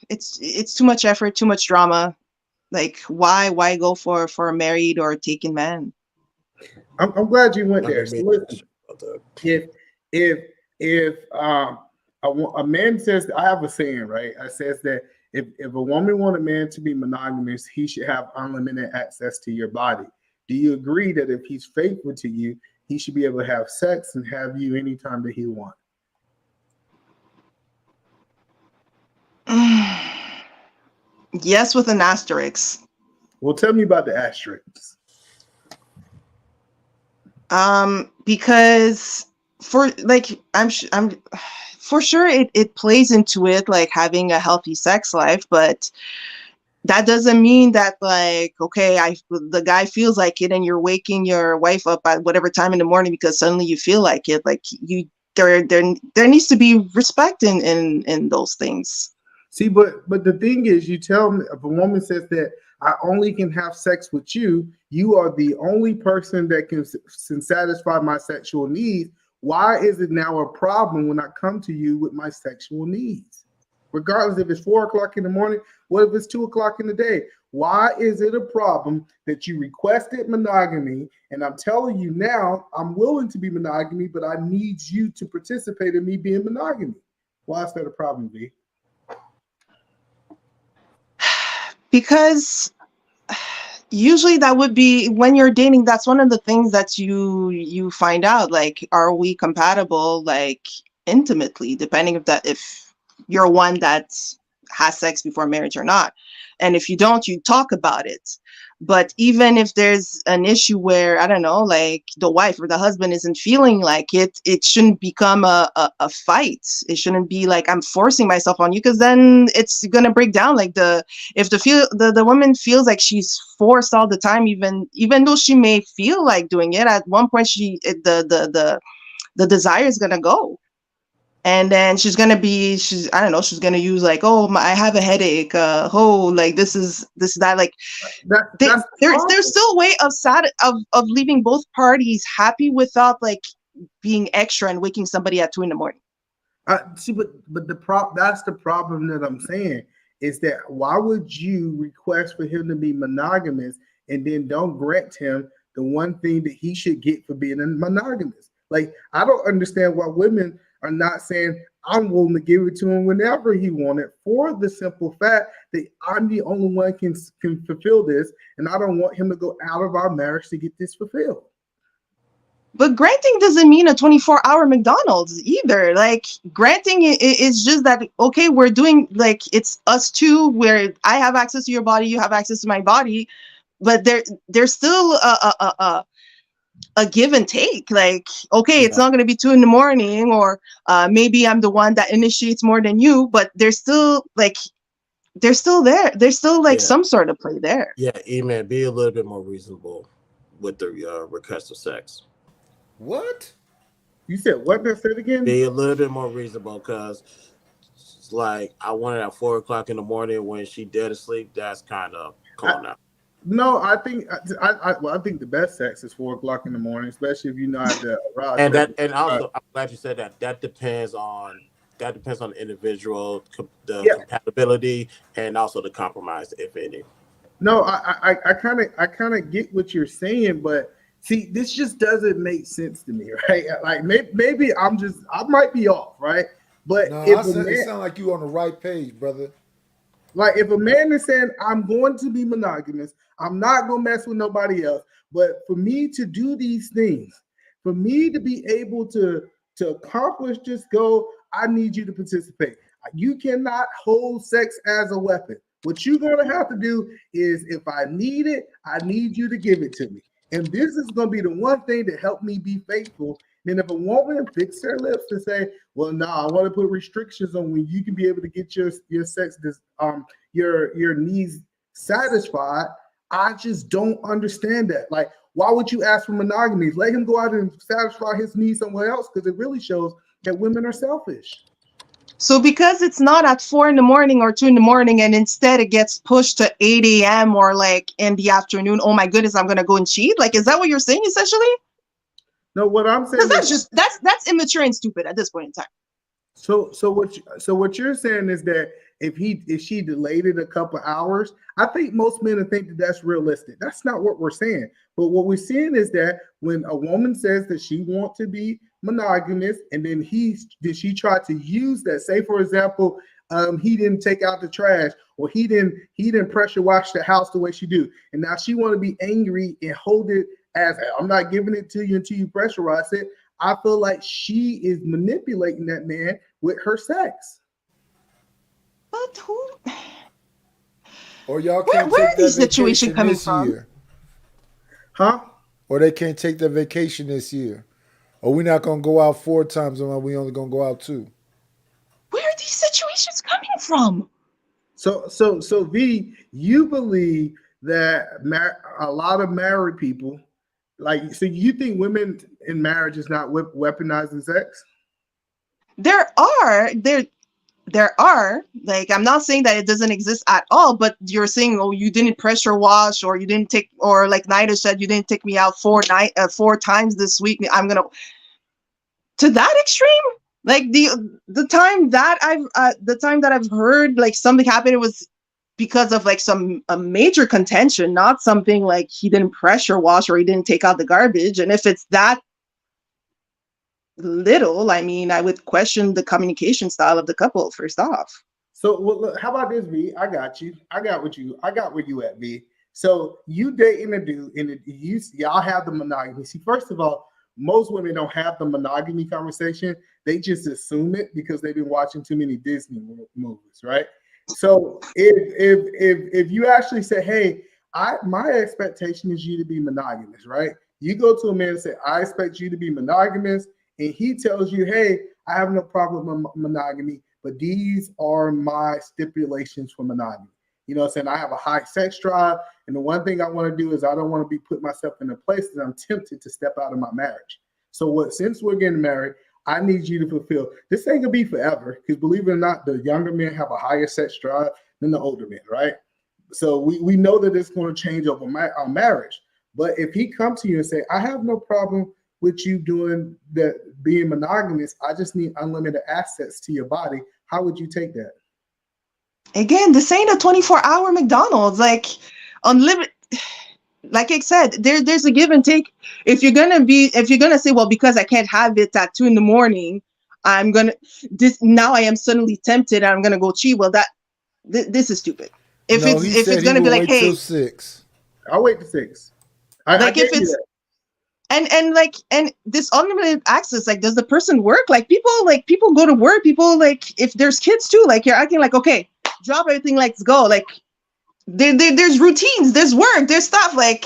it's too much effort, too much drama. Like why go for a married or a taken man? I'm glad you went there. So listen, if a man says, I have a saying, right? I says that if a woman wants a man to be monogamous, he should have unlimited access to your body. Do you agree that if he's faithful to you, he should be able to have sex and have you anytime that he wants? Yes, with an asterisk. Well, tell me about the asterisks. Because for like I'm for sure it plays into it, like having a healthy sex life, but that doesn't mean that, like, okay, the guy feels like it and you're waking your wife up at whatever time in the morning because suddenly you feel like it. Like, there needs to be respect in those things. See, but the thing is, you tell me, if a woman says that I only can have sex with you, you are the only person that can satisfy my sexual needs. Why is it now a problem when I come to you with my sexual needs? Regardless if it's 4 o'clock in the morning, what if it's 2 o'clock in the day? Why is it a problem that you requested monogamy and I'm telling you now I'm willing to be monogamy, but I need you to participate in me being monogamy? Why is that a problem, V? Because usually that would be when you're dating, that's one of the things that you find out, like, are we compatible, like, intimately, depending if you're one that has sex before marriage or not. And if you don't, you talk about it. But even if there's an issue where, I don't know, like the wife or the husband isn't feeling like it shouldn't become a fight. It shouldn't be like I'm forcing myself on you, because then it's gonna break down. Like if the woman feels like she's forced all the time, even though she may feel like doing it, at one point the desire is gonna go. And then she's gonna use like, oh, I have a headache. Like this is that. Like there's still a way of leaving both parties happy without like being extra and waking somebody at 2 a.m. See, but that's the problem that I'm saying is that why would you request for him to be monogamous and then don't grant him the one thing that he should get for being a monogamous? Like, I don't understand why women are not saying I'm willing to give it to him whenever he wanted, for the simple fact that I'm the only one can fulfill this, and I don't want him to go out of our marriage to get this fulfilled. But granting doesn't mean a 24-hour McDonald's either. Like, granting is just that, okay, we're doing, like, it's us two, where I have access to your body, you have access to my body, but there's still a give and take. Like, okay, it's not going to be 2 a.m, or maybe I'm the one that initiates more than you, but there's still there. There's still like some sort of play there. Yeah, E-Man, be a little bit more reasonable with the request of sex. What? You said what? That said again? Be a little bit more reasonable, because it's like I want it at 4 o'clock in the morning when she dead asleep. That's kind of calm out. No, I think I think the best sex is 4 o'clock in the morning, especially if you know how to arouse. And also, I'm glad you said that. That depends on the individual, the compatibility, and also the compromise, if any. No, I kind of get what you're saying, but see, this just doesn't make sense to me, right? Like maybe I might be off, right? But no, it sounds like you on the right page, brother. Like, if a man is saying, I'm going to be monogamous, I'm not going to mess with nobody else, but for me to do these things, for me to be able to accomplish this goal, I need you to participate. You cannot hold sex as a weapon. What you're going to have to do is, if I need it, I need you to give it to me. And this is going to be the one thing that helped me be faithful. Then if a woman fix her lips and say, well, no, I want to put restrictions on when you can be able to get your sex, your needs satisfied, I just don't understand that. Like, why would you ask for monogamy? Let him go out and satisfy his needs somewhere else, because it really shows that women are selfish. So because it's not at 4 a.m. or 2 a.m, and instead it gets pushed to 8 a.m. or like in the afternoon, oh my goodness, I'm gonna go and cheat. Like, is that what you're saying essentially? No, what I'm saying is that's immature and stupid at this point in time. So what you're saying is that if she delayed it a couple hours, I think most men think that that's realistic. That's not what we're saying. But what we're saying is that when a woman says that she wants to be monogamous, and then she tried to use that, say for example, he didn't take out the trash, or he didn't pressure wash the house the way she do, and now she want to be angry and hold it as, I'm not giving it to you until you pressurize it. I feel like she is manipulating that man with her sex. But who? Or y'all can't where take is that the situation coming this from? year. Huh? or they can't take their vacation this year, or we're not gonna go out 4 times and we only gonna go out 2. Where are these situations coming from? So V, you believe that a lot of married people, like, so you think women in marriage is not weaponizing sex? There are, like, I'm not saying that it doesn't exist at all, but you're saying, oh, you didn't pressure wash, or you didn't take, or like Nida said, you didn't take me out 4 times this week. I'm gonna, to that extreme. Like the time that I've heard like something happened, it was because of like a major contention, not something like he didn't pressure wash or he didn't take out the garbage. And if it's that little, I mean, I would question the communication style of the couple first off. So look, how about this, V? I got you. I got where you at, V. So you dating a dude, and y'all have the monogamy. See, first of all, most women don't have the monogamy conversation. They just assume it because they've been watching too many Disney movies, right? So if you actually say, hey, my expectation is you to be monogamous, right? You go to a man and say, I expect you to be monogamous, and he tells you, hey, I have no problem with monogamy, but these are my stipulations for monogamy. You know what I'm saying? I have a high sex drive, and the one thing I want to do is I don't want to be put myself in a place that I'm tempted to step out of my marriage. So since we're getting married, I need you to fulfill. This ain't gonna be forever, because believe it or not, the younger men have a higher sex drive than the older men, right? So we know that it's going to change over our marriage. But if he comes to you and say, I have no problem with you doing that, being monogamous, I just need unlimited access to your body, how would you take that? Again, this ain't a 24-hour McDonald's. Like, unlimited. Like I said, there's a give and take. If you're gonna say, well, because I can't have it at 2 a.m, now I am suddenly tempted and I'm gonna go cheat. Well, this is stupid. If it's gonna be like, hey, till 6. I'll wait till 6. Like if it's and this unlimited access, like, does the person work? Like people go to work. People, like, if there's kids too, like, you're acting like, okay, drop everything, let's go. Like, there's routines, there's work, there's stuff, like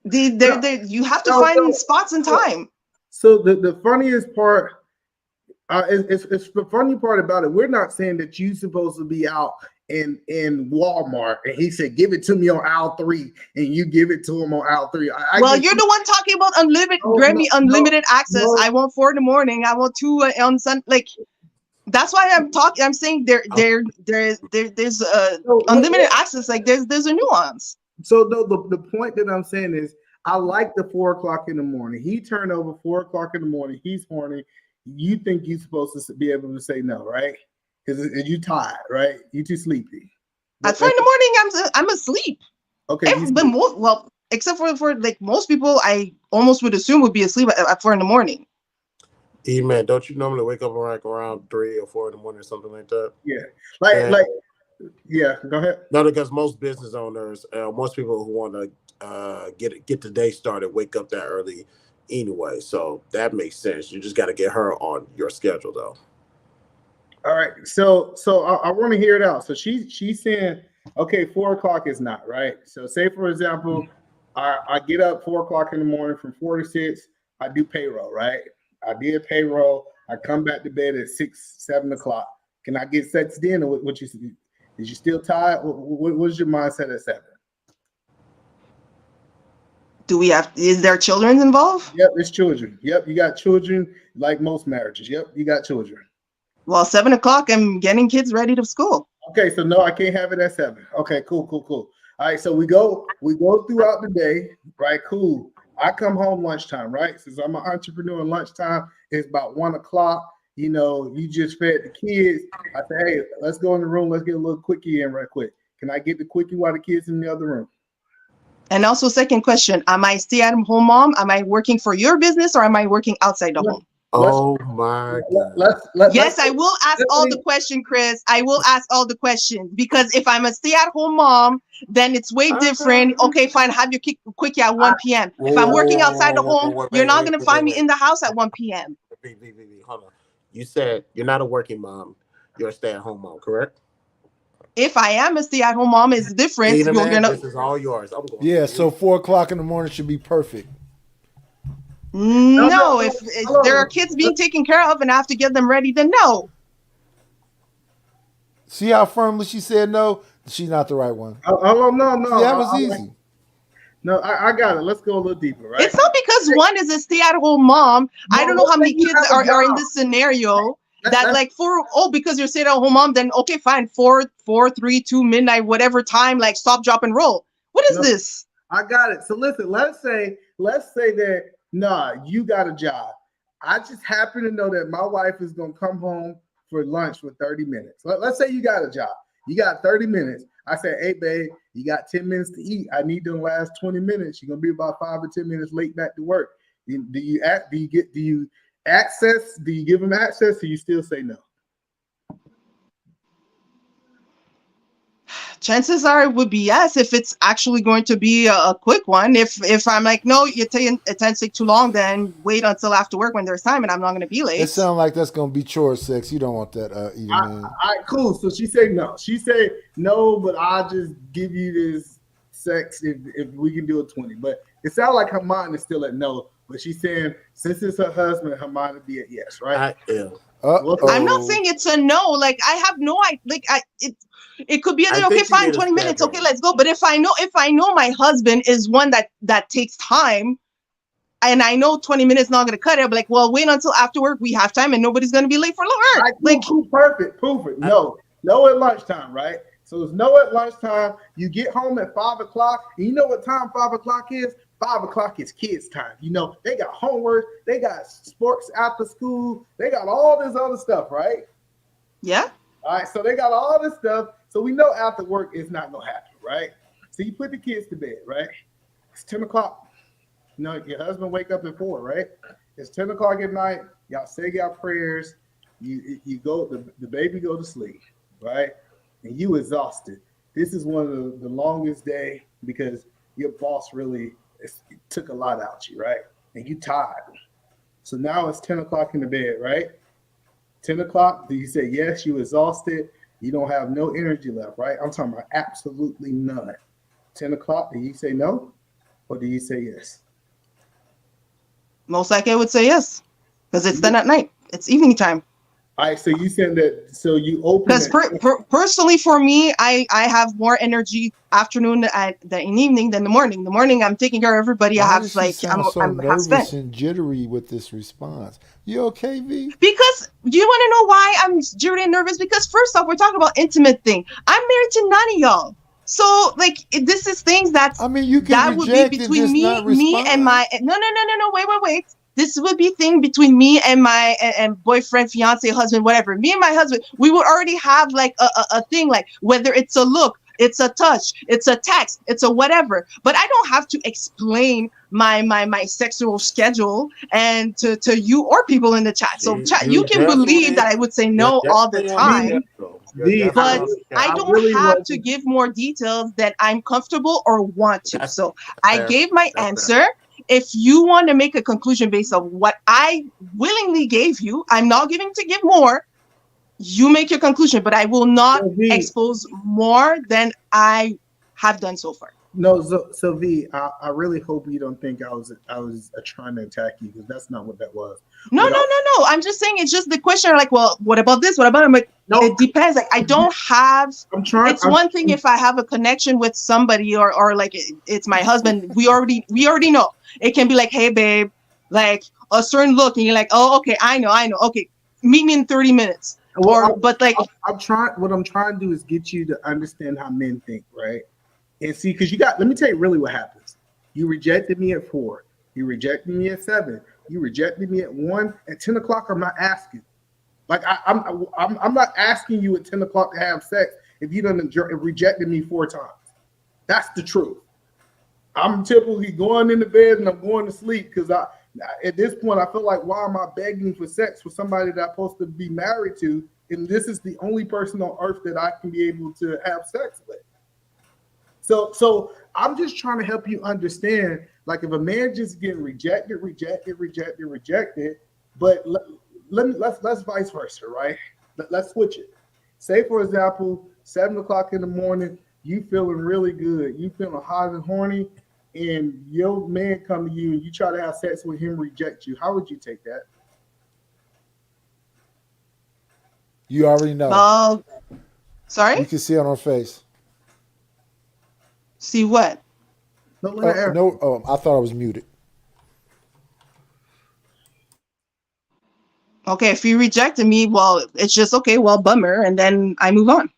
you have to find spots and time. So the funniest part, it's the funny part about it. We're not saying that you're supposed to be out in Walmart and he said, give it to me on aisle 3, and you give it to him on aisle 3. Well, you're the one talking about unlimited access. No. I want 4 a.m. I want 2 on Sunday. Like, that's why I'm saying there's unlimited access. Like, there's a nuance. So the point that I'm saying is, I like the 4 o'clock in the morning. He turned over 4 o'clock in the morning. He's horny. You think you're supposed to be able to say no, right? Because you tired, right? You too sleepy. At 4 in the morning, I'm asleep. Okay. Well, except for like most people, I almost would assume would be asleep at 4 in the morning. Man, don't you normally wake up around 3 or 4 in the morning or something like that? Yeah. Yeah, go ahead. No, because most business owners, most people who want to get the day started, wake up that early anyway. So that makes sense. You just got to get her on your schedule, though. All right. So I want to hear it out. So she's saying, okay, 4 o'clock is not right. So say, for example, I get up 4 o'clock in the morning, from 4 to 6. I do payroll, right? I did payroll. I come back to bed at 6, 7 o'clock. Can I get sex then, or what you? Is you still tired? What's your mindset at 7? Is there children involved? Yep, it's children. Yep, you got children, like most marriages. Yep, you got children. Well, 7 o'clock, I'm getting kids ready to school. Okay, so no, I can't have it at 7. Okay, cool. All right, so we go throughout the day, right? Cool. I come home lunchtime, right? Since I'm an entrepreneur, lunchtime is about 1 o'clock. You know, you just fed the kids. I say, hey, let's go in the room. Let's get a little quickie in right quick. Can I get the quickie while the kids in the other room? And also, second question, am I stay-at-home mom? Am I working for your business, or am I working outside the home? Oh my God. Yes, I will ask all the questions, Chris. I will ask all the questions, because if I'm a stay-at-home mom, then it's way different. Okay, fine, have your quickie at 1 p.m. If I'm working outside the home, you're not going to find me in the house at 1 p.m. Hold on. You said you're not a working mom. You're a stay-at-home mom, correct? If I am a stay-at-home mom, it's different. Tina, You're man, gonna this is all yours. I'm going. Yeah, so 4:00 in the morning should be perfect. no. If Hello. there are kids being taken care of and I have to get them ready, then no. See how firmly she said no? She's not the right one. Oh, no. See, that was easy. I got it. Let's go a little deeper, right? It's not because one is a stay-at-home mom. I don't know how many you kids have a are in job. this scenario that That's- like because you're stay-at-home mom, then okay, fine, 4, 3, 2, midnight, whatever time, like stop, drop, and roll. What is this? I got it. So listen, let's say that you got a job. I just happen to know that my wife is gonna come home for lunch for 30 minutes. Let's say you got a job. You got 30 minutes. I said, hey babe, you got 10 minutes to eat. I need them last 20 minutes. You're gonna be about 5 or 10 minutes late back to work. Do you give them access, or you still say no? Chances are it would be yes if it's actually going to be a quick one. If I'm like, no, it tends to take too long, then wait until after work when there's time and I'm not going to be late. It sounds like that's going to be chore sex. You don't want that either, man. All right, cool. So she said no. She said no, but I'll just give you this sex if we can do it 20. But it sounds like her mind is still at no. But she's saying since it's her husband, her mind would be at yes, right? I'm not saying it's a no. Like I have no idea. Like it could be okay, fine, 20 minutes. Okay, let's go. But if I know my husband is one that takes time, and I know 20 minutes not going to cut it, I'm like, well, wait until after work. We have time, and nobody's going to be late for work. Right, like cool, perfect. No at lunchtime, right? So it's no at lunchtime. You get home at 5 o'clock. And you know what time 5 o'clock is? 5 o'clock is kids' time. You know, they got homework, they got sports after school, they got all this other stuff, right? Yeah. All right, so they got all this stuff. So we know after work it's not gonna happen, right? So you put the kids to bed, right? It's 10 o'clock. You know, your husband wake up at 4, right? It's 10 o'clock at night. Y'all say y'all prayers. You go, the baby go to sleep, right? And you exhausted. This is one of the longest day because your boss really took a lot out you, right? And you tired. So now it's 10 o'clock in the bed, right? 10 o'clock, do you say yes, you exhausted? You don't have no energy left, right? I'm talking about absolutely none. 10 o'clock, do you say no? Or do you say yes? Most likely I would say yes. Because it's then at night. It's evening time. All right, so you said that, so you open because personally for me, I have more energy afternoon in evening than the morning. The morning I'm taking care of everybody. Why I have does she like sound so nervous and jittery with this response. You okay, V? Because you want to know why I'm jittery and nervous? Because first off, we're talking about intimate thing. I'm married to none of y'all. So like this is things that you can that would be between me and my no wait. This would be thing between me and my and boyfriend, fiance, husband, whatever. Me and my husband, we would already have like a thing, like whether it's a look, it's a touch, it's a text, it's a whatever. But I don't have to explain my sexual schedule and to you or people in the chat. So you can believe that I would say no all the time. But I don't have to give more details that I'm comfortable or want to. So I gave my answer. If you want to make a conclusion based on what I willingly gave you, I'm not giving to give more. You make your conclusion, but I will not expose more than I have done so far. No, so V, I really hope you don't think I was trying to attack you, because that's not what that was. No. I'm just saying it's just the question. Like, well, what about this? What about? I'm like, no, it depends. Like, I don't have. It's one thing if I have a connection with somebody or like it's my husband. We already know. It can be like, hey, babe, like a certain look, and you're like, oh, okay, I know. Okay, meet me in 30 minutes. Well, but like, what I'm trying to do is get you to understand how men think, right? And see, because let me tell you really what happens. You rejected me at 4. You rejected me at 7. You rejected me at 1. At 10 o'clock, I'm not asking. Like I'm not asking you at 10 o'clock to have sex if you done rejected me 4 times. That's the truth. I'm typically going into bed and I'm going to sleep because at this point I feel like, why am I begging for sex with somebody that I'm supposed to be married to, and this is the only person on earth that I can be able to have sex with. So I'm just trying to help you understand, like, if a man just getting rejected, but let's vice versa, right? Let's switch it. Say, for example, 7 o'clock in the morning, you feeling really good, you feeling hot and horny, and your man come to you and you try to have sex with him, reject you. How would you take that? You already know. Well, sorry. You can see it on her face. See what? No, let her No, I thought I was muted. Okay, if you rejected me, well, it's just okay. Well, bummer, and then I move on.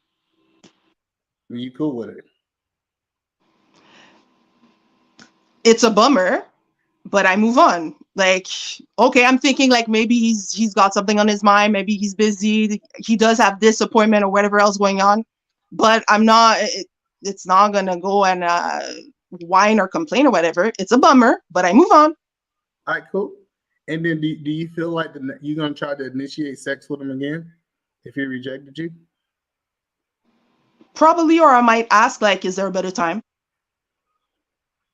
Are you cool with it? It's a bummer, but I move on. Like, okay, I'm thinking like maybe he's got something on his mind. Maybe he's busy. He does have this appointment or whatever else going on. But I'm not. It's not gonna go and whine or complain or whatever. It's a bummer, but I move on. All right, cool. And then do you feel like you're going to try to initiate sex with him again if he rejected you? Probably, or I might ask, like, is there a better time?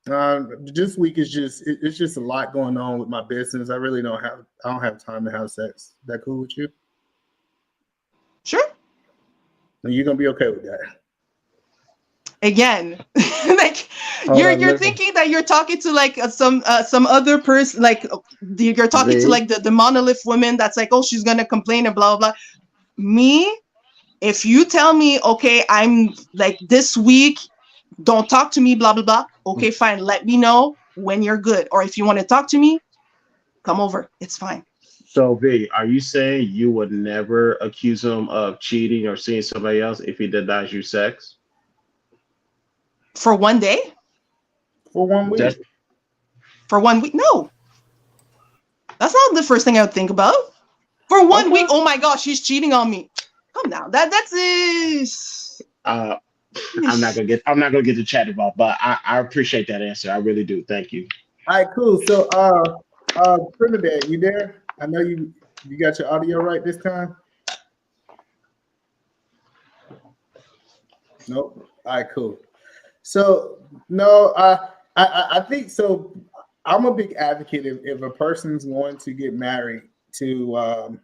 This week is it's just a lot going on with my business. I don't have time to have sex. That cool with you? Sure. And you're going to be okay with that? Again, like you're thinking that you're talking to like some other person, like you're talking to like the monolith woman that's like, oh, she's gonna complain and blah blah blah. Me, if you tell me, okay, I'm like this week, don't talk to me, blah blah blah. Okay, fine. Let me know when you're good, or if you want to talk to me, come over. It's fine. So, V, are you saying you would never accuse him of cheating or seeing somebody else if he denies you sex? For one day? For 1 week? For 1 week? No. That's not the first thing I would think about. For 1 week, oh my gosh, she's cheating on me. Come now. That's it. I'm not gonna get to chat about, but I appreciate that answer. I really do. Thank you. All right, cool. So Trinidad, you there? I know you got your audio right this time. Nope. All right, cool. So no, I think so. I'm a big advocate if a person's going to get married to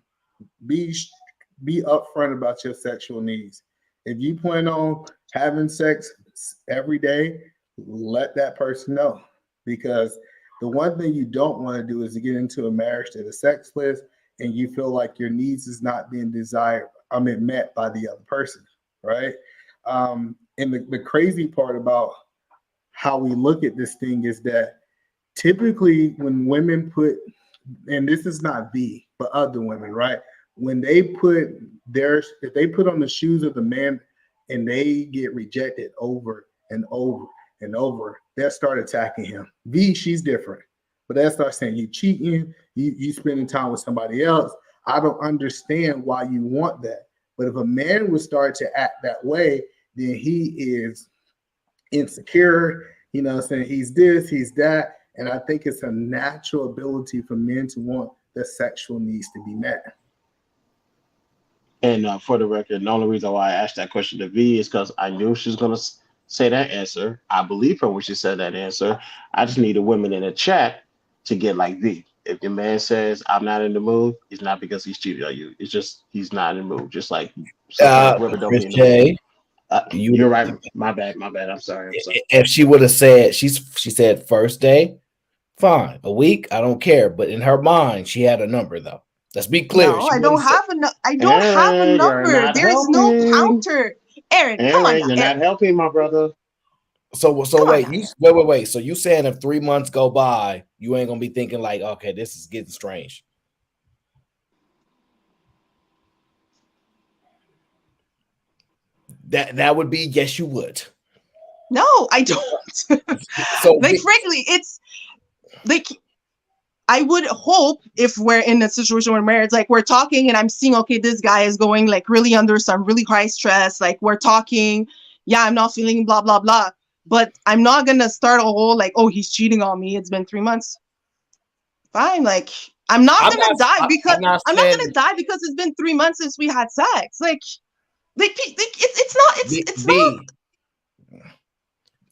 be upfront about your sexual needs. If you plan on having sex every day, let that person know, because the one thing you don't want to do is to get into a marriage that is sexless and you feel like your needs is not being met by the other person, right? And the crazy part about how we look at this thing is that typically when women and this is not V, but other women, right? When they if they put on the shoes of the man and they get rejected over and over and over, they'll start attacking him. V, she's different, but they'll start saying you cheating, you spending time with somebody else. I don't understand why you want that. But if a man would start to act that way, then he is insecure, you know what I'm saying? He's this, he's that. And I think it's a natural ability for men to want their sexual needs to be met. And for the record, the only reason why I asked that question to V is because I knew she was going to say that answer. I believe her when she said that answer. I just needed women in the chat to get like V. If your man says, I'm not in the mood, it's not because he's cheating on you. It's just he's not in the mood. Just like women don't be in the mood. You're right. My bad. I'm sorry. If she would have said, she said first day, fine. A week, I don't care. But in her mind, she had a number though. Let's be clear. No, I don't have a number. There's no counter. Aaron, come on. You're not helping, my brother. So wait. So you saying if 3 months go by, you ain't gonna be thinking like, okay, this is getting strange. That would be yes, you would. No, I don't. So like frankly, it's like I would hope if we're in a situation where marriage, like we're talking and I'm seeing, okay, this guy is going like really under some really high stress. Like we're talking, yeah, I'm not feeling blah, blah, blah. But I'm not going to start a whole like, oh, he's cheating on me. It's been 3 months. Fine. Like I'm not going to die because it's been 3 months since we had sex. Like it's not.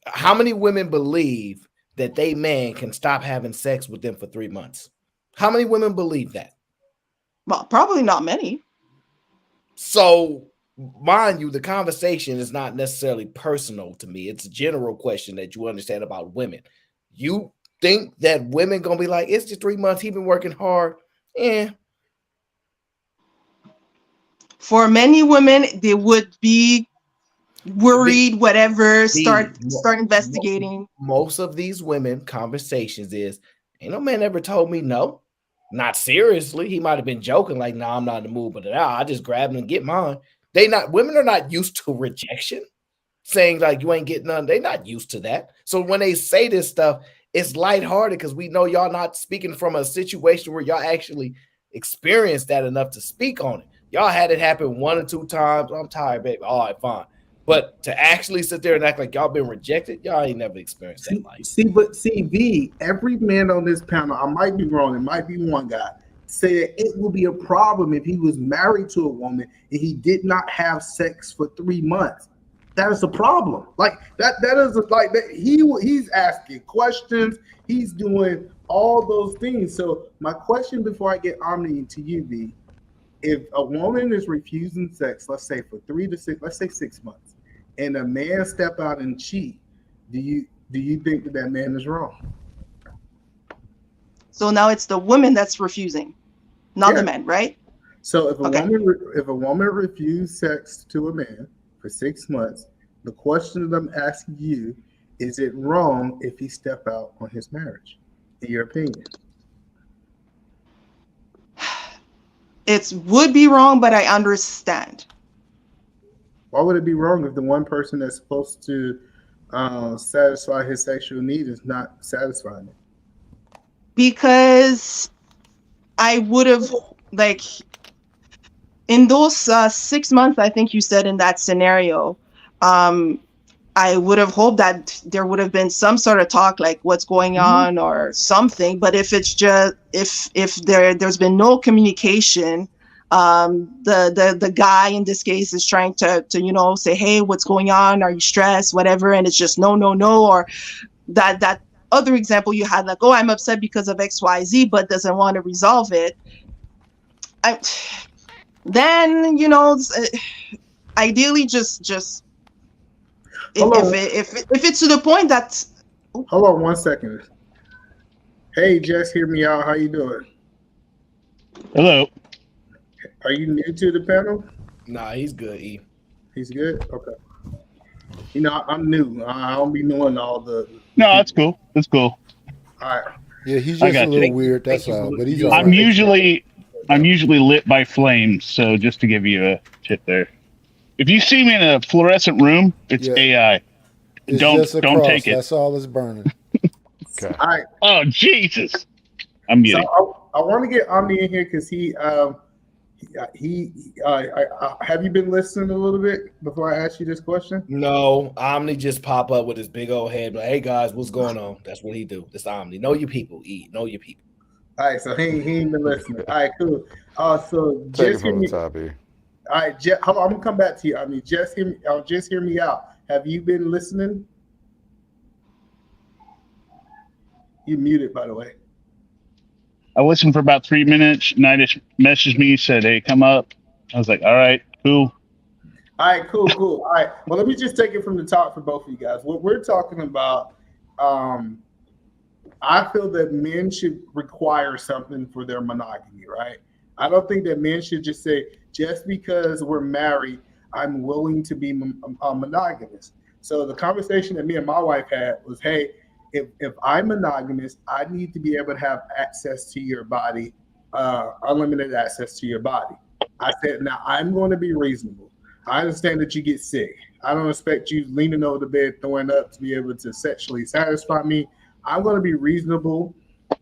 How many women believe that they man can stop having sex with them for 3 months? How many women believe that? Well, probably not many. So mind you, the conversation is not necessarily personal to me. It's a general question that you understand about women. You think that women gonna be like, it's just 3 months, he been working hard. For many women, they would be worried, whatever, start investigating. Most of these women conversations is, ain't no man ever told me no. Not seriously. He might have been joking, like, nah, I'm not in the mood, but I just grab him and get mine. Women are not used to rejection, saying like you ain't getting none. They're not used to that. So when they say this stuff, it's lighthearted because we know y'all not speaking from a situation where y'all actually experienced that enough to speak on it. Y'all had it happen 1 or 2 times. I'm tired, baby. All right, fine. But to actually sit there and act like y'all been rejected, y'all ain't never experienced that life. V, every man on this panel, I might be wrong, it might be one guy, said it would be a problem if he was married to a woman and he did not have sex for 3 months. That is a problem. Like that is like that. He's asking questions. He's doing all those things. So my question before I get Omni to you, V, if a woman is refusing sex, let's say for 3 to 6, let's say 6 months, and a man step out and cheat, do you think that man is wrong? So now it's the woman that's refusing, not the man, right? So if a woman refused sex to a man for 6 months, the question that I'm asking you, is it wrong if he step out on his marriage, in your opinion? It would be wrong, but I understand. Why would it be wrong if the one person that's supposed to satisfy his sexual need is not satisfying it? Because I would have, like, in those 6 months, I think you said in that scenario, I would have hoped that there would have been some sort of talk, like what's going on or something. But if it's just if there's been no communication, the guy in this case is trying to say, hey, what's going on? Are you stressed? Whatever, and it's just no, or that other example you had, like, oh, I'm upset because of XYZ, but doesn't want to resolve it. Then ideally just. If it's to the point that, hold on 1 second. Hey, Jess, hear me out. How you doing? Hello. Are you new to the panel? Nah, he's good. He's good. Okay. I'm new. I don't be knowing all the. No, that's cool. That's cool. All right. Yeah, he's just a little weird. That's all. But he's. I'm usually lit by flames. So just to give you a tip there. If you see me in a fluorescent room, it's AI. It's don't take it. That's all it's burning. Okay. All right. Oh, Jesus. I'm muted. So I want to get Omni in here because he have you been listening a little bit before I ask you this question? No, Omni just pop up with his big old head, like, hey guys, what's going on? That's what he do. That's Omni. Know your people, know your people. All right, so he ain't been listening. All right, cool. So take it from the top here. All right, hold on, I'm gonna come back to you. I mean, just hear me out. Have you been listening? You muted, by the way. I listened for about 3 minutes. Nidus messaged me, said, hey, come up. I was like, all right, cool. All right, cool. All right, well, let me just take it from the top for both of you guys. What we're talking about, I feel that men should require something for their monogamy, right? I don't think that men should just say, just because we're married, I'm willing to be monogamous. So the conversation that me and my wife had was, hey, if I'm monogamous, I need to be able to have access to your body, unlimited access to your body. I said, now I'm going to be reasonable. I understand that you get sick. I don't expect you leaning over the bed, throwing up to be able to sexually satisfy me. I'm going to be reasonable.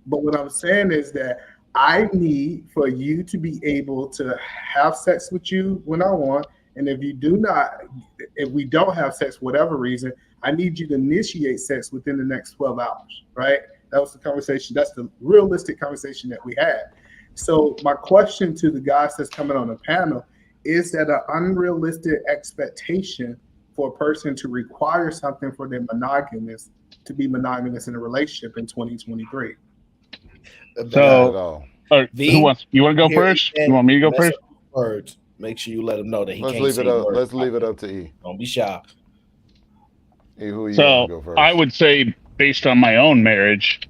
But what I'm saying is that I need for you to be able to have sex with you when I want. And if we don't have sex for whatever reason, I need you to initiate sex within the next 12 hours, right? That was the conversation. That's the realistic conversation that we had. So my question to the guys that's coming on the panel, is that an unrealistic expectation for a person to require something for their monogamous to be monogamous in a relationship in 2023? So, you want to go first? You want me to go first? make sure you let him know that he Let's can't leave say it up. words. Let's leave it up to E. Don't be shy. E, who you want So to go first? I would say, based on my own marriage,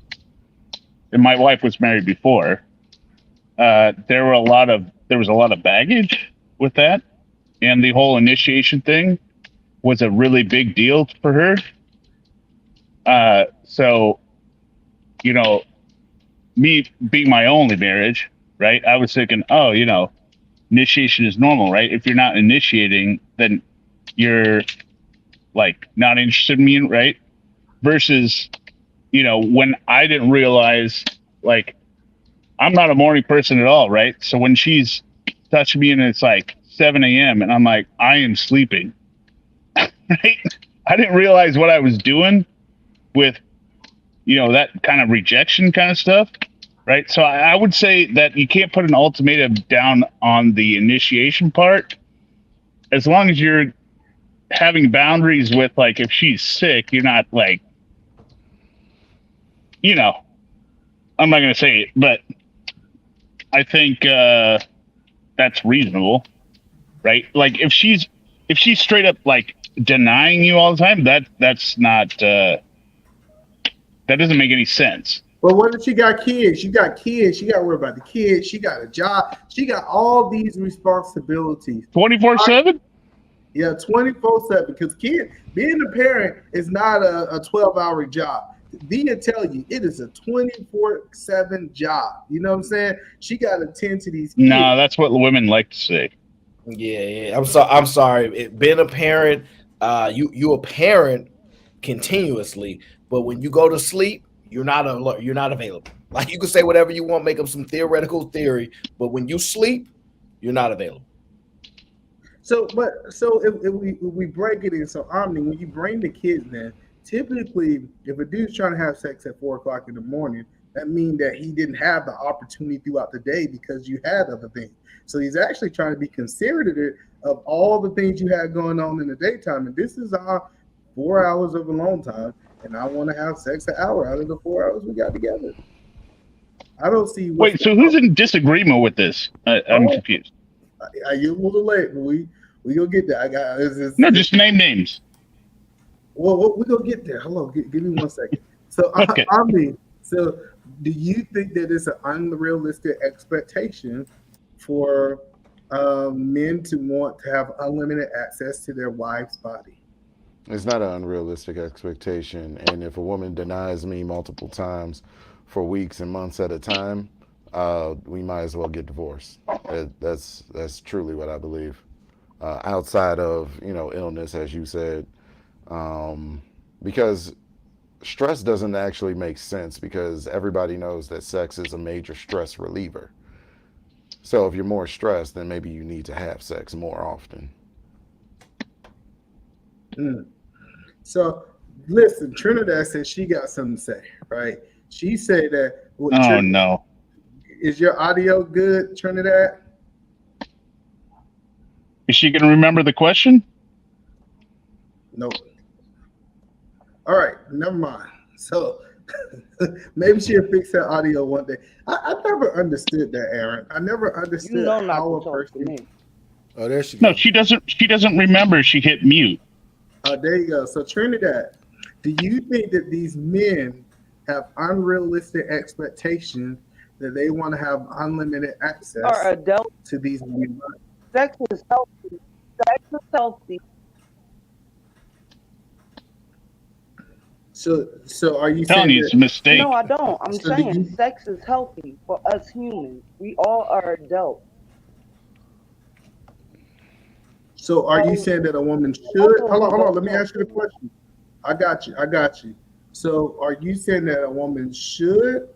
and my wife was married before, there was a lot of baggage with that, and the whole initiation thing was a really big deal for her. So, you know, me being my only marriage, right? I was thinking, oh, you know, initiation is normal, right? If you're not initiating, then you're like not interested in me, right? Versus, you know, when I didn't realize, like, I'm not a morning person at all, right? So when she's touching me and it's like 7 a.m. and I'm like, I am sleeping, right? I didn't realize what I was doing with, you know, that kind of rejection kind of stuff, right? So I would say that you can't put an ultimatum down on the initiation part, as long as you're having boundaries with, like, if she's sick, you're not like, you know, I'm not going to say it, but I think that's reasonable, right? Like if she's straight up like denying you all the time, that's not that doesn't make any sense. But what if she got kids? She got kids. She got to worry about the kids. She got a job. She got all these responsibilities. 24/7? Yeah, 24/7. Because being a parent is not a 12-hour job. Via tell you it is a 24/7 job. You know what I'm saying? She got to attend to these kids. No, that's what women like to say. Yeah. I'm sorry. Being a parent, you a parent continuously, but when you go to sleep, you're not available. Like you can say whatever you want, make up some theoretical theory, but when you sleep, you're not available. So if we break it in, so Omni, when you bring the kids in, typically if a dude's trying to have sex at 4 o'clock in the morning, that means that he didn't have the opportunity throughout the day because you had other things. So he's actually trying to be considerate of all the things you had going on in the daytime. And this is our 4 hours of alone time, and I want to have sex an hour out of the 4 hours we got together. I don't see. Wait, so who's in disagreement with this? I'm confused. You're a little late, but we gonna get there. I got no, just name names. Well, we gonna get there. Hold on, give me 1 second. So, okay. So do you think that it's an unrealistic expectation for men to want to have unlimited access to their wife's body? It's not an unrealistic expectation, and if a woman denies me multiple times for weeks and months at a time, we might as well get divorced. That's truly what I believe. Outside of illness, as you said, because stress doesn't actually make sense, because everybody knows that sex is a major stress reliever. So if you're more stressed, then maybe you need to have sex more often. So listen, Trinidad said she got something to say, right? She said that. No. Is your audio good, Trinidad? Is she going to remember the question? Nope. All right, never mind. So maybe she'll fix her audio one day. I never understood that, Aaron. I never understood how a person. Oh, there she goes. No, she doesn't. She doesn't remember. She hit mute. Oh, there you go. So Trinidad, do you think that these men have unrealistic expectations that they want to have unlimited access to these women? Sex is healthy. Sex is healthy. So are you telling saying you it's a mistake? No, I don't. I'm saying sex is healthy for us humans. We all are adults. So are you saying that a woman should? Hold on. Let me ask you the question. I got you. So are you saying that a woman should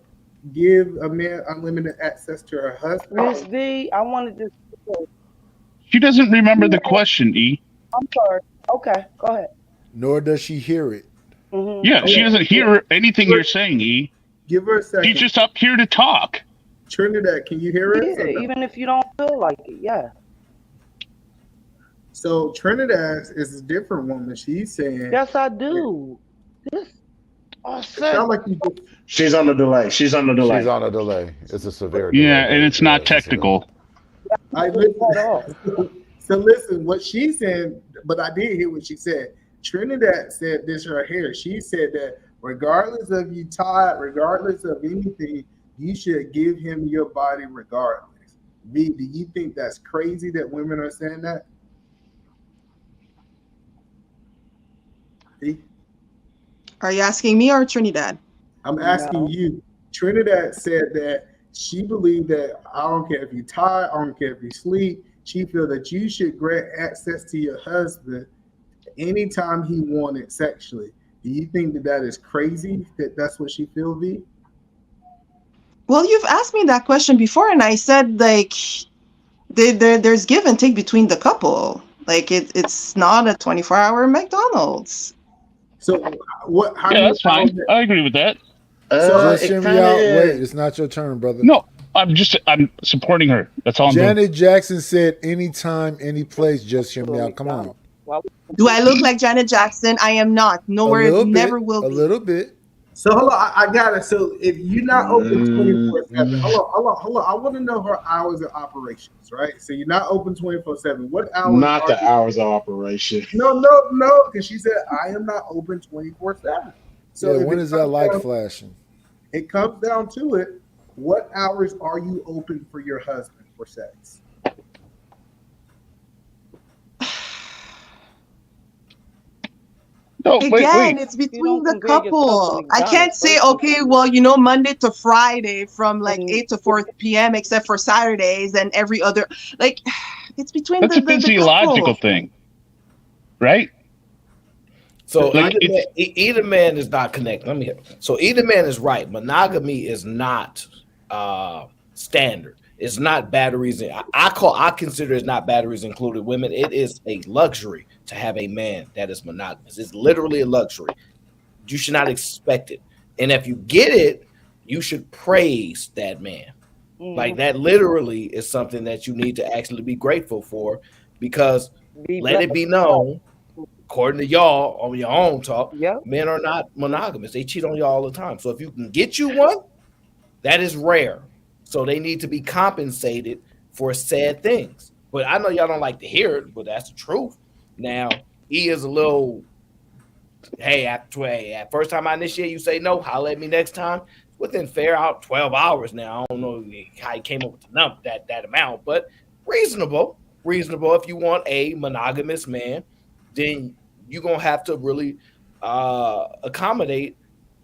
give a man unlimited access to her husband? Miss V, I wanted to. She doesn't remember the question, E. I'm sorry. Okay, go ahead. Nor does she hear it. Mm-hmm. Yeah, she doesn't hear anything you're saying, E. Give her a second. She's just up here to talk. Trinidad, can you hear it? Yeah, even if you don't feel like it, yeah. So Trinidad is a different woman. She's saying, yes, I do. Sound like you. She's on the delay. She's on a delay. It's a severe delay. Yeah, and it's not technical. I listen. So listen, what she said, but I did hear what she said. Trinidad said this right here. She said that regardless of you tired, regardless of anything, you should give him your body regardless. V, do you think that's crazy that women are saying that? V? Are you asking me or Trinidad? I'm asking you. Trinidad said that she believed that I don't care if you tired, I don't care if you sleep. She feel that you should grant access to your husband anytime he wanted sexually. Do you think that that is crazy? That that's what she feel, V? Well, you've asked me that question before, and I said like there's give and take between the couple. Like it's not a 24-hour McDonald's. So what? How Yeah, that's fine. I agree with that. Just hear me out. Wait, it's not your turn, brother. No, I'm supporting her. That's all I'm doing. Janet Jackson said, "Anytime, any place." Just hear me out. Come on. Do I look like Janet Jackson? I am not. Nowhere, never will be. A little bit. So hold on, I got it. So if you're not open 24/7, hold on. I want to know her hours of operations, right? So you're not open 24/7. What hours? Not the hours of operation. No, because she said I am not open 24/7. So yeah, when is that light flashing? It comes down to it. What hours are you open for your husband for sex? No, Again, it's between the couple. I can't say, okay, well, Monday to Friday from like 8 to 4 p.m. except for Saturdays and every other. Like, it's between That's a physiological thing, right? So either man is not connected. Let me hear. So either man is right. Monogamy is not standard. It's not batteries. I consider it's not batteries included women. It is a luxury to have a man that is monogamous. It's literally a luxury. You should not expect it. And if you get it, you should praise that man. Like that literally is something that you need to actually be grateful for, because let it be known, according to y'all on your own talk, men are not monogamous. They cheat on you all the time. So if you can get you one, that is rare. So they need to be compensated for said things. But I know y'all don't like to hear it, but that's the truth. Now, he is a little, at first time I initiate, you say no, holler at me next time. Within fair out 12 hours now. I don't know how he came up with the number, that amount, but reasonable. Reasonable. If you want a monogamous man, then you're going to have to really accommodate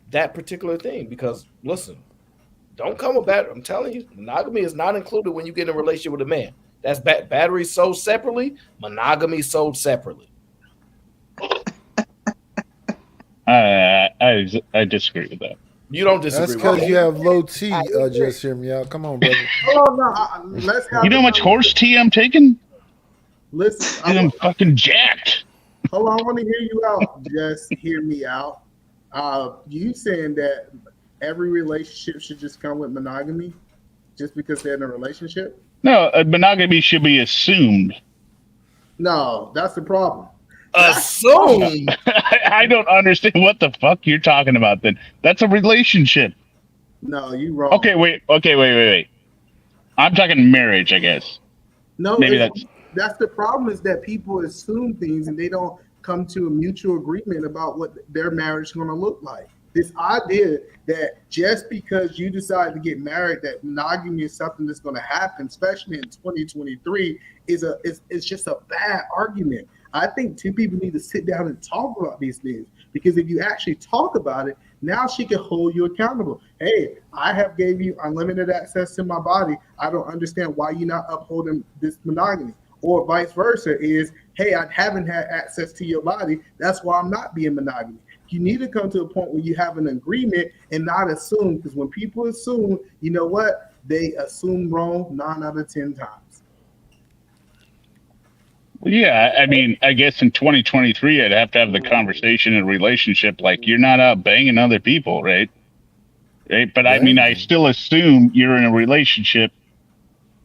that particular thing. Because, listen, don't come with battery. I'm telling you, monogamy is not included when you get in a relationship with a man. That's battery sold separately, monogamy sold separately. I disagree with that. You don't disagree. That's because you have low T. Just hear me out. Come on, brother. Let's you know how much horse tea I'm taking? Listen, I'm fucking jacked. Hold on, I want to hear you out. Just hear me out. You saying that every relationship should just come with monogamy just because they're in a relationship? No, monogamy should be assumed. No, that's the problem. Assumed? I don't understand what the fuck you're talking about then. That's a relationship. No, you wrong. Okay, wait. I'm talking marriage, I guess. No, maybe that's the problem, is that people assume things and they don't come to a mutual agreement about what their marriage is going to look like. This idea that just because you decide to get married, that monogamy is something that's going to happen, especially in 2023, is just a bad argument. I think two people need to sit down and talk about these things, because if you actually talk about it, now she can hold you accountable. Hey, I have gave you unlimited access to my body. I don't understand why you're not upholding this monogamy. Or vice versa is, hey, I haven't had access to your body. That's why I'm not being monogamy. You need to come to a point where you have an agreement and not assume, because when people assume, you know what? They assume wrong 9 out of 10 times. Well, yeah, I mean, I guess in 2023, I'd have to have the conversation in a relationship like you're not out banging other people, right? But I mean, I still assume you're in a relationship.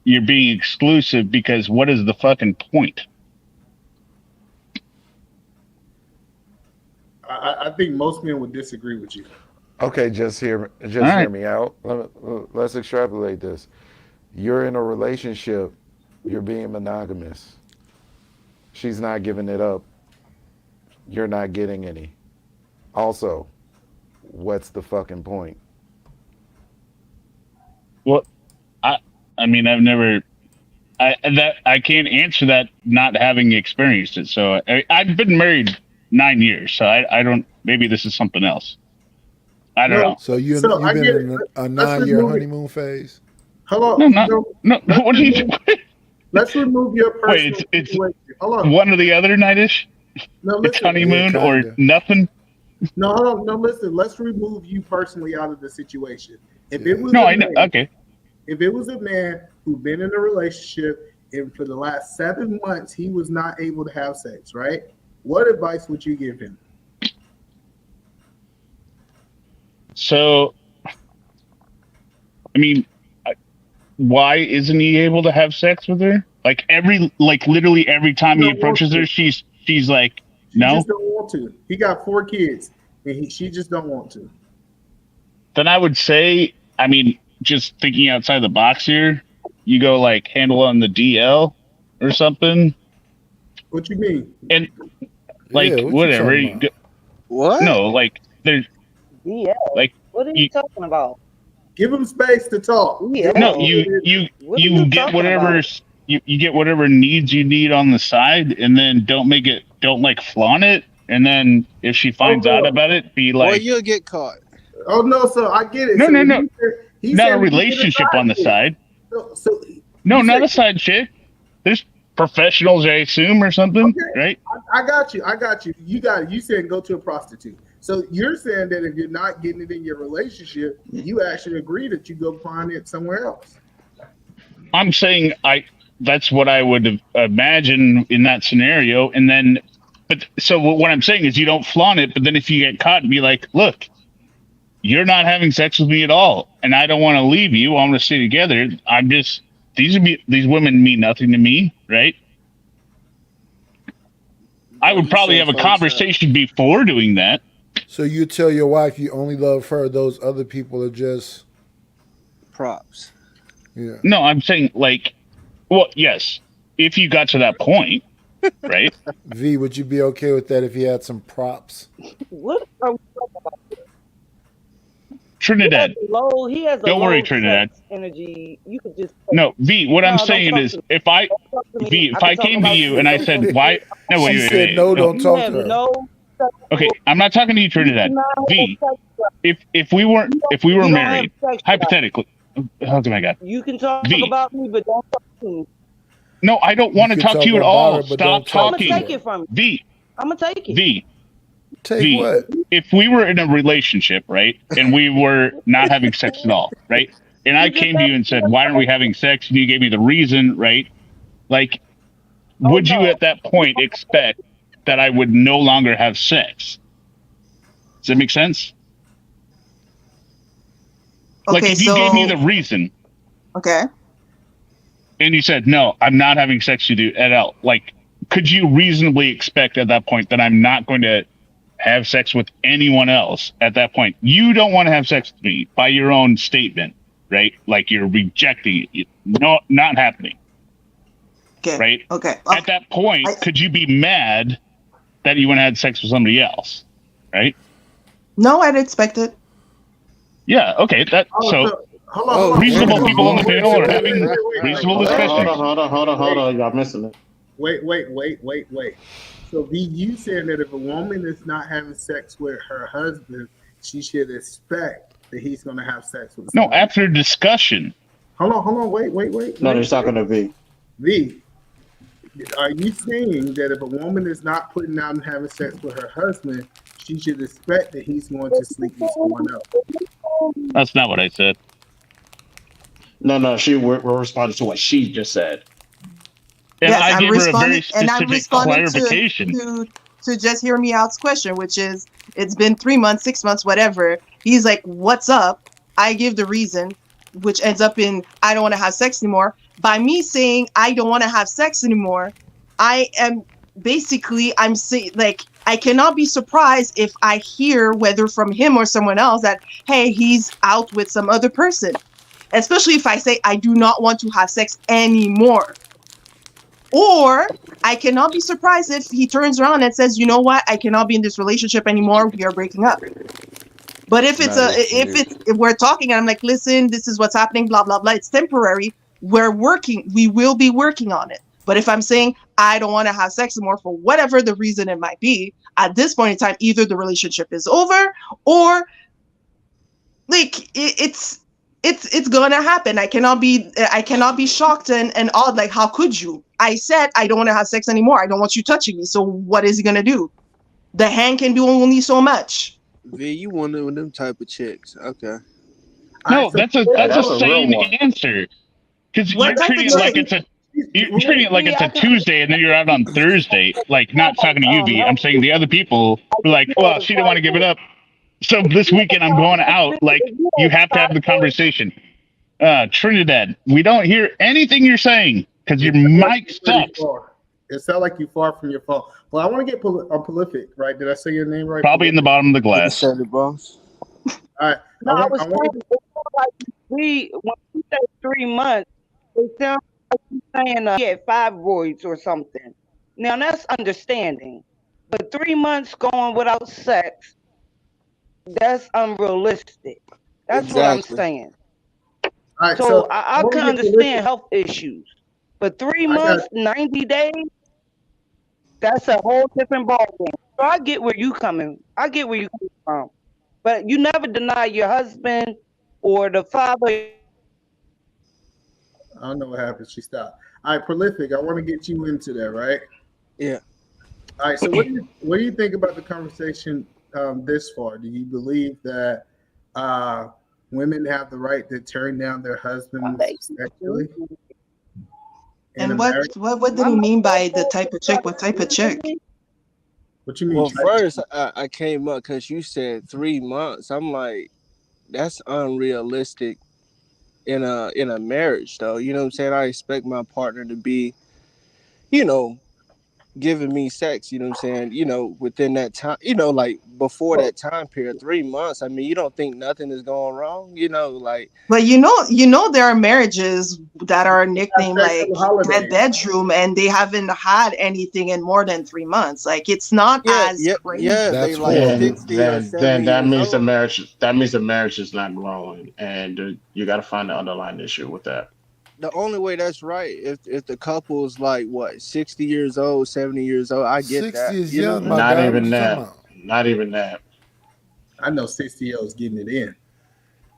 You're being exclusive, because what is the fucking point? I think most men would disagree with you. Okay, just hear me out. Let's extrapolate this. You're in a relationship You're being monogamous. She's not giving it up. You're not getting any. Also, what's the fucking point? Well, I mean, I've never. I can't answer that not having experienced it. So I've been married 9 years, so I don't. Maybe this is something else. I don't know. So you've I been get in it. a Let's 9-year remove it. honeymoon phase? Hold No, on. not, no. What are you? Let's remove your personal Wait, it's situation. Hold on. one or the other, Nightish. No, It's listen. honeymoon Yeah, or kinda. nothing. No, hold on. No, listen. Let's remove you personally out of the situation. If it was No, a I know. man, Okay. if it was a man who'd been in a relationship and for the last 7 months he was not able to have sex, right? What advice would you give him? So, I mean, why isn't he able to have sex with her? Like literally every time he approaches her, she's like, She no. just don't want to. He got 4 kids, and she just don't want to. Then I would say, I mean, just thinking outside the box here, you go like handle on the DL or something, What you mean? and like Yeah, what you whatever. talking You about? go, What? no, like there's DL? like What are you talking about? Give him space to talk. DL? no, What are you you get talking whatever about? you get whatever needs you need on the side, and then don't like flaunt it, and then if she finds out about it, be Boy, like, you'll get caught. Oh no, so I get it. no, So no, no, he not a said he did relationship on the chick. side. So No, you not said- a side chick. There's professionals, I assume, or something, right? I got you. You got it. You said go to a prostitute. So you're saying that if you're not getting it in your relationship, you actually agree that you go find it somewhere else. I'm saying that's what I would imagine in that scenario. And then, but so what I'm saying is you don't flaunt it, but then if you get caught and be like, look, you're not having sex with me at all, and I don't want to leave you. I want to stay together. I'm just, these women mean nothing to me, right? I would probably have a conversation before doing that. So you tell your wife you only love her, those other people are just props. Yeah. No, I'm saying like, well, yes, if you got to that point, right? V, would you be okay with that if he had some props? What are we talking about? Trinidad. He has a Don't worry, low Trinidad. sex energy. You could just No, V. What I'm No, don't saying talk is, to me. if I, Don't talk to me. V, if I I can talk came to about you you. and I said, why? No, She wait, said no, don't You talk have to her. no. Okay, I'm not talking to you, Trinidad. V, if we were you don't married, have sex hypothetically, oh my God, You can talk V. about me, but don't talk to me. No, I don't want to can talk to talk you at about all. her, but Stop don't talk I'm talking. gonna take it from you. V, I'm gonna take it. V, Take V. what? If we were in a relationship, right, and we were not having sex at all, right, and I came to you and said, why aren't we having sex? And you gave me the reason, right? Like, would you at that point expect that I would no longer have sex? Does that make sense? Like, Okay, if you gave me the reason Okay. and you said, no, I'm not having sex with you at all, like, could you reasonably expect at that point that I'm not going to have sex with anyone else at that point? You don't want to have sex with me by your own statement, right? Like, you're rejecting it. No, not happening. Okay. Right? Okay. At that point, could you be mad that you went and had sex with somebody else? Right? No, I'd expect it. Yeah, okay. Hold on. Reasonable people on the panel are having reasonable discussions. Hold on. Y'all missing it. Wait. So V, you saying that if a woman is not having sex with her husband, she should expect that he's going to have sex with No, somebody. after discussion. Hold on. Wait. No, they're talking to V. V, are you saying that if a woman is not putting out and having sex with her husband, she should expect that he's going to sleep with someone else? That's not what I said. No, we're responding to what she just said. And Yes, I I'm gave her a responding, very and I'm specific responding clarification. to just hear me out's question, which is, it's been 3 months, 6 months, whatever. He's like, "What's up?" I give the reason, which ends up in, "I don't want to have sex anymore." By me saying I don't want to have sex anymore, I am basically, I'm saying, like, I cannot be surprised if I hear, whether from him or someone else, that, hey, he's out with some other person. Especially if I say I do not want to have sex anymore. Or I cannot be surprised if he turns around and says, you know what, I cannot be in this relationship anymore. We are breaking up. But if if we're talking and I'm like, listen, this is what's happening, blah, blah, blah, it's temporary. We will be working on it. But if I'm saying I don't want to have sex anymore for whatever the reason it might be, at this point in time, either the relationship is over or like it's gonna happen. I cannot be shocked and odd. Like, how could you? I said I don't want to have sex anymore. I don't want you touching me. So what is he gonna do? The hand can do only so much. V, you one of them type of chicks. Okay. No, that's a sane answer. Because you're treating it like it's a Tuesday and then you're out on Thursday. Like, not talking to you, V. I'm saying the other people were like, well, she didn't want to give it up. So this weekend I'm going out. Like, you have to have the conversation. Trinidad, we don't hear anything you're saying because your mic sucks. It sounds like you're far from your phone. Well, I want to get prolific, right? Did I say your name right? Probably in the bottom of the glass. Said it, boss. All right. No, when you say 3 months, it sounds like you're saying he had fibroids or something. Now that's understanding, but 3 months going without sex, that's unrealistic. That's what I'm saying. All right, so I can understand health issues, but 3 months, 90 days, that's a whole different ballgame. So I get where you coming. I get where you coming from, but you never deny your husband or the father. I don't know what happened. She stopped. All right, prolific. I want to get you into that, right? Yeah. All right. So what do you think about the conversation this far? Do you believe that women have the right to turn down their husbands sexually? And what do you mean by the type of chick? What type of chick? What you mean? Well, first I came up because you said 3 months. I'm like, that's unrealistic in a marriage, though. You know what I'm saying? I expect my partner to be, giving me sex, you know what I'm saying, within that time, like before that time period, 3 months. I mean, you don't think nothing is going wrong, like. But there are marriages that are nicknamed like Dead Bedroom, and they haven't had anything in more than 3 months. Like, it's not as crazy. Yeah, That's they like 60 or 70 then that years means old. the marriage is not growing, and you got to find the underlying issue with that. The only way that's right if the couple's like 60 years old, 70 years old. I get 60 that. is young, my Not guy. even What you that. talking about? Not even that. I know 60-year-olds getting it in.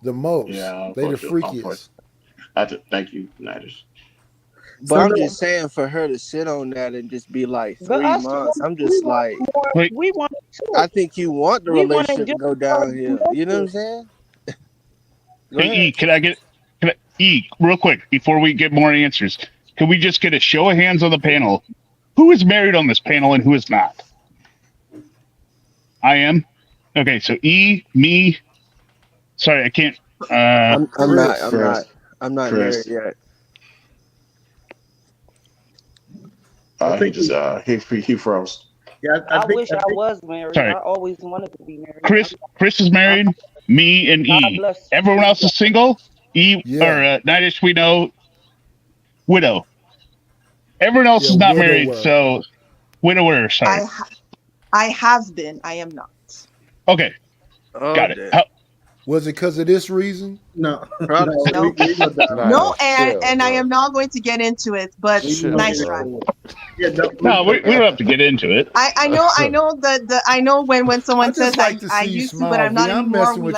The most. Yeah, They the freakiest. Thank you, Nighters. But I'm just saying, for her to sit on that and just be like 3 months, I'm just like, we want. I think you want the relationship to go downhill. You know what I'm saying? Hey, E, real quick, before we get more answers, can we just get a show of hands on the panel? Who is married on this panel and who is not? I am. Okay, so E, me. Sorry, I can't. I'm not married yet. He froze. Yeah, I wish I was married. Sorry. I always wanted to be married. Chris is married. Me and E. Everyone else is single. E or Nightish, we know, widow. Everyone else is not married, so widower. Sorry. I have been. I am not. Okay, got it. Was it because of this reason? No. No, and I am not going to get into it. But nice try. No, we don't have to get into it. I know when someone says I used to, but I'm not anymore. We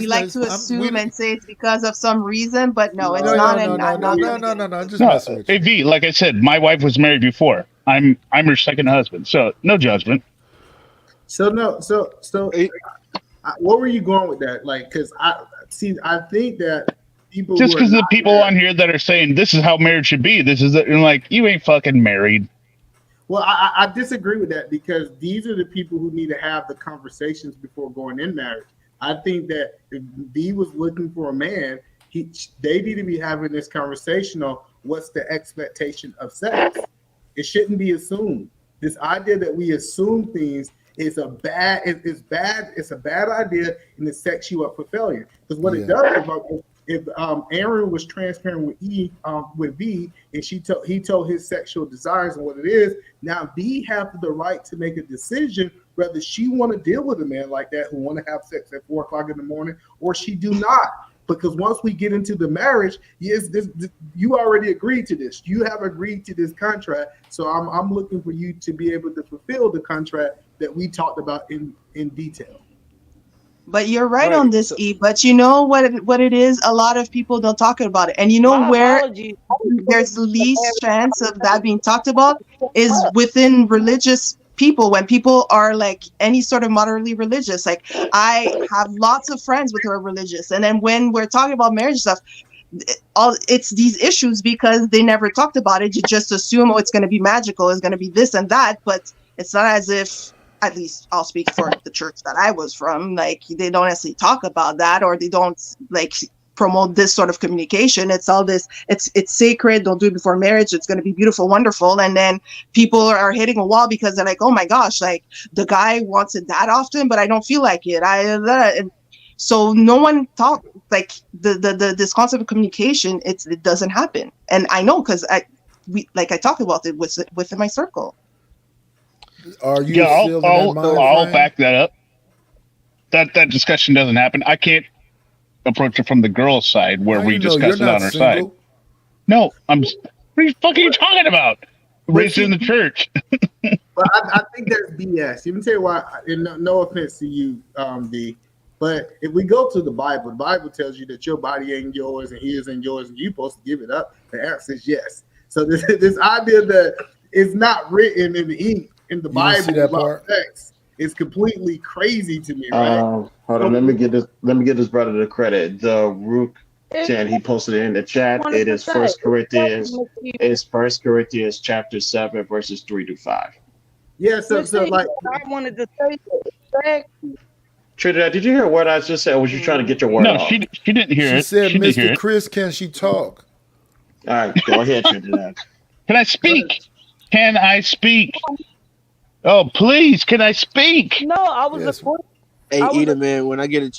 like to assume and say it's because of some reason, but no, it's not. No. I'm just messing with you. Hey V, like I said, my wife was married before. I'm her second husband, so no judgment. So what were you going with that? Like, because I think that people just because the people on here that are saying this is how marriage should be, this is it, and like, you ain't fucking married. Well, I disagree with that, because these are the people who need to have the conversations before going in marriage. I think that if B was looking for a man, they need to be having this conversation on what's the expectation of sex. It shouldn't be assumed. This idea that we assume things is a bad idea, and it sets you up for failure. Because what it does is if Aaron was transparent with V, and he told his sexual desires and what it is, now V have the right to make a decision whether she want to deal with a man like that who want to have sex at 4 o'clock in the morning or she do not. Because once we get into the marriage, yes, you already agreed to this. You have agreed to this contract. So I'm looking for you to be able to fulfill the contract that we talked about in detail. But you're right on this, E. But you know what it is? A lot of people don't talk about it. And you know where there's the least chance of that being talked about is within religious people, when people are like any sort of moderately religious. Like, I have lots of friends who are religious. And then when we're talking about marriage stuff, it's these issues because they never talked about it. You just assume, oh, it's going to be magical, it's going to be this and that. But it's not as if, at least I'll speak for the church that I was from, like, they don't necessarily talk about that, or they don't like promote this sort of communication. It's all this, it's sacred, don't do it before marriage, it's going to be beautiful, wonderful. And then people are hitting a wall because they're like, oh my gosh, like the guy wants it that often, but I don't feel like it. And so no one talk, like this concept of communication, it doesn't happen. And I know, because I talk about it within my circle. Are you still in that mind I'll frame? back that up. That discussion doesn't happen. I can't approach it from the girl's side where How we you know? discuss You're it not on her single. side. No, what are you fucking talking about? Raised in the church. But I think that's BS. Let me tell you why. No offense to you, D. But if we go to the Bible tells you that your body ain't yours and his ain't yours, and you're supposed to give it up. The answer is yes. So this idea that it's not written in the ink in the Bible about sex is completely crazy to me, right? Hold on, let me get this brother the credit. The Rook Jan, he posted it in the chat. It is First Corinthians chapter 7, verses 3-5. Yeah, so like I wanted to say that. Trinidad, did you hear what I just said? Or was you trying to get your word No, off? she didn't hear She it. said, She didn't hear Mr. it. Chris, can she talk? All right, go ahead, Trinidad. Can I speak? Can I speak? Oh, please, can I speak? No, I was Hey, Eda, man, when you get a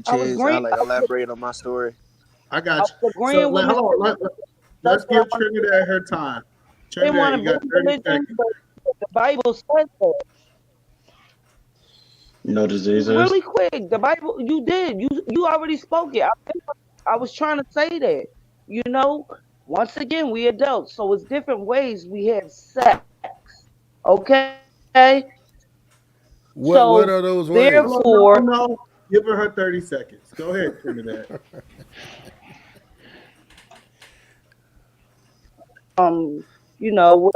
chance, I'll like elaborate on my story. I got you. So let's give Trinidad her time. Trinidad, you got 30 seconds. The Bible says that. No diseases. Really quick, the Bible, you did. You already spoke it. I was trying to say that. You know, once again, we adults, so it's different ways we have sex. Okay? What are those ways? Therefore, no, give her 30 seconds. Go ahead, Trinidad. you know,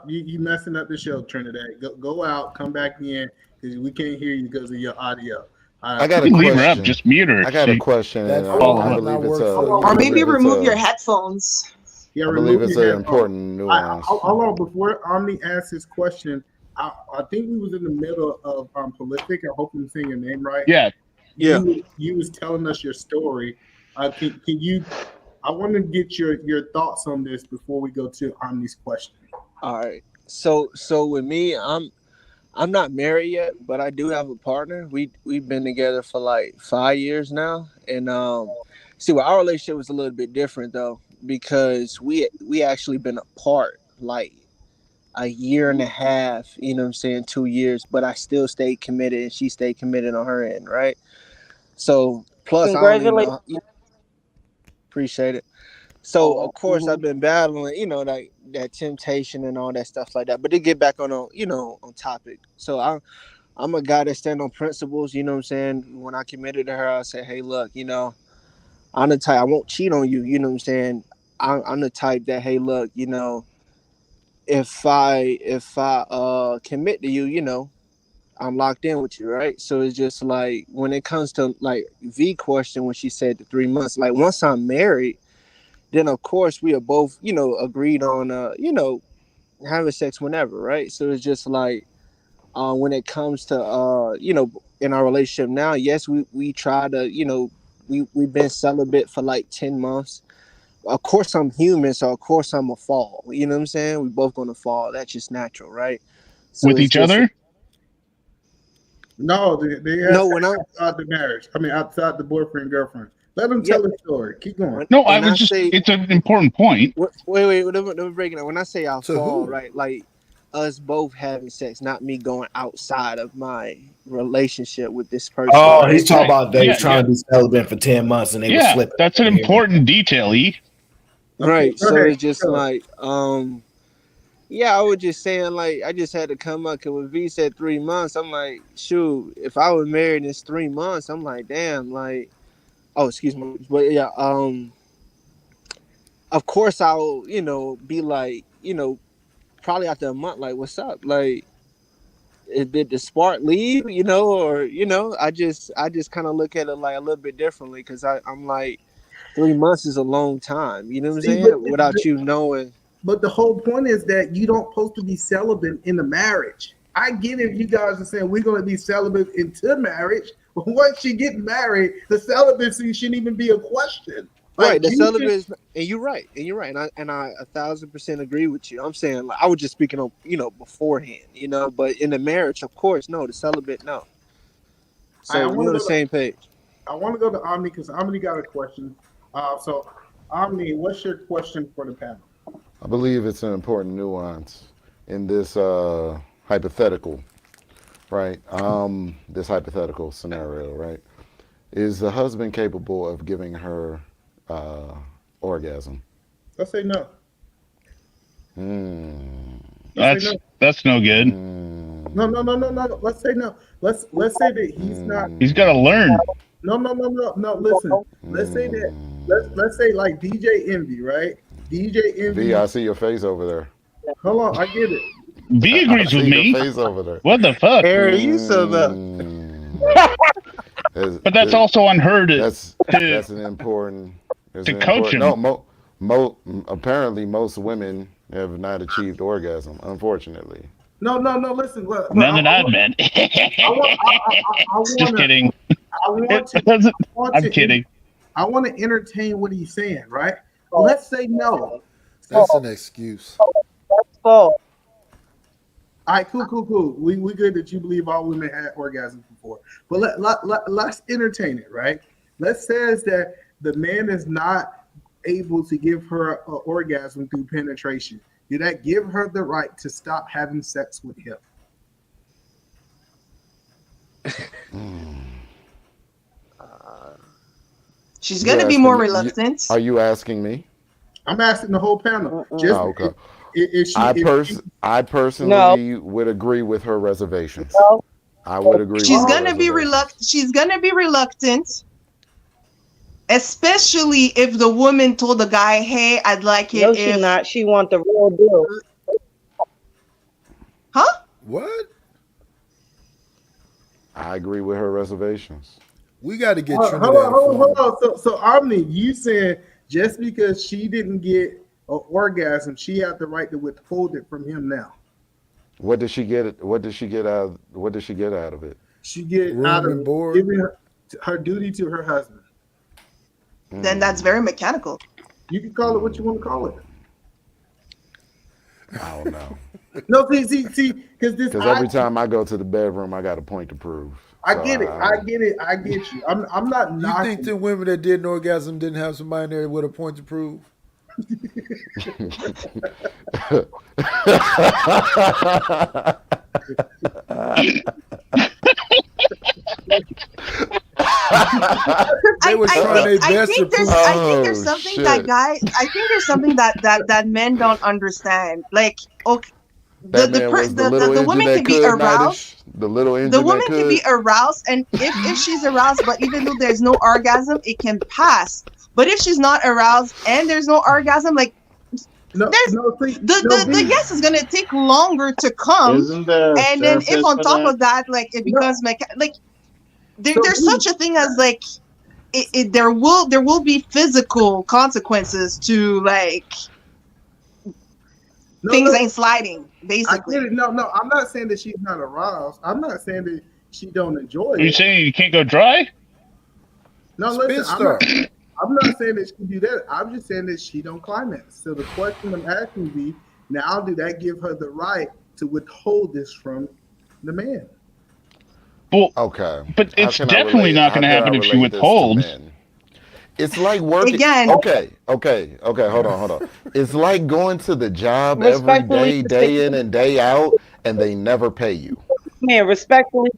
you messing up the show, Trinidad. Go out, come back in, because we can't hear you because of your audio. I got a Leave her question. up, just mute her. I got a question. That And phone I might believe not it's work for you. Or maybe it's remove a- your headphones. Yeah, I believe it's an your important nuance. Hold on, before Omni asks his question, I think we was in the middle of prolific. I hope I'm saying your name right. Yeah. You was telling us your story. Can you? I want to get your thoughts on this before we go to Omni's question. All right. So with me, I'm not married yet, but I do have a partner. We've been together for like 5 years now, and well, our relationship was a little bit different though, because we actually been apart like a year and a half. You know what I'm saying? 2 years, but I still stayed committed, and she stayed committed on her end, right? So plus, I don't even know. Appreciate it. So of course I've been battling, like that temptation and all that stuff like that. But to get back on topic. So I'm a guy that stand on principles, you know what I'm saying? When I committed to her, I said, hey, look, I'm the type, I won't cheat on you, you know what I'm saying? I'm the type that, hey, look, if I commit to you, I'm locked in with you, right? So it's just like when it comes to like V question, when she said the 3 months, like once I'm married, then of course we are both, agreed on, having sex whenever, right? So it's just like, when it comes to, in our relationship now, yes, we try to, we've been celibate for like 10 months. Of course I'm human, so of course I'm gonna fall. You know what I'm saying? We both gonna fall. That's just natural, right? So With each other? No, they have No, sex when I outside the marriage. I mean, outside the boyfriend girlfriend. Let them tell the story. Keep going. No, I when I was just, say it's an important point. wait, let me break it down. When I say I To fall, who? right, like us both having sex, not me going outside of my relationship with this person, Oh, right? he's talking about they was Yeah, trying to be celibate for 10 months and they was yeah, slipping. that's an important detail, E. Okay, Right. go So ahead. it's just like, yeah, I was just saying, like, I just had to come up because when V said 3 months, I'm like, shoot, if I was married and it's 3 months, I'm like, damn, like, oh, excuse me, but yeah, of course I'll, be like, probably after a month, like, what's up, like, did the spark leave, or I just kind of look at it like a little bit differently because I'm like, 3 months is a long time, you know what I'm See, saying? Without you knowing. but the whole point is that you don't supposed to be celibate in the marriage. I get it. You guys are saying we're going to be celibate into marriage, but once you get married, the celibacy shouldn't even be a question. Right, Like the you celibate should, is, and you're right, and I 1,000% agree with you. I'm saying, like, I was just speaking on, beforehand, but in the marriage, of course, no, the celibate, no. I So want we're to on the go to same page. I want to go to Omni because Omni got a question. So Omni, what's your question for the panel? I believe it's an important nuance in this hypothetical, right? This hypothetical scenario, right? Is the husband capable of giving her orgasm? Let's say no. Let's say no. That's no good. No. Let's say no. Let's say that he's not. He's got to learn. No. Listen. Let's say that. Let's say like DJ Envy, right? DJ Envy. V, I see your face over there. Hold on, I get it. V I agrees with see your me. face over there. What the fuck? Harry, you so the. But that's also on her to that's an important. to coach him. No, apparently most women have not achieved orgasm. Unfortunately. No. Listen. Look, None that I've met. Just kidding. I'm kidding. I want to entertain what he's saying, right? Let's say no. That's an excuse. False. All right, cool. We good that you believe all women had orgasms before, but let's entertain it, right? Let's says that the man is not able to give her an orgasm through penetration. Did that give her the right to stop having sex with him? She's gonna be more reluctant. Are you asking me? I'm asking the whole panel. Just okay. I personally would agree with her reservations. I would agree. She's gonna be reluctant. She's gonna be reluctant, especially if the woman told the guy, "Hey, I'd like it." No, she's not. She want the real deal. Huh? What? I agree with her reservations. We got to get Hold on. So Omni, you said just because she didn't get an orgasm, she had the right to withhold it from him now. What did she get? What did she get out? What did she get out of it? She get out of giving her duty to her husband. Then that's very mechanical. You can call it what you want to call it. I don't know. No, see, because every time I go to the bedroom, I got a point to prove. I get it. I get you. I'm not knocking. You think the women that did an orgasm didn't have somebody in there with a point to prove? I think there's something there's something that men don't understand. Like, okay, the woman can be aroused. The little engine. The woman can be aroused, and if she's aroused, but even though there's no orgasm, it can pass. But if she's not aroused and there's no orgasm, like the yes is gonna take longer to come. Isn't there and then if on top of that, like it becomes there's such a thing as like there will be physical consequences to like things ain't sliding. Basically, I get it. No, I'm not saying that she's not aroused. I'm not saying that she don't enjoy it. Are you saying you can't go dry? No, listen, I'm not saying that she can do that. I'm just saying that she don't climax. So the question I'm asking be, now did that give her the right to withhold this from the man? Well, Okay. but How it's can I definitely relate? not How going to can I happen if she relate this to withholds. men? It's like working. Again, Okay. Hold on. It's like going to the job every Respectfully, day, day in and day out, and they never pay you. man, respectfully.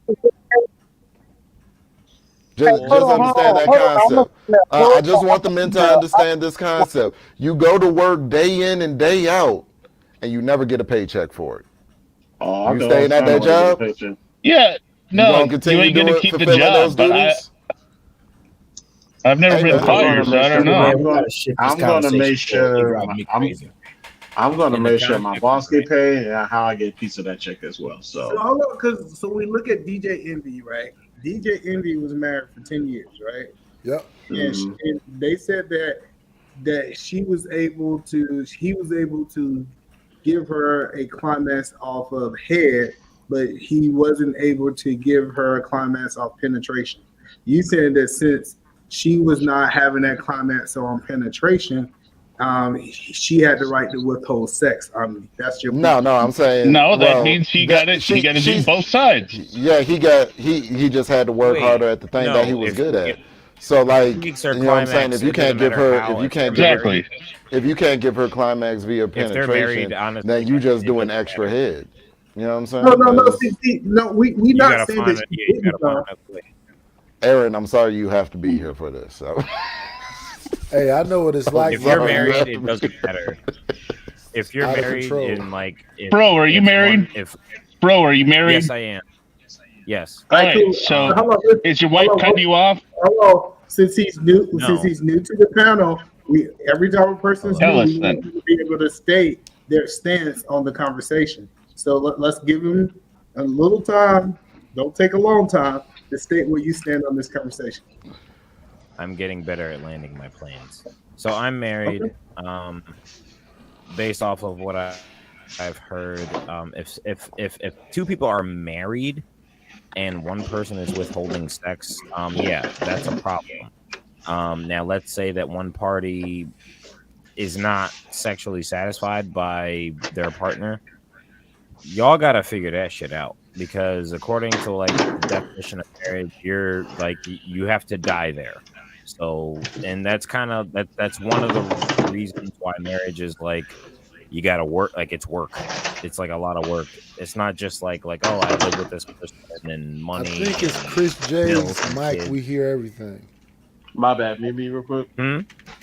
Just understand that concept. I just want the men to understand this concept. You go to work day in and day out, and you never get a paycheck for it. Oh, I You go staying at find a that way to get a job? paycheck. Yeah, You no, gonna you continue ain't going to doing keep the fulfilling those job. But duties? I've never Hey been man, I'm gonna fired, so make I don't sure. know. Man, we gotta shift this I'm gonna conversation make forward. It sure. drives me crazy. I'm gonna In the make sure my context boss of get marriage, paid and how I get a piece of that check as well. So So hold on, because we look at DJ Envy, right? DJ Envy was married for 10 years, right? Yep. And they said that he was able to give her a climax off of head, but he wasn't able to give her a climax off penetration. You said that since she was not having that climax on penetration, she had the right to withhold sex. That's your No, I'm saying, No, that well, means he that got to do both sides. Yeah, he just had to work harder at the thing that he was good at. So like, makes her you know what I'm saying? climax, If you it can't doesn't give matter her, how, if you if they're can't give her, Exactly. if you can't give her climax via if they're penetration, married, honestly, then you just it doing doesn't extra matter. head. You know what I'm saying? No. 'Cause, No, we You not gotta saying find that it. she Yeah, you didn't gotta come. find a way. Aaron, I'm sorry you have to be here for this. So. Hey, I know what it's like. If you're sorry, you married, have it to doesn't be- matter. If you're Out of married control. in like, Bro, are you married? Bro, are you married? Yes, I am. Yes. All All right, right. cool. So, How about is your wife cutting you off? Hello. Since he's new No. to the panel, every time a person's Tell new, us we then. want them to be able to state their stance on the conversation. So let's give him a little time. Don't take a long time to state where you stand on this conversation. I'm getting better at landing my planes. So I'm married. Based off of what I've heard, if two people are married and one person is withholding sex, yeah, that's a problem. Now let's say that one party is not sexually satisfied by their partner. Y'all gotta figure that shit out, because according to like the definition of marriage, you're like you have to die there. So, and that's kind of that's one of the reasons why marriage is like you gotta work. Like it's work. It's like a lot of work. It's not just like oh, I live with this person and I money. think it's and Chris bills J's and mic. kids. We hear everything. my bad. Maybe real quick.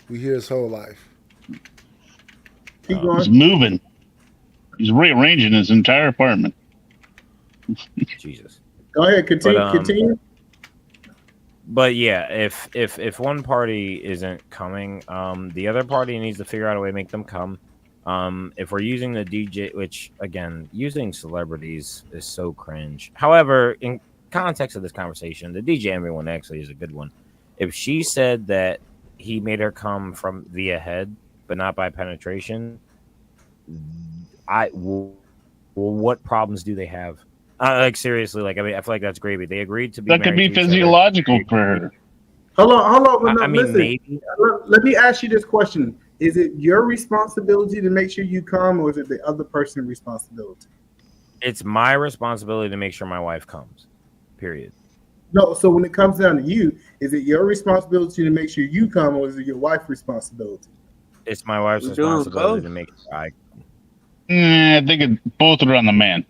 We hear his whole life. Keep He's going. moving. He's rearranging his entire apartment. Jesus. Go ahead. Continue. But yeah, if one party isn't coming, the other party needs to figure out a way to make them come. If we're using the DJ, which again, using celebrities is so cringe. However, in context of this conversation, the DJ everyone actually is a good one. If she said that he made her come from via head, but not by penetration, what problems do they have? Like seriously, like I mean, I feel like that's gravy. They agreed to be. That could be married to each other. physiological for her. Hold on. But no, I mean, listen. maybe. Let me ask you this question: is it your responsibility to make sure you come, or is it the other person's responsibility? It's my responsibility to make sure my wife comes. Period. No, so when it comes down to you, is it your responsibility to make sure you come, or is it your wife's responsibility? It's my wife's We doing responsibility both? to make sure I. I think both are on the man.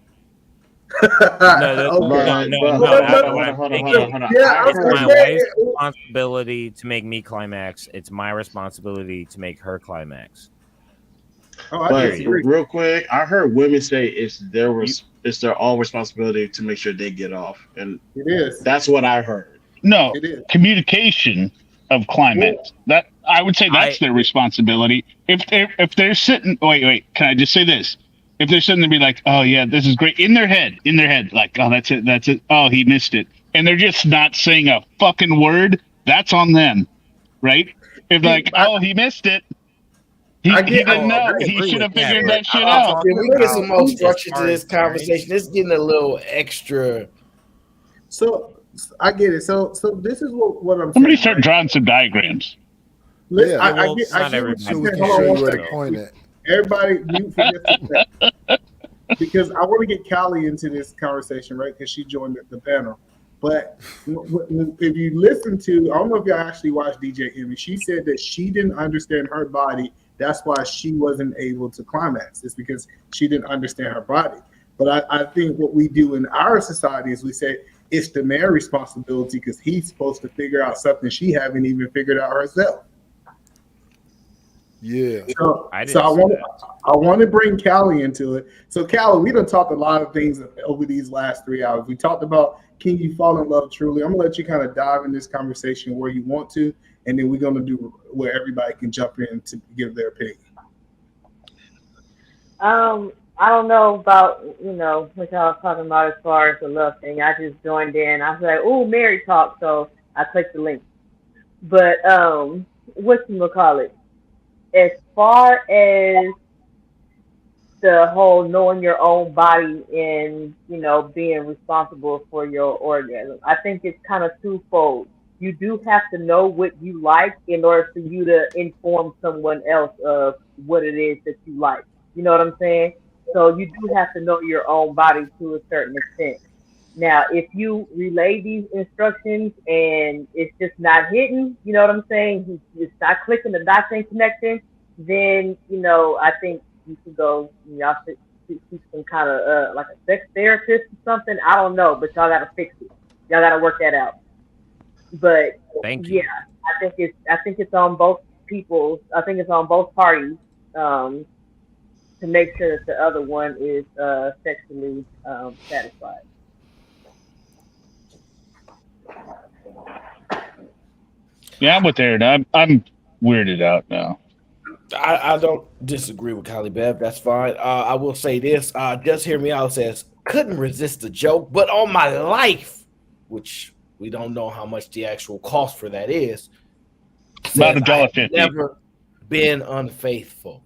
No, Hold on. Yeah, it's my wife's responsibility to make me climax. It's my responsibility to make her climax. But real quick, I heard women say it's their own responsibility to make sure they get off, and it is. That's what I heard. No, It is. Communication of climax. That I would say that's their responsibility. If they're sitting, wait, can I just say this? If they're sitting there, be like, oh yeah, this is great in their head, like, oh that's it. Oh, he missed it, and they're just not saying a fucking word. That's on them, right? If like, oh, he missed it. He didn't know. He should have figured that shit out. Can we get some more structure to this conversation? This is getting a little extra. So I get it. So this is what I'm Somebody saying. start drawing some diagrams. Listen, Yeah, I get so we what can you're show saying. you Hold where on the one point second. at. Everybody mute for just a second. Because I want to get Callie into this conversation, right? Because she joined the panel. But if you listen to, I don't know if y'all actually watched DJ Envy, she said that she didn't understand her body. That's why she wasn't able to climax. It's because she didn't understand her body. But I think what we do in our society is we say it's the man's responsibility because he's supposed to figure out something she haven't even figured out herself. Yeah. So I want to bring Callie into it. So Callie, we done talked a lot of things over these last 3 hours. We talked about, can you fall in love truly? I'm gonna let you kind of dive in this conversation where you want to, and then we're gonna do where everybody can jump in to give their opinion. I don't know about, what y'all are talking about as far as the love thing. I just joined in. I was like, "Ooh, Mary talk," so I clicked the link. But whatchamacallit? As far as the whole knowing your own body and, being responsible for your orgasm, I think it's kind of twofold. You do have to know what you like in order for you to inform someone else of what it is that you like. You know what I'm saying? So you do have to know your own body to a certain extent. Now, if you relay these instructions and it's just not hitting, you know what I'm saying? It's not clicking, the dots ain't connecting, then, I think you could go, y'all should see some kind of like a sex therapist or something. I don't know, but y'all gotta fix it. Y'all gotta work that out. But Thank you. yeah, I think it's on both people's. I think it's on both parties to make sure that the other one is sexually satisfied. Yeah, I'm with Aaron. I'm weirded out now. I don't disagree with Callie Bev. That's fine. I will say this. Just Hear Me Out says, couldn't resist the joke, but on my life, which we don't know how much the actual cost for that is. About $1.50. Never been unfaithful.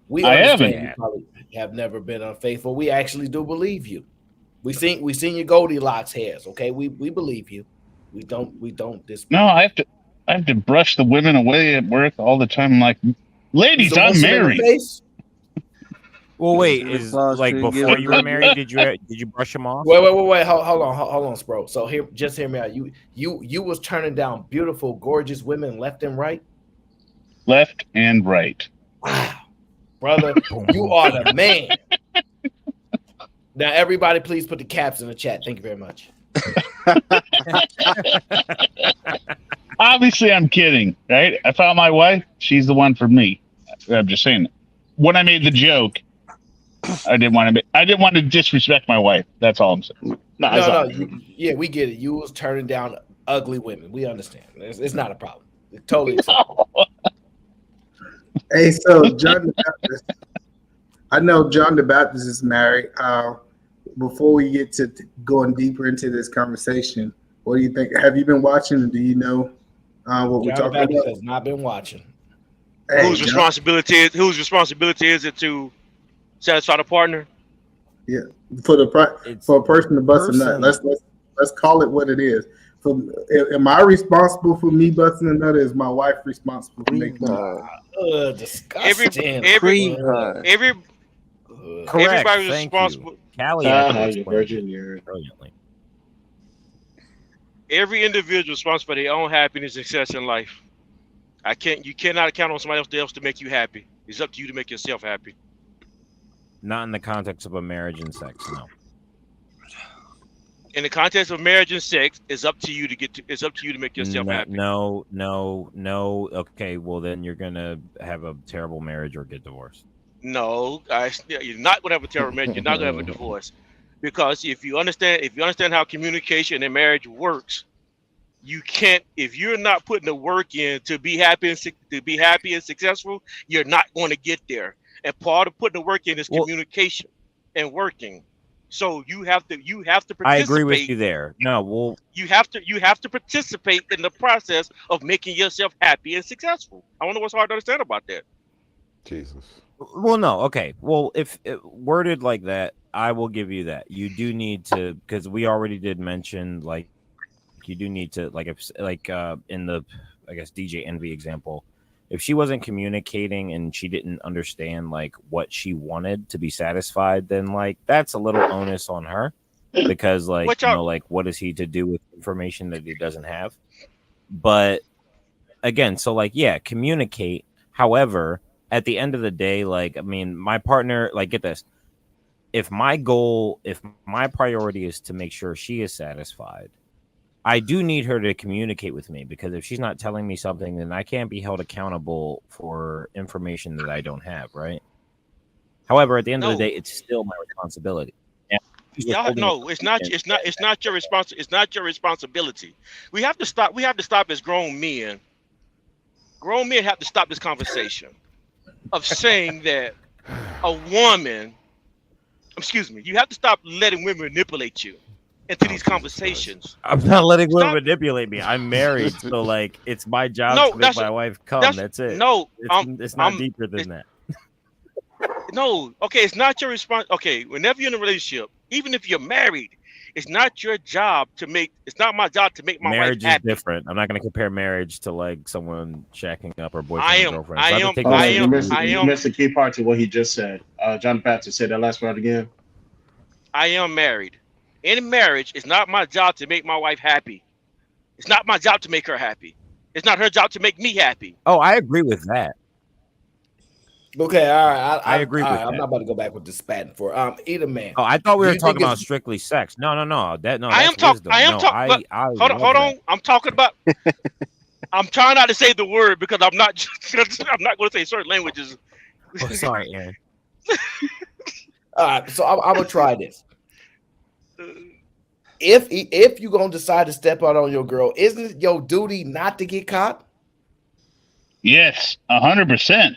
We I understand haven't. you probably have never been unfaithful. We actually do believe you. We seen your Goldilocks hairs. Okay, we believe you. We don't dispute. No, I have to brush the women away at work all the time. I'm like, ladies, I'm married. Well, wait, is like before you were married, did you brush them off? Wait, hold on, Spro. So just hear me out. You was turning down beautiful, gorgeous women left and right. Left and right. Wow, brother, you are the man. Now, everybody, please put the caps in the chat. Thank you very much. Obviously, I'm kidding, right? I found my wife. She's the one for me. I'm just saying. When I made the joke, I didn't want to disrespect my wife. That's all I'm saying. No, we get it. You was turning down ugly women. We understand. It's not a problem. It's totally acceptable. Hey, so John the Baptist. I know John the Baptist is married. Before we get to going deeper into this conversation, what do you think? Have you been watching? Do you know what we're talking about? Has not been watching. Hey, whose responsibility is it to satisfy the partner? Yeah, for a person to bust a nut. Let's call it what it is. Am I responsible for me busting a nut? Or is my wife responsible for making me? Disgusting. Everybody's responsible. Callie, brilliantly. Every individual is responsible for their own happiness and success in life. You cannot count on somebody else to make you happy. It's up to you to make yourself happy. Not in the context of a marriage and sex, no. In the context of marriage and sex, it's up to you to make yourself happy. No. Okay, well then you're gonna have a terrible marriage or get divorced. No, you're not gonna have a terrible marriage. You're not gonna have a divorce, because if you understand how communication in marriage works, you can't. If you're not putting the work in to be happy and successful, you're not going to get there. And part of putting the work in is communication and working. So you have to participate. I agree with you there. No, you have to participate in the process of making yourself happy and successful. I wonder what's hard to understand about that. Jesus. Well, no, okay. Well, if it worded like that, I will give you that. You do need to, because we already did mention, like, you do need to, like, if in the, I guess, DJ Envy example, if she wasn't communicating and she didn't understand like what she wanted to be satisfied, then like that's a little onus on her. because, like, What you y'all- know, like, what is he to do with information that he doesn't have? But again, so like, yeah, communicate. However, at the end of the day, like, I mean, my partner, like, get this. If my priority is to make sure she is satisfied, I do need her to communicate with me, because if she's not telling me something, then I can't be held accountable for information that I don't have, right? However, at the end of the day, it's still my responsibility. And she's Yeah, withholding no, it's not your it's not your responsibility. We have to stop as grown men. Grown men have to stop this conversation of saying that a woman, excuse me, you have to stop letting women manipulate you into these conversations. I'm not letting women manipulate me. I'm married, so like, it's my job to make my wife come. That's it. No, it's not deeper than that. No, okay, it's not your response. Okay, whenever you're in a relationship, even if you're married, it's not your job to make. It's not my job to make my Marriage wife is happy. different. I'm not going to compare marriage to like someone shacking up or boyfriend I and am- girlfriend. I So I have to am- take I those am- things. You missed the key part to what he just said. John Baptist, say that last part again. I am married. In marriage, it's not my job to make my wife happy. It's not my job to make her happy. It's not her job to make me happy. Oh, I agree with that. Okay, all right. I agree with I'm that. not about to go back with the spatting for either man. Oh, I thought we Do were you talking think about it's- strictly sex. No. That's I am talking. wisdom. I am No, talking. I Hold love on. that. I'm talking about. I'm trying not to say the word because I'm not. I'm not going to say certain languages. Oh, sorry, Aaron. All right, so I'm gonna try this. If you're gonna decide to step out on your girl, isn't it your duty not to get caught? Yes, 100%.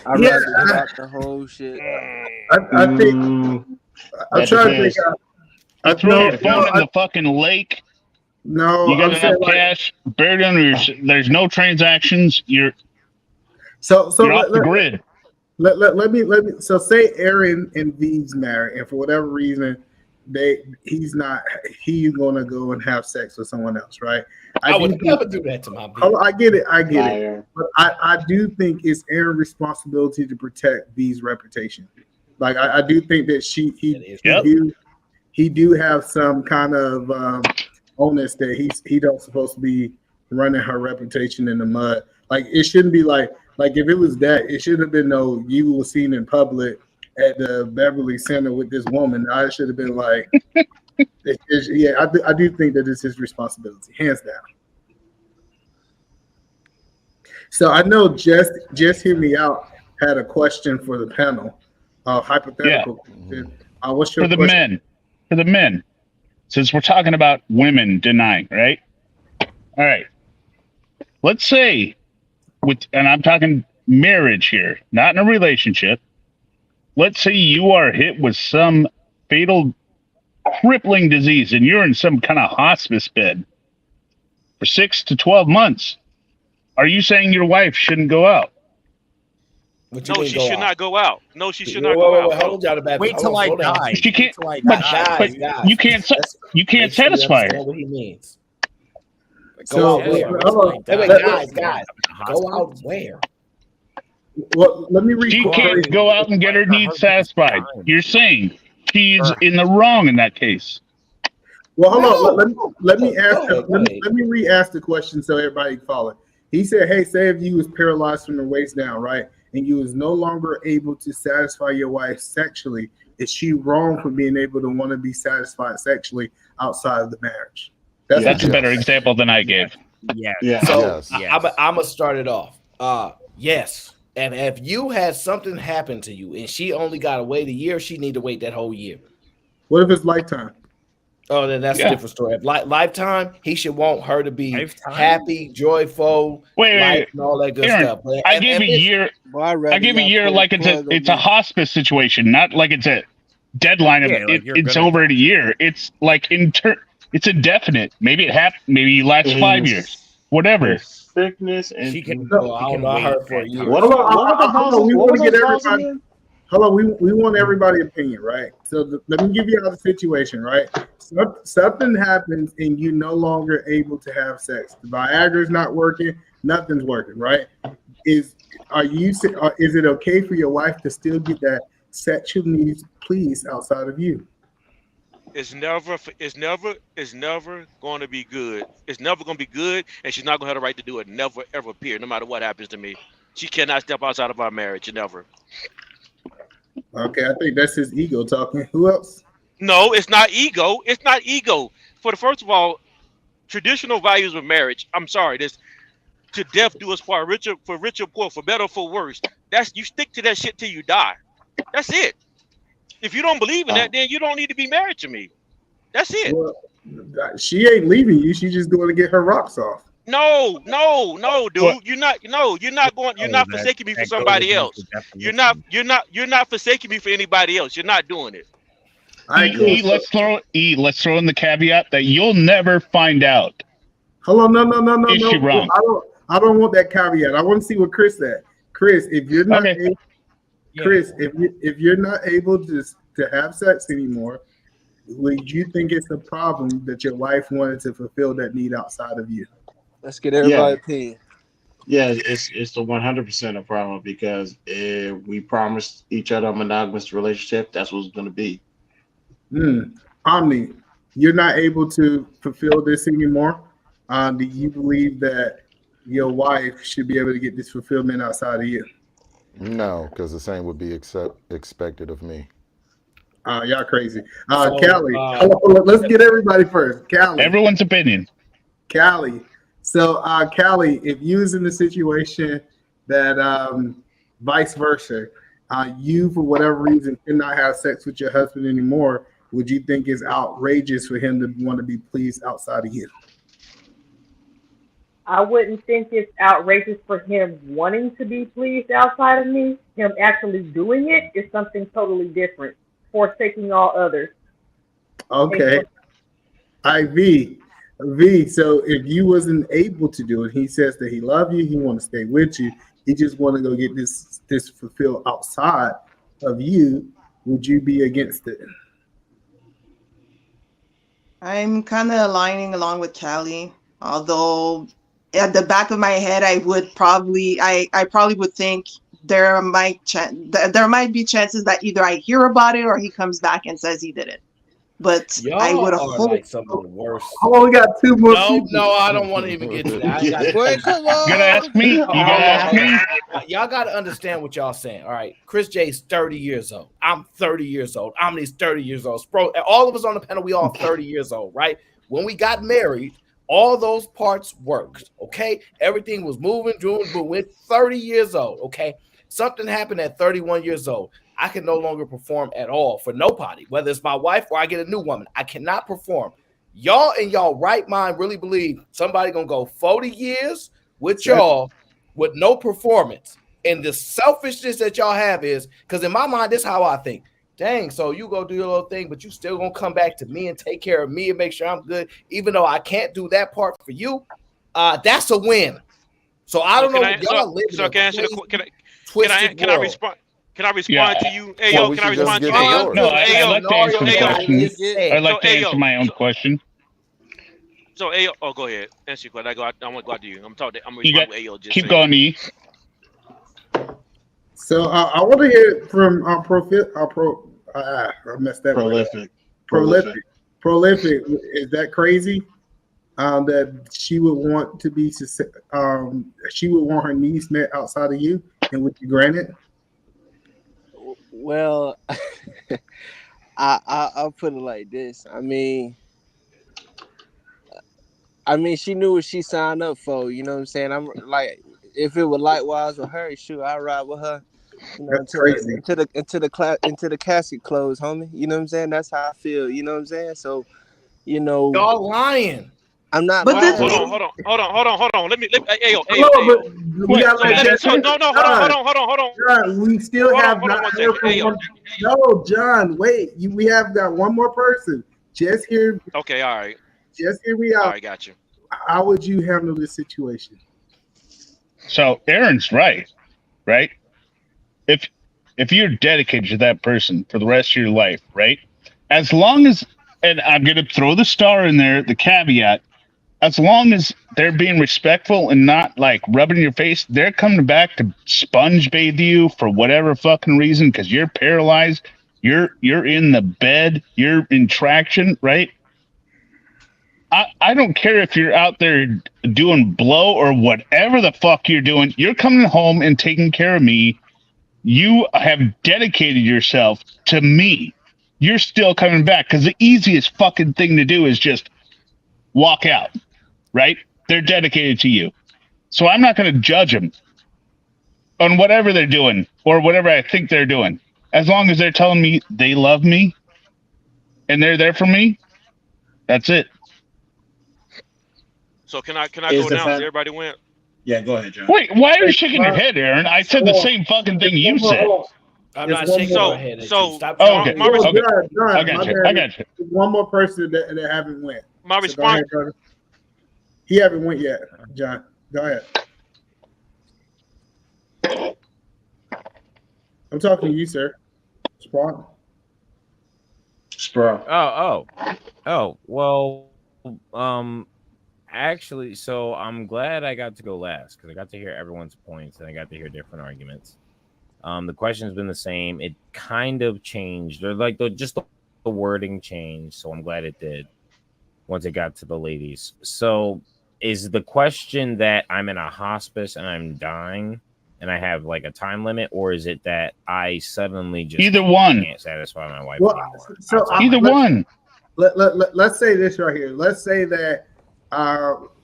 I'd Yeah, rather drop the whole shit. I think I'm trying to think. You throw your phone in the fucking lake. No, You got I'm enough saying like cash buried under your. There's no transactions. You're so off the grid. Let me so say Aaron and V's married, and for whatever reason he's gonna go and have sex with someone else, right? I would never do that to my baby. I get it. But I do think it's Aaron's responsibility to protect V's reputation. Like I do think that he do have some kind of onus that he don't supposed to be running her reputation in the mud. Like it shouldn't be like if it was that, it should have been no you were seen in public at the Beverly Center with this woman. I should have been like, I do think that it's his responsibility, hands down. So I know just hear me out had a question for the panel, hypothetical question. What's your For the question? men, since we're talking about women denying, right? All right. Let's say, and I'm talking marriage here, not in a relationship. Let's say you are hit with some fatal, crippling disease, and you're in some kind of hospice bed for 6 to 12 months. Are you saying your wife shouldn't go out? No, she should not go out. No, she should not go out. Hold on, Jonathan. Wait till I die. She can't. Guys, You can't. You can't make sure you satisfy her. understand what he means. So, Go out where? Guys, go out where? Well, let me She rephrase. can't go out and get her needs satisfied. You're saying she's in the wrong in that case. Well, hold on. Let me ask. Let me re-ask the question so everybody can follow. He said, "Hey, say if you was paralyzed from the waist down, right, and you was no longer able to satisfy your wife sexually, is she wrong for being able to want to be satisfied sexually outside of the marriage?" That's a better example than I gave. Yes. So I'm gonna start it off. Yes. And if you had something happen to you and she only got to wait a year, she need to wait that whole year. What if it's lifetime? Oh, then that's a different story. If lifetime, he should want her to be happy, joyful, Wait, and all that good Aaron, stuff. I give a year. I give a year like it's a hospice situation, not like it's a deadline of it's over in a year. It's like it's indefinite. Maybe it happened. Maybe you last 5 years. Whatever. Sickness and she can go out for a year. Hold on, we want to get everybody. Hold on, we want everybody's opinion, right? So let me give you another situation, right? Something happens and you're no longer able to have sex. The Viagra's not working, nothing's working, right? Is it okay for your wife to still get that sexual needs pleased outside of you. It's never going to be good. It's never going to be good, and she's not going to have the right to do it. Never, ever, period. No matter what happens to me, she cannot step outside of our marriage. Never. Okay, I think that's his ego talking. Who else? No, it's not ego. It's not ego. For the first of all, traditional values of marriage. I'm sorry. This to death do us part. For richer, poor, for better, for worse. That's you stick to that shit till you die. That's it. If you don't believe in that, then you don't need to be married to me. That's it. Well, she ain't leaving you. She's just going to get her rocks off. No, dude. What? You're not forsaking me for somebody else. You're not forsaking me for anybody else. You're not doing it. Let's throw in the caveat that you'll never find out. Hold on, no. Is she wrong? I don't want that caveat. I want to see what Chris said. Chris, if you're not able, if you're not able to have sex anymore, would you think it's a problem that your wife wanted to fulfill that need outside of you? Let's get everybody's opinion. Yeah, it's the 100% a problem because if we promised each other a monogamous relationship, that's what it's going to be. Omni, you're not able to fulfill this anymore. Do you believe that your wife should be able to get this fulfillment outside of you? No, because the same would be expected of me. Y'all crazy. Callie, let's get everybody first. Callie. Everyone's opinion. Callie. So, Callie, if you was in the situation that vice versa, you, for whatever reason, cannot have sex with your husband anymore, would you think it's outrageous for him to want to be pleased outside of you? I wouldn't think it's outrageous for him wanting to be pleased outside of me. Him actually doing it is something totally different. Forsaking all others. Okay. V, so if you wasn't able to do it, he says that he loves you, he want to stay with you, he just want to go get this fulfilled outside of you, would you be against it? I'm kind of aligning along with Callie, although at the back of my head, I probably would think there might be chances that either I hear about it or he comes back and says he did it. But I would hope like some of the worst. Oh, we got two more people. No, I don't want to even get to that. Come on. You gotta ask me. Y'all got to understand what y'all saying. All right, Chris J's 30 years old. I'm 30 years old. Omni's 30 years old. All of us on the panel, we all 30 years old, right? When we got married, all those parts worked, okay? Everything was moving, but we're 30 years old, okay? Something happened at 31 years old. I can no longer perform at all for nobody, whether it's my wife or I get a new woman. I cannot perform. Y'all in y'all right mind really believe somebody gonna go 40 years with y'all with no performance. And the selfishness that y'all have is, because in my mind, this is how I think. Dang, so you go do your little thing, but you still gonna come back to me and take care of me and make sure I'm good, even though I can't do that part for you. That's a win. So I don't know. Y'all live in can I respond? Can I respond to you? Hey, yo, can I respond to you? No, I'd like to answer the question. I'd like to answer my own question. So, Ayo, go ahead. Answer your question. I want to go out to you. I'm talking. I'm responding to Ayo. Keep going, E. So I want to hear from I messed that Prolific. Is that crazy? That she would want to be, she would want her needs met outside of you, and would you grant it? Well, I'll put it like this. I mean, she knew what she signed up for. You know what I'm saying? I'm like, if it were likewise with her, shoot, I'd ride with her. You know, until the casket closed, homie. You know what I'm saying? That's how I feel. You know what I'm saying? So, you know, y'all lying. I'm not. Hold on. Let me. Ayo. John, we still have not heard from one. No, John, wait. We have got one more person. Just hear. Okay, all right. Just hear me out. All right, got you. How would you handle this situation? So Aaron's right? If you're dedicated to that person for the rest of your life, right? As long as, and I'm going to throw the star in there, the caveat, as long as they're being respectful and not like rubbing your face, they're coming back to sponge bathe you for whatever fucking reason because you're paralyzed. You're in the bed. You're in traction, right? I don't care if you're out there doing blow or whatever the fuck you're doing. You're coming home and taking care of me. You have dedicated yourself to me. You're still coming back because the easiest fucking thing to do is just walk out, right? They're dedicated to you. So I'm not going to judge them on whatever they're doing or whatever I think they're doing. As long as they're telling me they love me and they're there for me, that's it. So can I go now? Everybody went. Yeah, go ahead, John. Wait, why are you shaking your head, Aaron? I said the same fucking thing you said. I'm not shaking my head at you. Stop okay. I got you. I got you. One more person that haven't went. My response. Go ahead, he haven't went yet, John. Go ahead. I'm talking to you, sir. Sprung. Well, actually, so I'm glad I got to go last because I got to hear everyone's points and I got to hear different arguments. The question's been the same. It kind of changed, or like just the wording changed. So I'm glad it did once it got to the ladies. So is the question that I'm in a hospice and I'm dying and I have like a time limit, or is it that I suddenly just can't satisfy my wife anymore? So either one. Let's say this right here. Let's say that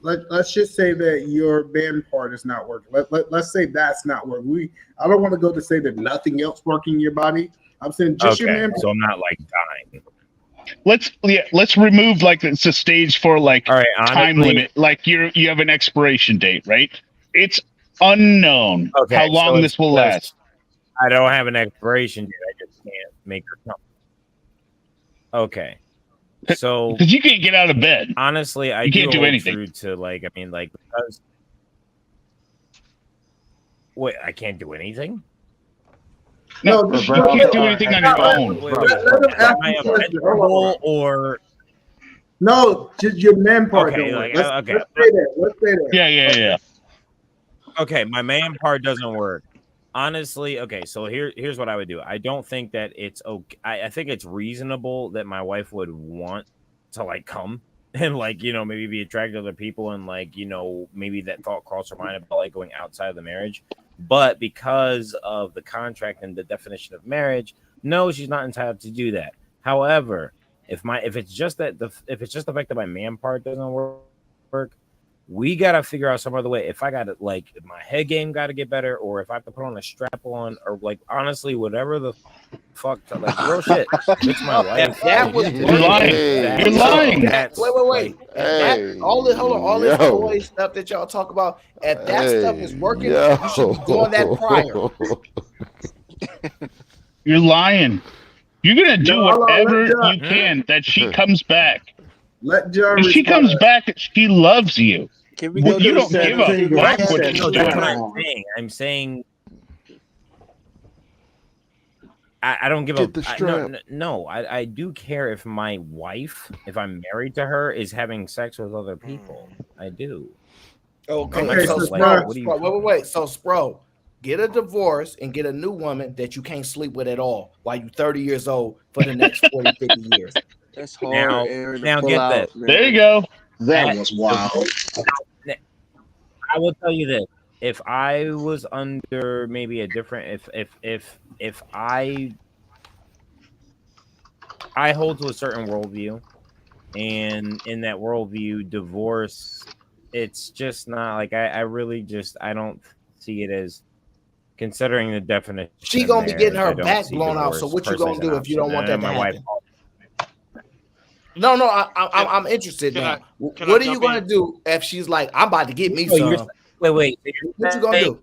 let's just say that your band part is not working. Let's say that's not working. I don't want to go to say that nothing else working in your body. I'm saying just your band part. So I'm not like dying. Let's remove like it's a stage for like all right, time limit. Like you have an expiration date, right? It's unknown how long this will last. I don't have an expiration date. I just can't make her come. Okay. So because you can't get out of bed. Honestly, I can't do anything. True to like, I mean, like because wait, I can't do anything. No, you can't do anything on your own. Or no, just your man part. Okay, don't work. like, Let's say that. Let's say that. Yeah. Okay, my man part doesn't work. Honestly, okay, so here's what I would do. I don't think that it's okay. I think it's reasonable that my wife would want to like come and like, you know, maybe be attracted to other people and like, you know, maybe that thought crossed her mind about like going outside of the marriage. But because of the contract and the definition of marriage, no, she's not entitled to do that. However, if it's just the fact that my man part doesn't work, we gotta figure out some other way. If I got it, like if my head game got to get better, or if I have to put on a strap on, or like honestly, whatever the fuck, like real shit. It's my life. If that was You're lying. You're lying. Wait. All this toy stuff that y'all talk about, if that stuff is working, you should be doing that prior. You're lying. You're gonna do whatever you can that she comes back. Let John. If she comes back, she loves you. Can we go you to don't give a fuck what she's No, doing. that's what I'm saying. I'm saying I don't give Get the a strap. no. I do care if my wife, if I'm married to her, is having sex with other people. I do. Okay, so wait. So Spro, get a divorce and get a new woman that you can't sleep with at all while you're 30 years old for the next 40, 50 years. That's hard. Aaron, now get out, this. man. There you go. That was wild. I will tell you this: if I was under maybe a different, if I hold to a certain worldview, and in that worldview, divorce, it's just not like I really just I don't see it as considering the definition. She gonna be getting her back blown out. So what you gonna do if you don't want that to happen? No, I'm interested now. What are you gonna do if she's like, I'm about to get me some? Wait. What you gonna do?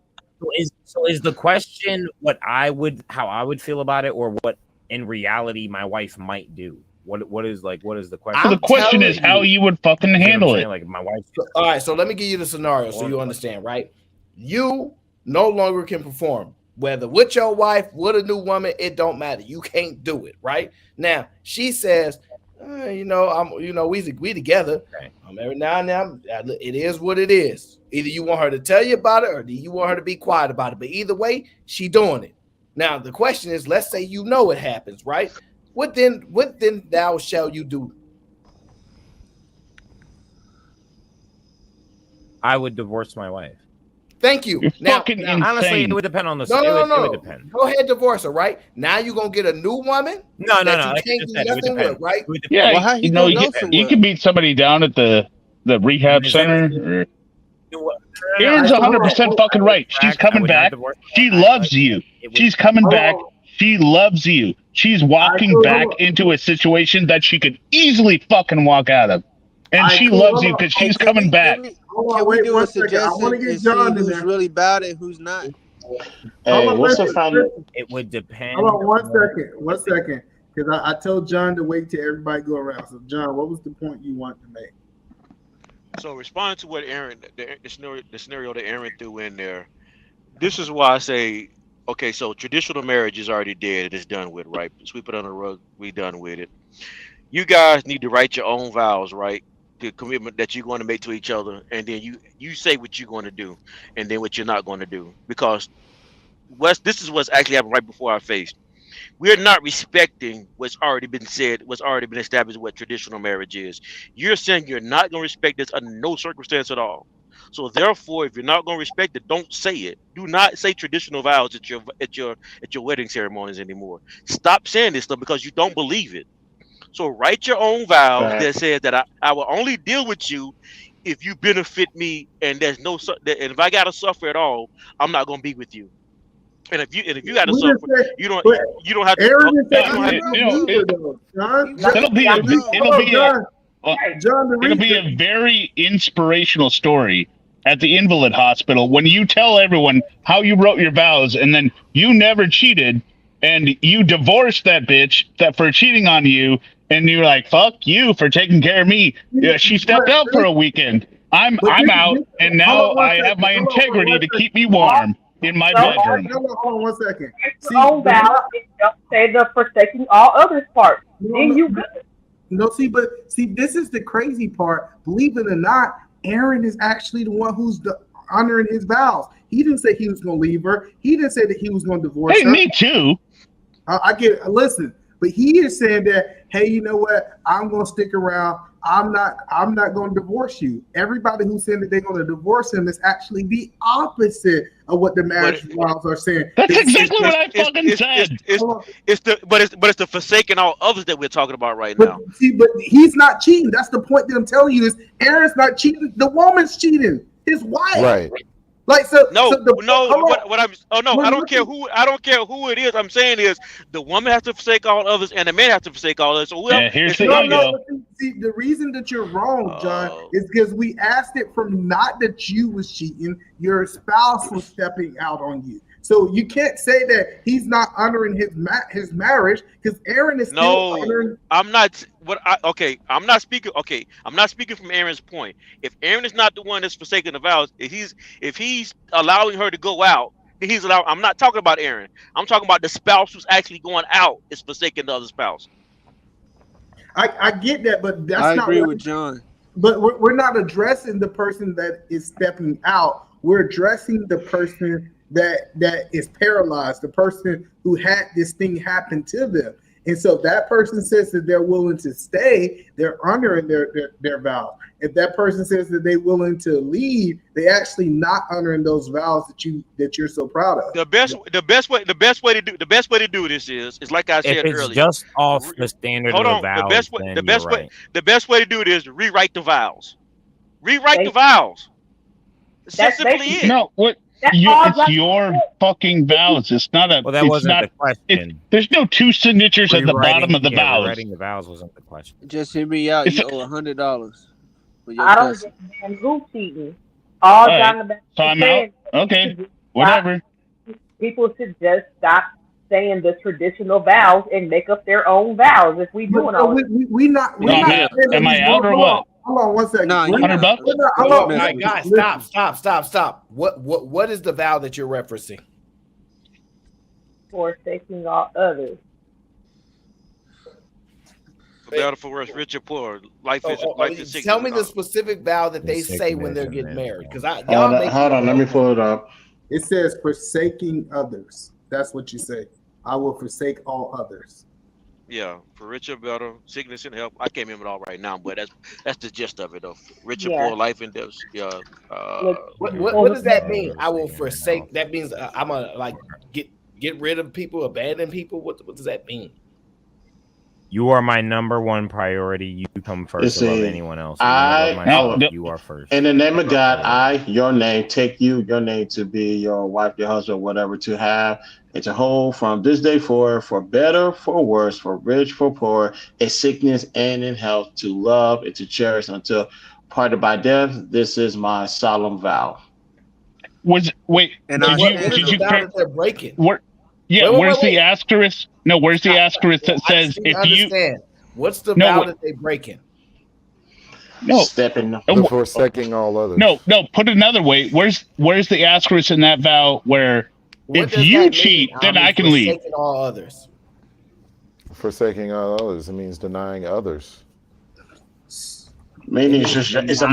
So is the question how I would feel about it, or what in reality my wife might do? What is the question? So the question is how you would fucking handle it. Like my wife. All right, so let me give you the scenario so you understand, right? You no longer can perform, whether with your wife, with a new woman, it don't matter. You can't do it, right? Now, she says, we together. Every now and then, it is what it is. Either you want her to tell you about it, or do you want her to be quiet about it. But either way, she doing it. Now the question is, let's say it happens, right? What then thou shall you do? I would divorce my wife. Thank you. You're Now, fucking honestly, insane. it would depend on the. No. It would depend. Go ahead, divorce her. Right now, you're gonna get a new woman. No. You Like can't I do just said, it would nothing depend. with, right? Yeah, Well, how he gonna go you somewhere? can meet somebody down at the rehab Is that- center. I Aaron's would 100% fucking right. She's coming would not back. divorce her. She loves you. She's coming back. She loves you. She's walking back into a situation that she could easily fucking walk out of. And she loves you because she's coming back. Can we do a suggestion and see who's really bad and who's not? Hey, what's the family? It would depend. Hold on 1 second. Because I told John to wait till everybody go around. So, John, what was the point you wanted to make? So responding to what Aaron, the scenario that Aaron threw in there, this is why I say, okay, so traditional marriage is already dead. It is done with, right? Sweep it under the rug. We done with it. You guys need to write your own vows, right? The commitment that you're going to make to each other, and then you say what you're going to do, and then what you're not going to do. Because this is what's actually happened right before our face. We're not respecting what's already been said, what's already been established, what traditional marriage is. You're saying you're not going to respect this under no circumstance at all. So therefore, if you're not going to respect it, don't say it. Do not say traditional vows at your wedding ceremonies anymore. Stop saying this stuff because you don't believe it. So write your own vows that says that I will only deal with you if you benefit me, and there's no and if I gotta suffer at all, I'm not going to be with you. And if you got to suffer, you don't have to. It'll be a very inspirational story at the invalid hospital when you tell everyone how you wrote your vows, and then you never cheated, and you divorced that bitch for cheating on you, and you're like, "Fuck you for taking care of me." Yeah, she stepped out for a weekend. I'm out, and now I have my integrity to keep me warm in my bedroom. Hold on 1 second. Your own vow, don't say the forsaking all others part. Then you good. This is the crazy part. Believe it or not, Aaron is actually the one who's honoring his vows. He didn't say he was going to leave her. He didn't say that he was going to divorce her. Me too. I get it. Listen, but he is saying that, hey, you know what? I'm going to stick around. I'm not going to divorce you. Everybody who's saying that they're going to divorce him is actually the opposite of what the marriage vows are saying. That's exactly what I fucking said. It's the forsaking all others that we're talking about right now. But he's not cheating. That's the point that I'm telling you is Aaron's not cheating. The woman's cheating. His wife. Right. Like I don't care who it is. I'm saying is the woman has to forsake all others and the man has to forsake all others. So here's the See, the reason that you're wrong, John, is because we asked it from not that you was cheating, your spouse was stepping out on you. So you can't say that he's not honoring his marriage because Aaron is still honoring. I'm not speaking. Okay, I'm not speaking from Aaron's point. If Aaron is not the one that's forsaking the vows, if he's allowing her to go out, I'm not talking about Aaron. I'm talking about the spouse who's actually going out is forsaking the other spouse. I get that, but that's I not. agree with John. But we're not addressing the person that is stepping out. We're addressing the person that is paralyzed, the person who had this thing happen to them. And so if that person says that they're willing to stay, they're honoring their vows. If that person says that they're willing to leave, they actually not honoring those vows that you're so proud of. The best way to do this is like I said earlier. It's just off the standard of the vows. The best way to do it is to rewrite the vows. Rewrite the vows. That's simply it. No, what? It's your fucking vows. It's not a. Well, that wasn't the question. There's no two signatures at the bottom of the vows. Rewriting the vows wasn't the question. Just hear me out. You owe $100. I don't understand who cheating. All down the back. Time out. Okay, whatever. People should just stop saying the traditional vows and make up their own vows. If we doing all we not. Am I out or what? Hold on 1 second. No, $100. Hold on, guys, stop. What is the vow that you're referencing? Forsaking all others. For better, for worse, rich or poor, life is sickness. Tell me the specific vow that they say when they're getting married, because y'all make hold on, let me pull it up. It says forsaking others. That's what you say. I will forsake all others. Yeah, for rich or better, sickness and health. I can't remember it all right now, but that's the gist of it, though. Rich or Yeah. poor, life and death. Yeah. What does that mean? I will forsake. That means I'm gonna get rid of people, abandon people. What does that mean? You are my number one priority. You come first above anyone else. You are first. In the name of God, your name, take your name to be your wife, your husband, whatever, to have and to hold from this day forward, for better, for worse, for rich, for poor, in sickness and in health, to love and to cherish until parted by death. This is my solemn vow. Did you that they're breaking? Where's the asterisk? No, where's the asterisk that says if you understand? What's the vow that they breaking? No, forsaking all others. No, put it another way. Where's the asterisk in that vow where if you cheat, then I can leave? Forsaking all others. Forsaking all others. It means denying others. Meaning it's a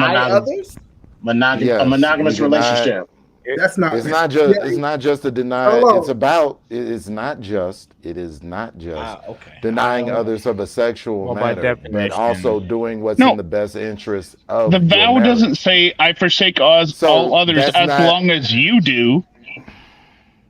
monogamous relationship. That's not. It's not just. It's not just a deny. It's about. It is not just. It is not just denying others of a sexual matter, but also doing what's in the best interest of the vow. Your doesn't say I forsake all others as long as you do.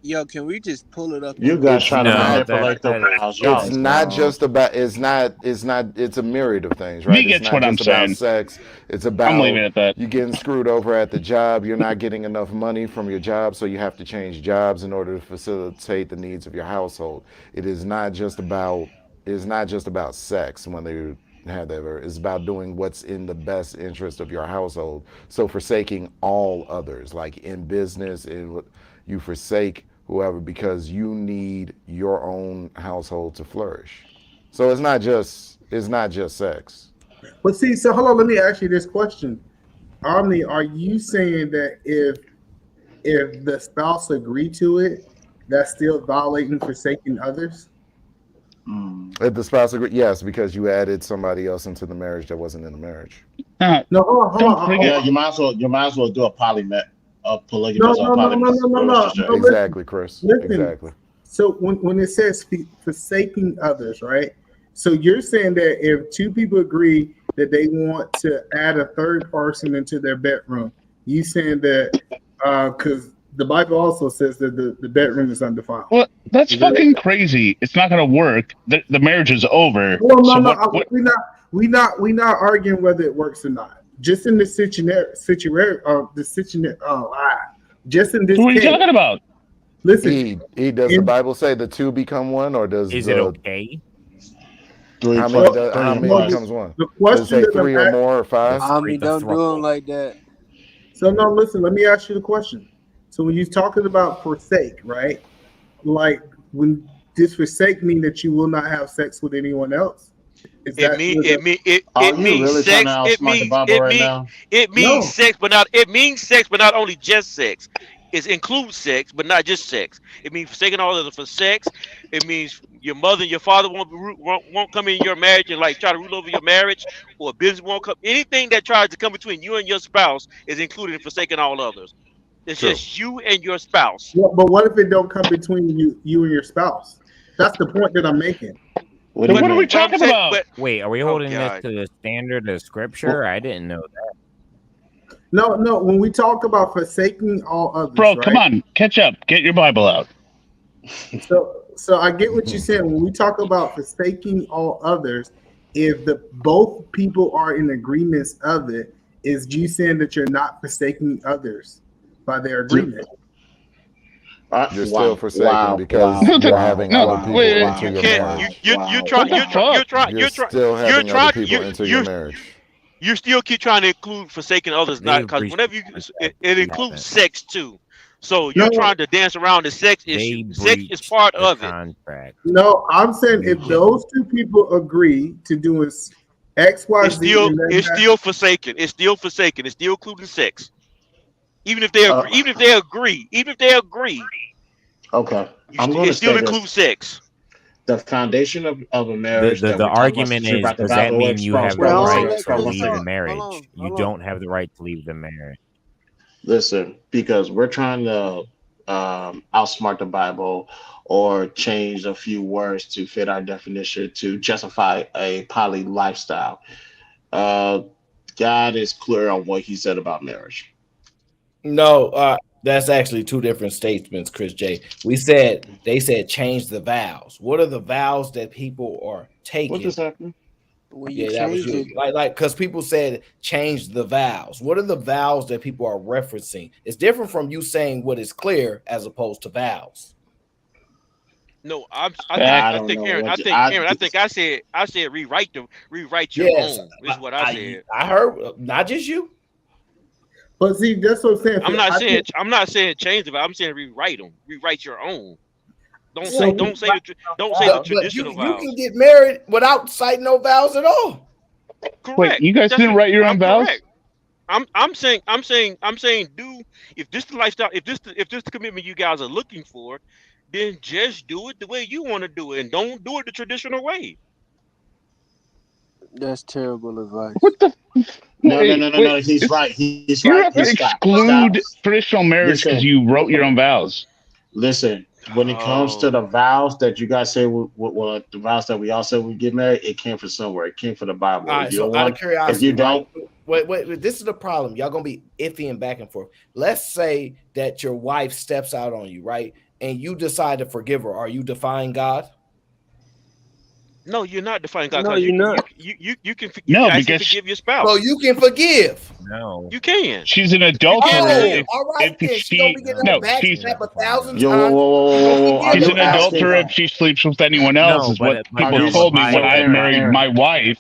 Yo, can we just pull it up? You guys try to manipulate the vows. It's not just about. It's not. It's a myriad of things, right? He gets what I'm saying. saying. Sex. It's about. I'm leaving it at that. You getting screwed over at the job. You're not getting enough money from your job, so you have to change jobs in order to facilitate the needs of your household. It is not just about. It's not just about sex when they have that. It's about doing what's in the best interest of your household. So forsaking all others, like in business, you forsake whoever because you need your own household to flourish. So it's not just sex. But see, so hold on, let me ask you this question. Omni, are you saying that if the spouse agreed to it, that's still violating forsaking others? If the spouse agreed, yes, because you added somebody else into the marriage that wasn't in the marriage. No, hold on. Yeah, you might as well do a polymet. Polygamous No. Exactly, Chris. Listen. Exactly. So when it says forsaking others, right? So you're saying that if two people agree that they want to add a third person into their bedroom, you saying that because the Bible also says that the bedroom is undefiled. Well, that's fucking crazy. It's not going to work. The marriage is over. Well, we're not arguing whether it works or not. Just in this just in this what are you talking about? Listen, does the Bible say the two become one, or does it okay? How many becomes one? The question does it say three or more or five? Don't do them like that. So no, listen. Let me ask you the question. So when you're talking about forsake, right? Like when does forsake mean that you will not have sex with anyone else? It means sex, but not only just sex. It includes sex, but not just sex. It means forsaking all of it for sex. It means your mother and your father won't come in your marriage and like try to rule over your marriage, or a business won't come. Anything that tries to come between you and your spouse is included in forsaking all others. It's just you and your spouse. Yeah, but what if it don't come between you and your spouse? That's the point that I'm making. What are we talking about? Wait, are we holding this to the standard of scripture? I didn't know that. No. When we talk about forsaking all others, bro, right? Come on, catch up. Get your Bible out. So I get what you're saying. When we talk about forsaking all others, if both people are in agreements of it, is you saying that you're not forsaking others by their agreement? You're still forsaken because you're having other people into your marriage. You're still having other people into your marriage. You still keep trying to include forsaking others, not because whenever it includes sex too. So you're trying to dance around the sex issue. Sex is part of it. No, I'm saying if those two people agree to do X, Y, Z, it's still forsaken. It's still forsaken. It's still including sex. Even if they agree, even if they agree. Okay. It still includes sex. the foundation of a marriage The that we're talking about argument specifically is, about the does that Bible. mean you have the One right second, to one leave the second. marriage? You don't have the right to leave the marriage. Listen, because we're trying to outsmart the Bible or change a few words to fit our definition to justify a poly lifestyle. Uh, God is clear on what He said about marriage. No, that's actually two different statements, Chris J. They said change the vows. What are the vows that people are taking? What just happened? When you Yeah, that was change you. it, Like, because people said change the vows. What are the vows that people are referencing? It's different from you saying what is clear as opposed to vows. No, I I don't think know Aaron. what I said rewrite your Yes, own. Is what I said. I heard not just you. But see, that's what I'm saying. I'm not saying change them. I'm saying rewrite them. Rewrite your own. Don't So- say the But traditional you vows. can get married without citing no vows at all. Correct. Wait, you guys didn't write your own vows? Correct. I'm saying do if this the lifestyle, if this the commitment you guys are looking for, then just do it the way you want to do it and don't do it the traditional way. that's terrible advice. What the? No. Wait, He's right. He's you right. have to exclude traditional marriage because you wrote your own vows. Listen, when it comes to the vows that you guys say, the vows that we all said we get married, it came from somewhere. It came from the Bible. All right, If you so don't out of want, curiosity, if you don't, wait, this is the problem. Y'all gonna be iffy and back and forth. Let's say that your wife steps out on you, right? And you decide to forgive her. Are you defying God? No, you're not defying God. No, because you're not. You can No, actually because forgive your spouse. So you can forgive. No. You can. She's an adulterer. Oh, all right, then. If She gonna be getting no, a back she's step 1,000 Yo, times. whoa. Are she's you an asking? adulterer if she sleeps with anyone else. No, Is what but people no, told me but when I Aaron, married my wife.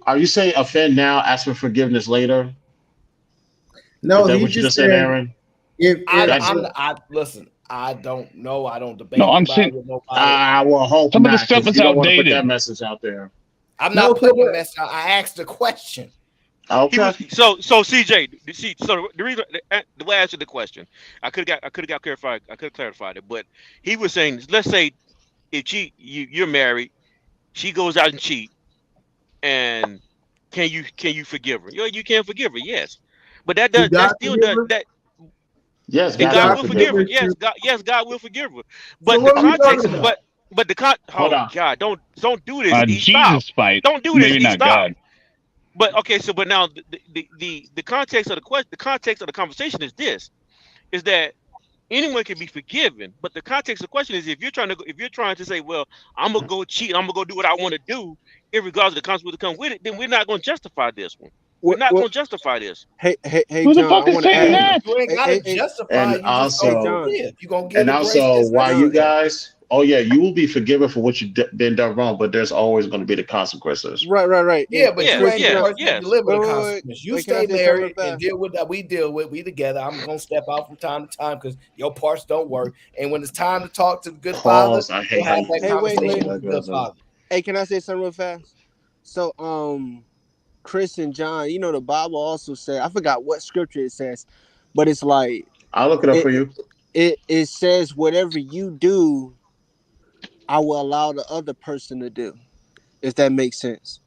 Are you saying offend now, ask for forgiveness later? No, Is that he what you just just said, said Aaron? Listen. I don't know. I don't debate No, I'm the saying Bible with nobody. I will hope some of the not, stuff 'cause is you don't want to put outdated. that message out there. I'm not putting a message out. I asked a question. Okay. So CJ, so the reason the way I answered the question, I could have got clarified. I could have clarified it, but he was saying, let's say if you're married, she goes out and cheat, and can you forgive her? You can forgive her, yes, but that You got still to does give her? that. Yes, And God God will will forgive forgive her. her. Yes, God will forgive her. So But the what are we context, talking about? but the Hold oh on. God, don't do this. Stop. Jesus fight. Don't do this. Maybe not Stop. God. But okay, so but now the context of the question, the context of the conversation is this: is that anyone can be forgiven, but the context of the question is if you're trying to say, well, I'm gonna go cheat, I'm gonna go do what I want to do, irregardless of the consequences that come with it, then we're not gonna justify this one. We're not gonna justify this. Hey, Who the John, fuck I is want to saying add. that? You ain't gotta justify. And You just Hey, gonna also, John. forgive. You gonna give and the grace also, that's why you necessary. guys? Oh yeah, you will be forgiven for what you've been done wrong, but there's always going to be the consequences. Right. Yeah, And but you Chris ain't the John. person that deliver the Wait. consequence. You Wait, can I stay say something real married and fast? deal with that. We deal with. We together. I'm gonna step out from time to time because your parts don't work. And when it's time to talk to the good father, Pause. I hate you'll how have you. that conversation with the good father. Hey, can I say something real fast? So, Chris and John, you know, the Bible also said, I forgot what scripture it says, but it's like, I'll look it up for you. It says, whatever you do, I will allow the other person to do. If that makes sense.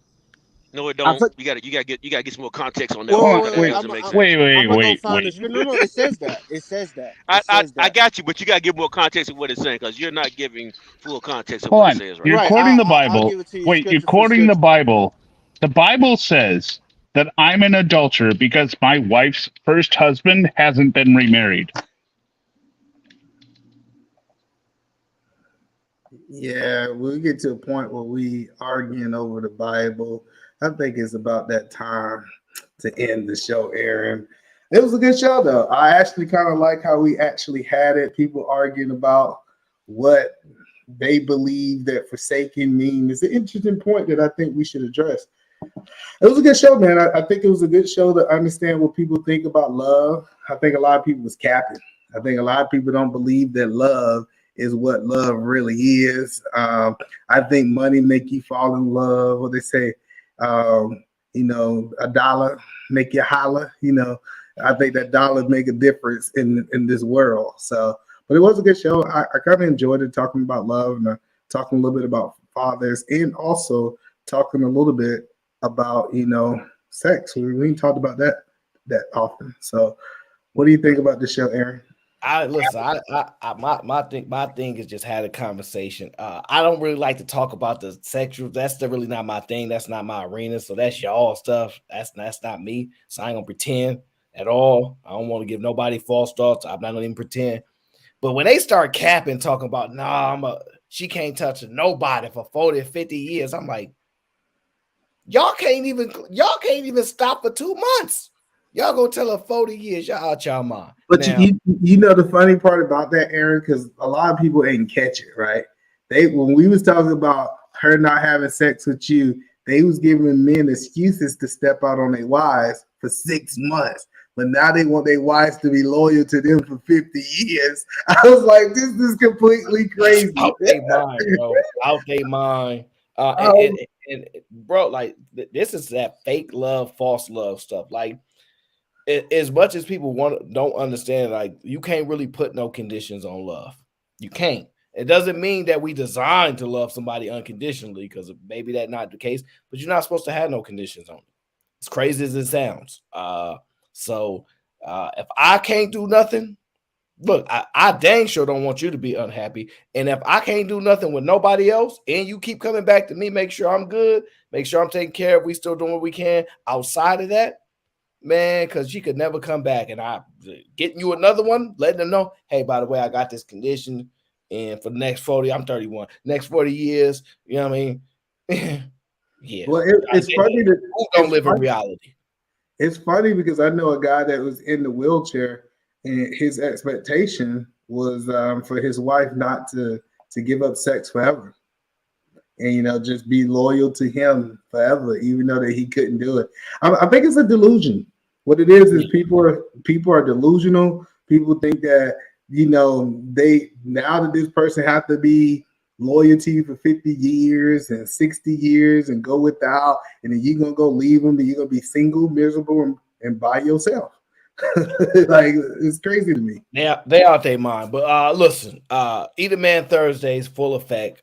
No, it don't. You gotta get some more context on that. Wait. That doesn't make sense. I'm gonna go find the scripture. No, it says that. It says that. I got you, but you gotta give more context of what it's saying because you're not giving full context of Hold what it on. says right You're now. quoting the I'll Bible. give it to you Wait, you're scripture for quoting the scripture. Bible. The Bible says that I'm an adulterer because my wife's first husband hasn't been remarried. Yeah, we'll get to a point where we arguing over the Bible. I think it's about that time to end the show, Aaron. It was a good show, though. I actually kind of like how we actually had it. People arguing about what they believe that forsaking means. It's an interesting point that I think we should address. It was a good show, man. I think it was a good show to understand what people think about love. I think a lot of people was capping. I think a lot of people don't believe that love is what love really is. I think money make you fall in love. What they say, a dollar make you holler. I think that dollar make a difference in this world. So, but it was a good show. I kind of enjoyed it, talking about love, and talking a little bit about fathers, and also talking a little bit about, sex. We ain't talked about that often. So what do you think about this show, Aaron? My thing is just had a conversation. I don't really like to talk about the sexual. That's really not my thing. That's not my arena. So that's y'all stuff. That's not me. So I ain't gonna pretend at all. I don't want to give nobody false thoughts. I'm not gonna even pretend. But when they start capping, talking about she can't touch nobody for 40 or 50 years, I'm like, y'all can't even stop for 2 months. Y'all gonna tell her 40 years, y'all out y'all mind. But now, you know the funny part about that, Aaron, because a lot of people ain't catch it, right? When we was talking about her not having sex with you, they was giving men excuses to step out on their wives for 6 months. But now they want their wives to be loyal to them for 50 years. I was like, this is completely crazy. Out their mind, bro. Out their mind. And bro, like this is that fake love, false love stuff. Like, as much as people don't understand, like you can't really put no conditions on love. You can't. It doesn't mean that we designed to love somebody unconditionally, because maybe that's not the case, but you're not supposed to have no conditions on it. As crazy as it sounds. So if I can't do nothing, look, I dang sure don't want you to be unhappy. And if I can't do nothing with nobody else and you keep coming back to me, make sure I'm good, make sure I'm taking care of, we still doing what we can outside of that, man, because she could never come back. And I getting you another one, letting them know, hey, by the way, I got this condition, and for the next 40, I'm 31, next 40 years, you know what I mean? Yeah. Well, it's funny that who don't live in reality. It's funny because I know a guy that was in the wheelchair, and his expectation was for his wife not to give up sex forever, and just be loyal to him forever, even though that he couldn't do it. I think it's a delusion. What it is people are delusional. People think that they, now that this person have to be loyal to you for 50 years and 60 years and go without, and then you're gonna go leave them, and you're gonna be single, miserable, and by yourself. Like, it's crazy to me. They out their mind. But listen, Eat a Man Thursdays full effect.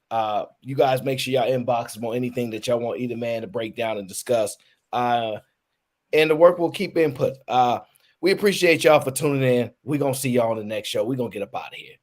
You guys make sure y'all inbox them on anything that y'all want Eat a Man to break down and discuss. And the work will keep input. We appreciate y'all for tuning in. We're gonna see y'all on the next show. We're gonna get up out of here.